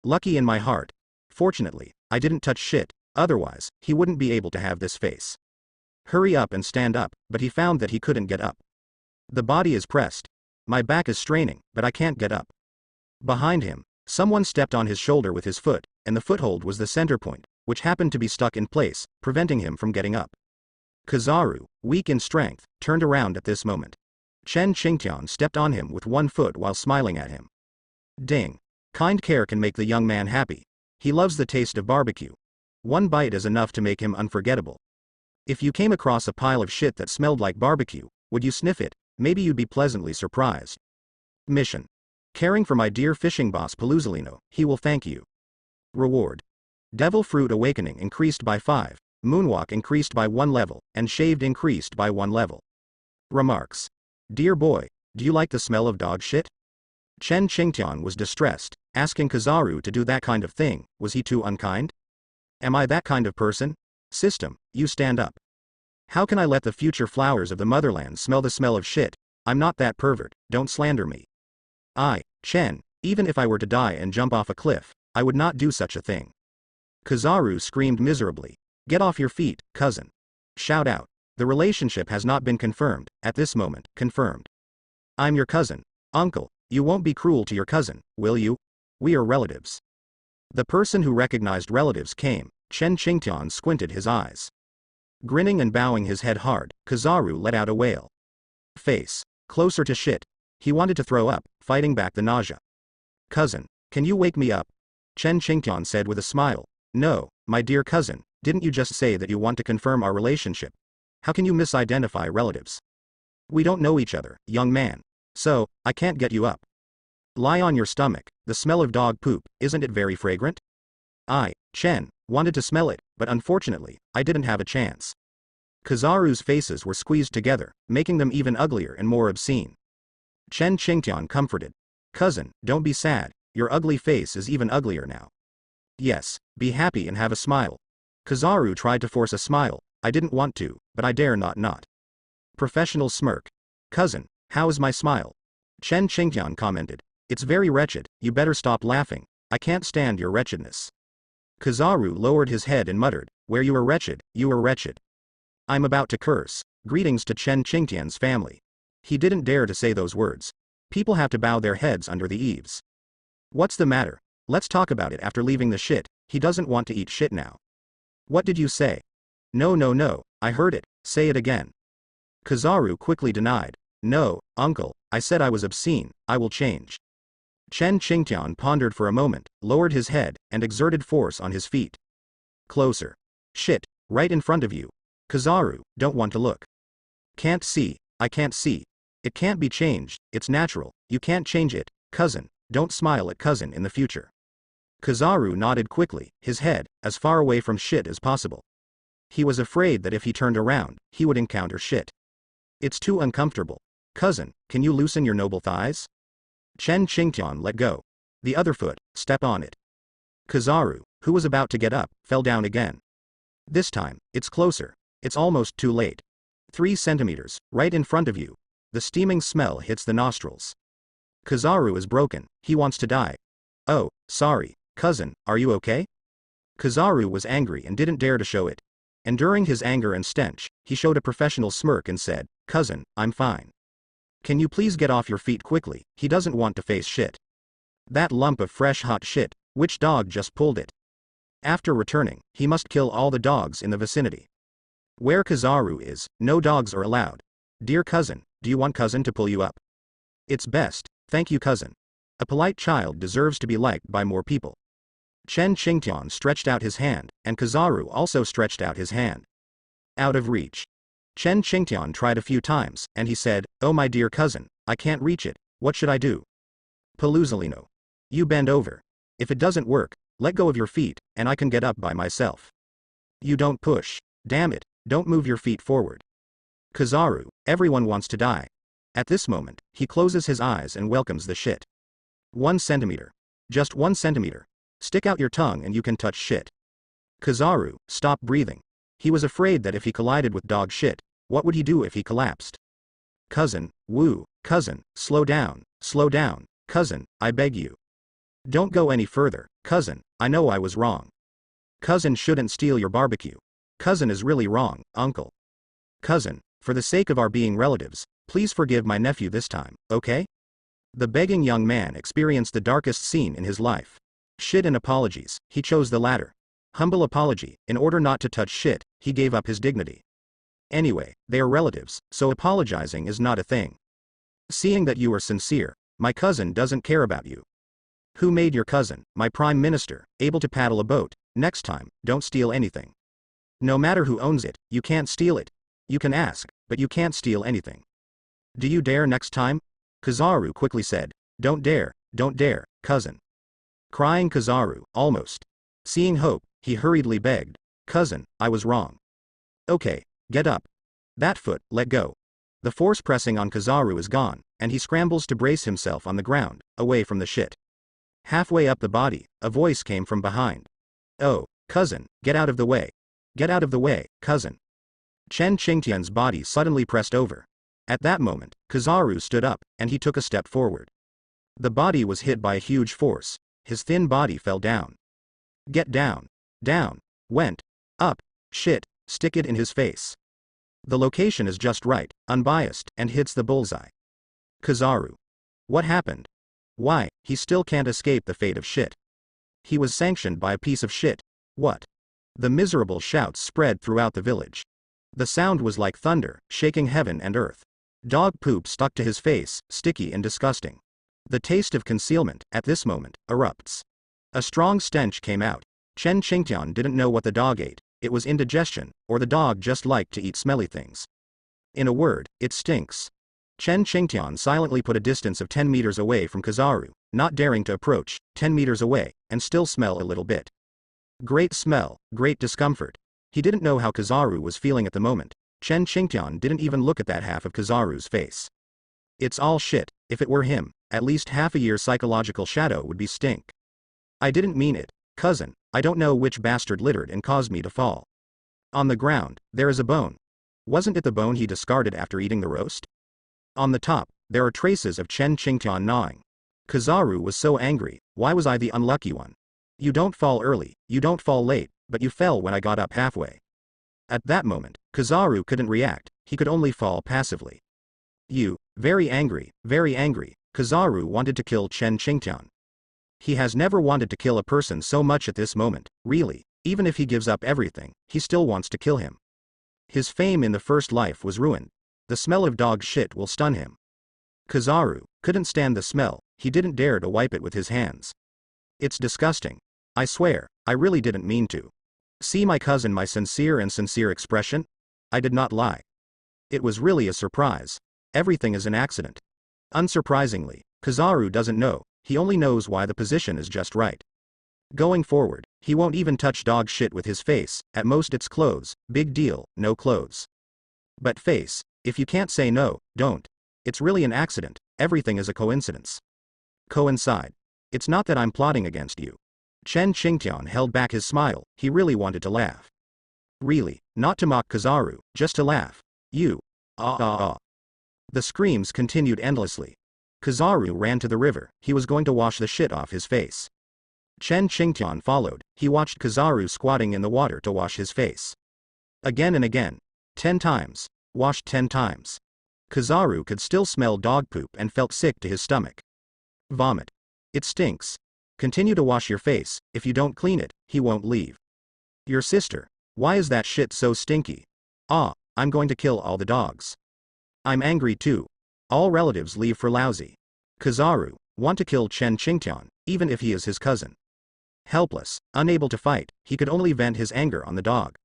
Lucky in my heart. Fortunately, I didn't touch shit, otherwise, he wouldn't be able to have this face. Hurry up and stand up, but he found that he couldn't get up. The body is pressed. My back is straining, but I can't get up. Behind him, someone stepped on his shoulder with his foot, and the foothold was the center point, which happened to be stuck in place, preventing him from getting up. Kizaru, weak in strength, turned around at this moment. Chen Qingtian stepped on him with one foot while smiling at him. Ding. Kind care can make the young man happy. He loves the taste of barbecue. One bite is enough to make him unforgettable. If you came across a pile of shit that smelled like barbecue, would you sniff it? Maybe you'd be pleasantly surprised. Mission. Caring for my dear fishing boss Paluzolino, he will thank you. Reward. Devil Fruit Awakening increased by 5, Moonwalk increased by 1 level, and Shaved increased by 1 level. Remarks. Dear boy, do you like the smell of dog shit? Chen Qingtian was distressed, asking Kizaru to do that kind of thing. Was he too unkind? Am I that kind of person? System, you stand up. How can I let the future flowers of the motherland smell the smell of shit? I'm not that pervert, don't slander me. Chen, even if I were to die and jump off a cliff, I would not do such a thing. Kizaru screamed miserably. Get off your feet, cousin. Shout out. The relationship has not been confirmed, at this moment, confirmed. I'm your cousin. Uncle, you won't be cruel to your cousin, will you? We are relatives. The person who recognized relatives came. Chen Qingtian squinted his eyes. Grinning and bowing his head hard, Kizaru let out a wail. Face. Closer to shit. He wanted to throw up, fighting back the nausea. Cousin, can you wake me up? Chen Qingtian said with a smile. No, my dear cousin, didn't you just say that you want to confirm our relationship? How can you misidentify relatives? We don't know each other, young man. So, I can't get you up. Lie on your stomach. The smell of dog poop, isn't it very fragrant? Chen, wanted to smell it, but unfortunately, I didn't have a chance. Kizaru's faces were squeezed together, making them even uglier and more obscene. Chen Qingtian comforted. Cousin, don't be sad, your ugly face is even uglier now. Yes, be happy and have a smile. Kizaru tried to force a smile. I didn't want to, but I dare not. Professional smirk. Cousin, how is my smile? Chen Qingtian commented. It's very wretched, you better stop laughing, I can't stand your wretchedness. Kizaru lowered his head and muttered, where you are wretched, you are wretched. I'm about to curse. Greetings to Chen Qingtian's family. He didn't dare to say those words. People have to bow their heads under the eaves. What's the matter? Let's talk about it after leaving the shit. He doesn't want to eat shit now. What did you say? No, I heard it, say it again. Kizaru quickly denied. No, uncle, I said I was obscene, I will change. Chen Qingtian pondered for a moment, lowered his head, and exerted force on his feet. Closer. Shit, right in front of you. Kizaru, don't want to look. Can't see, I can't see. It can't be changed, it's natural, you can't change it, cousin, don't smile at cousin in the future. Kizaru nodded quickly, his head, as far away from shit as possible. He was afraid that if he turned around, he would encounter shit. It's too uncomfortable. Cousin, can you loosen your noble thighs? Chen Qingtian let go. The other foot, step on it. Kizaru, who was about to get up, fell down again. This time, it's closer. It's almost too late. 3 centimeters, right in front of you. The steaming smell hits the nostrils. Kizaru is broken, he wants to die. Oh, sorry, cousin, are you okay? Kizaru was angry and didn't dare to show it. And during his anger and stench, he showed a professional smirk and said, Cousin, I'm fine. Can you please get off your feet quickly, he doesn't want to face shit. That lump of fresh hot shit, which dog just pulled it? After returning, he must kill all the dogs in the vicinity. Where Kizaru is, no dogs are allowed. Dear cousin, do you want cousin to pull you up? It's best, thank you cousin. A polite child deserves to be liked by more people. Chen Qingtian stretched out his hand, and Kizaru also stretched out his hand. Out of reach. Chen Qingtian tried a few times, and he said, Oh my dear cousin, I can't reach it, what should I do? Paluzolino. You bend over. If it doesn't work, let go of your feet, and I can get up by myself. You don't push. Damn it, don't move your feet forward. Kizaru, everyone wants to die. At this moment, he closes his eyes and welcomes the shit. 1 centimeter. Just 1 centimeter. Stick out your tongue and you can touch shit. Kizaru, stop breathing. He was afraid that if he collided with dog shit, what would he do if he collapsed? Cousin, cousin, slow down, cousin, I beg you. Don't go any further, cousin, I know I was wrong. Cousin shouldn't steal your barbecue. Cousin is really wrong, uncle. Cousin, for the sake of our being relatives, Please forgive my nephew this time, okay? The begging young man experienced the darkest scene in his life. Shit and apologies, he chose the latter. Humble apology, in order not to touch shit, he gave up his dignity. Anyway, they are relatives, so apologizing is not a thing. Seeing that you are sincere, my cousin doesn't care about you. Who made your cousin, my prime minister, able to paddle a boat? Next time, don't steal anything. No matter who owns it, you can't steal it. You can ask, but you can't steal anything. Do you dare next time? Kizaru quickly said, don't dare, cousin. Crying Kizaru, almost. Seeing hope, he hurriedly begged, cousin, I was wrong. Okay, get up. That foot, let go. The force pressing on Kizaru is gone, and he scrambles to brace himself on the ground, away from the shit. Halfway up the body, a voice came from behind. Oh, cousin, get out of the way. Get out of the way, cousin. Chen Qingtian's body suddenly pressed over. At that moment, Kizaru stood up, and he took a step forward. The body was hit by a huge force. His thin body fell down. Get down. Down. Went. Up. Shit, stick it in his face. The location is just right, unbiased, and hits the bullseye. Kizaru. What happened? Why, he still can't escape the fate of shit. He was sanctioned by a piece of shit. What? The miserable shouts spread throughout the village. The sound was like thunder, shaking heaven and earth. Dog poop stuck to his face, sticky and disgusting. The taste of concealment, at this moment, erupts. A strong stench came out. Chen Qingtian didn't know what the dog ate. It was indigestion, or the dog just liked to eat smelly things. In a word, it stinks. Chen Qingtian silently put a distance of 10 meters away from Kizaru, not daring to approach, 10 meters away, and still smell a little bit. Great smell, great discomfort. He didn't know how Kizaru was feeling at the moment. Chen Qingtian didn't even look at that half of Kizaru's face. It's all shit. If it were him, at least half a year's psychological shadow would be stink. I didn't mean it, cousin. I don't know which bastard littered and caused me to fall. On the ground, there is a bone. Wasn't it the bone he discarded after eating the roast? On the top, there are traces of Chen Qingtian gnawing. Kizaru was so angry. Why was I the unlucky one? You don't fall early, you don't fall late, but you fell when I got up halfway. At that moment, Kizaru couldn't react, he could only fall passively. You, very angry, Kizaru wanted to kill Chen Qingtian. He has never wanted to kill a person so much at this moment, really, even if he gives up everything, he still wants to kill him. His fame in the first life was ruined. The smell of dog shit will stun him. Kizaru couldn't stand the smell, he didn't dare to wipe it with his hands. It's disgusting. I swear, I really didn't mean to. See my cousin, my sincere expression? I did not lie. It was really a surprise. Everything is an accident. Unsurprisingly, Kizaru doesn't know, he only knows why the position is just right. Going forward, he won't even touch dog shit with his face, at most it's clothes, big deal, no clothes. But face, if you can't say no, don't. It's really an accident, everything is a coincidence. Coincide. It's not that I'm plotting against you. Chen Qingtian held back his smile, he really wanted to laugh. Really, not to mock Kizaru, just to laugh. You. The screams continued endlessly. Kizaru ran to the river, he was going to wash the shit off his face. Chen Qingtian followed, he watched Kizaru squatting in the water to wash his face. Again and again. 10 times. Washed 10 times. Kizaru could still smell dog poop and felt sick to his stomach. Vomit. It stinks. Continue to wash your face, if you don't clean it, he won't leave. Your sister. Why is that shit so stinky? I'm going to kill all the dogs. I'm angry too. All relatives leave for lousy. Kizaru, want to kill Chen Qingtian, even if he is his cousin. Helpless, unable to fight, he could only vent his anger on the dog.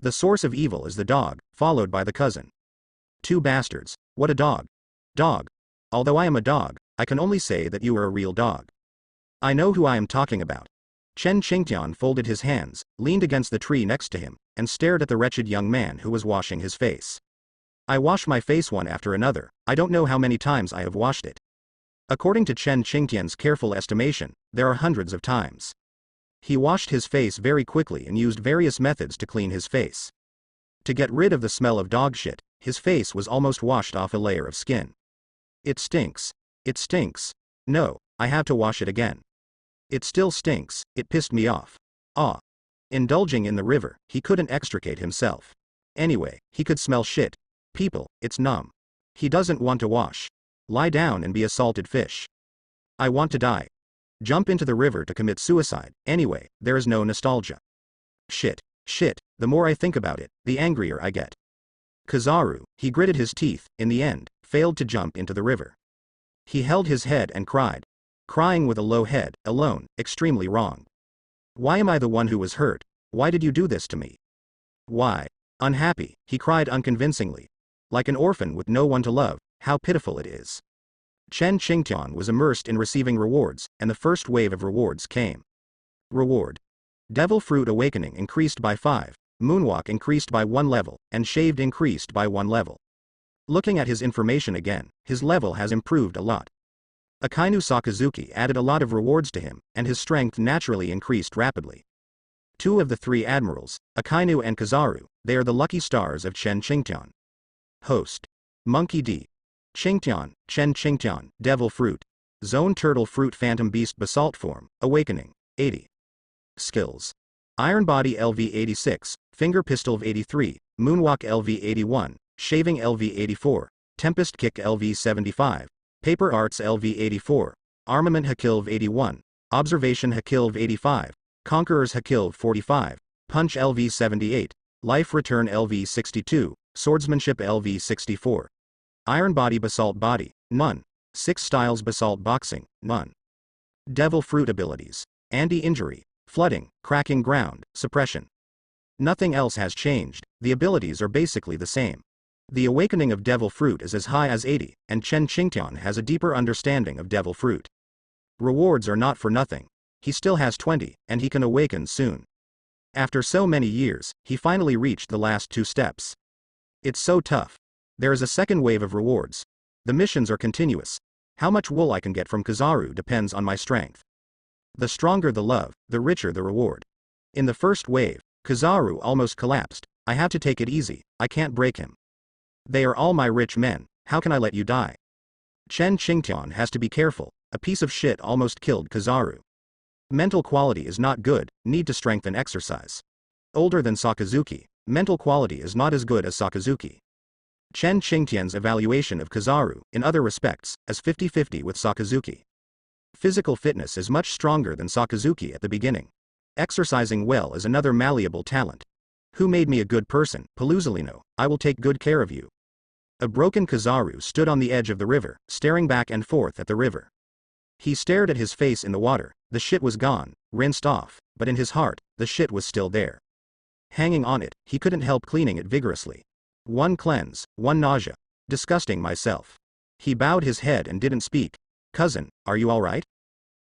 The source of evil is the dog, followed by the cousin. Two bastards, what a dog. Dog. Although I am a dog, I can only say that you are a real dog. I know who I am talking about. Chen Qingtian folded his hands, leaned against the tree next to him, and stared at the wretched young man who was washing his face. I wash my face one after another, I don't know how many times I have washed it. According to Chen Qingtian's careful estimation, there are hundreds of times. He washed his face very quickly and used various methods to clean his face. To get rid of the smell of dog shit, his face was almost washed off a layer of skin. It stinks. It stinks. No, I have to wash it again. It still stinks, it pissed me off. Indulging in the river, he couldn't extricate himself. Anyway, he could smell shit. People, it's numb. He doesn't want to wash. Lie down and be a salted fish. I want to die. Jump into the river to commit suicide. Anyway, there is no nostalgia. Shit. The more I think about it, the angrier I get. Kizaru, he gritted his teeth, in the end, failed to jump into the river. He held his head and cried. Crying with a low head, alone, extremely wrong. Why am I the one who was hurt? Why did you do this to me? Why? Unhappy, he cried unconvincingly. Like an orphan with no one to love, how pitiful it is. Chen Qingtian was immersed in receiving rewards, and the first wave of rewards came. Reward. Devil Fruit Awakening increased by 5, Moonwalk increased by 1 level, and Shaved increased by 1 level. Looking at his information again, his level has improved a lot. Akainu Sakazuki added a lot of rewards to him, and his strength naturally increased rapidly. 2 of the 3 admirals, Akainu and Kizaru, they are the lucky stars of Chen Qingtian. Host. Monkey D. Qingtian, Chen Qingtian, Devil Fruit. Zone Turtle Fruit Phantom Beast Basalt Form, Awakening, 80. Skills. Iron Body LV 86, Finger Pistol 83, Moonwalk LV 81, Shaving LV 84, Tempest Kick LV 75, Paper Arts LV 84, Armament Hakilv 81, Observation Hakilv 85, Conquerors Hakilv 45, Punch LV 78, Life Return LV 62, Swordsmanship LV 64. Iron Body Basalt Body, none. 6 Styles Basalt Boxing, none. Devil Fruit Abilities. Anti-Injury, Flooding, Cracking Ground, Suppression. Nothing else has changed, the abilities are basically the same. The awakening of Devil Fruit is as high as 80, and Chen Qingtian has a deeper understanding of Devil Fruit. Rewards are not for nothing. He still has 20, and he can awaken soon. After so many years, he finally reached the last 2 steps. It's so tough. There is a second wave of rewards. The missions are continuous. How much wool I can get from Kizaru depends on my strength. The stronger the love, the richer the reward. In the first wave, Kizaru almost collapsed. I have to take it easy, I can't break him. They are all my rich men, how can I let you die? Chen Qingtian has to be careful, a piece of shit almost killed Kizaru. Mental quality is not good, need to strengthen exercise. Older than Sakazuki, mental quality is not as good as Sakazuki. Chen Qingtian's evaluation of Kizaru, in other respects, is 50-50 with Sakazuki. Physical fitness is much stronger than Sakazuki at the beginning. Exercising well is another malleable talent. Who made me a good person? Paluzolino, I will take good care of you. A broken Kizaru stood on the edge of the river, staring back and forth at the river. He stared at his face in the water, the shit was gone, rinsed off, but in his heart, the shit was still there. Hanging on it, he couldn't help cleaning it vigorously. 1 cleanse, 1 nausea. Disgusting myself. He bowed his head and didn't speak. Cousin, are you alright?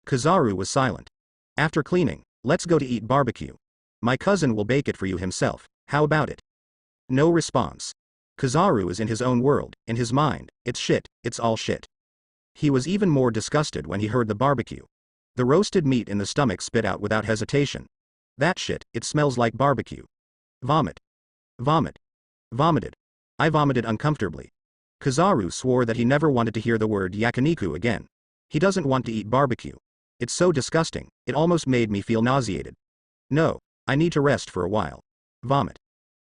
Kizaru was silent. After cleaning, let's go to eat barbecue. My cousin will bake it for you himself, how about it? No response. Kizaru is in his own world, in his mind, it's shit, it's all shit. He was even more disgusted when he heard the barbecue. The roasted meat in the stomach spit out without hesitation. That shit, it smells like barbecue. Vomit. Vomit. Vomited. I vomited uncomfortably. Kizaru swore that he never wanted to hear the word yakiniku again. He doesn't want to eat barbecue. It's so disgusting, it almost made me feel nauseated. No, I need to rest for a while. Vomit.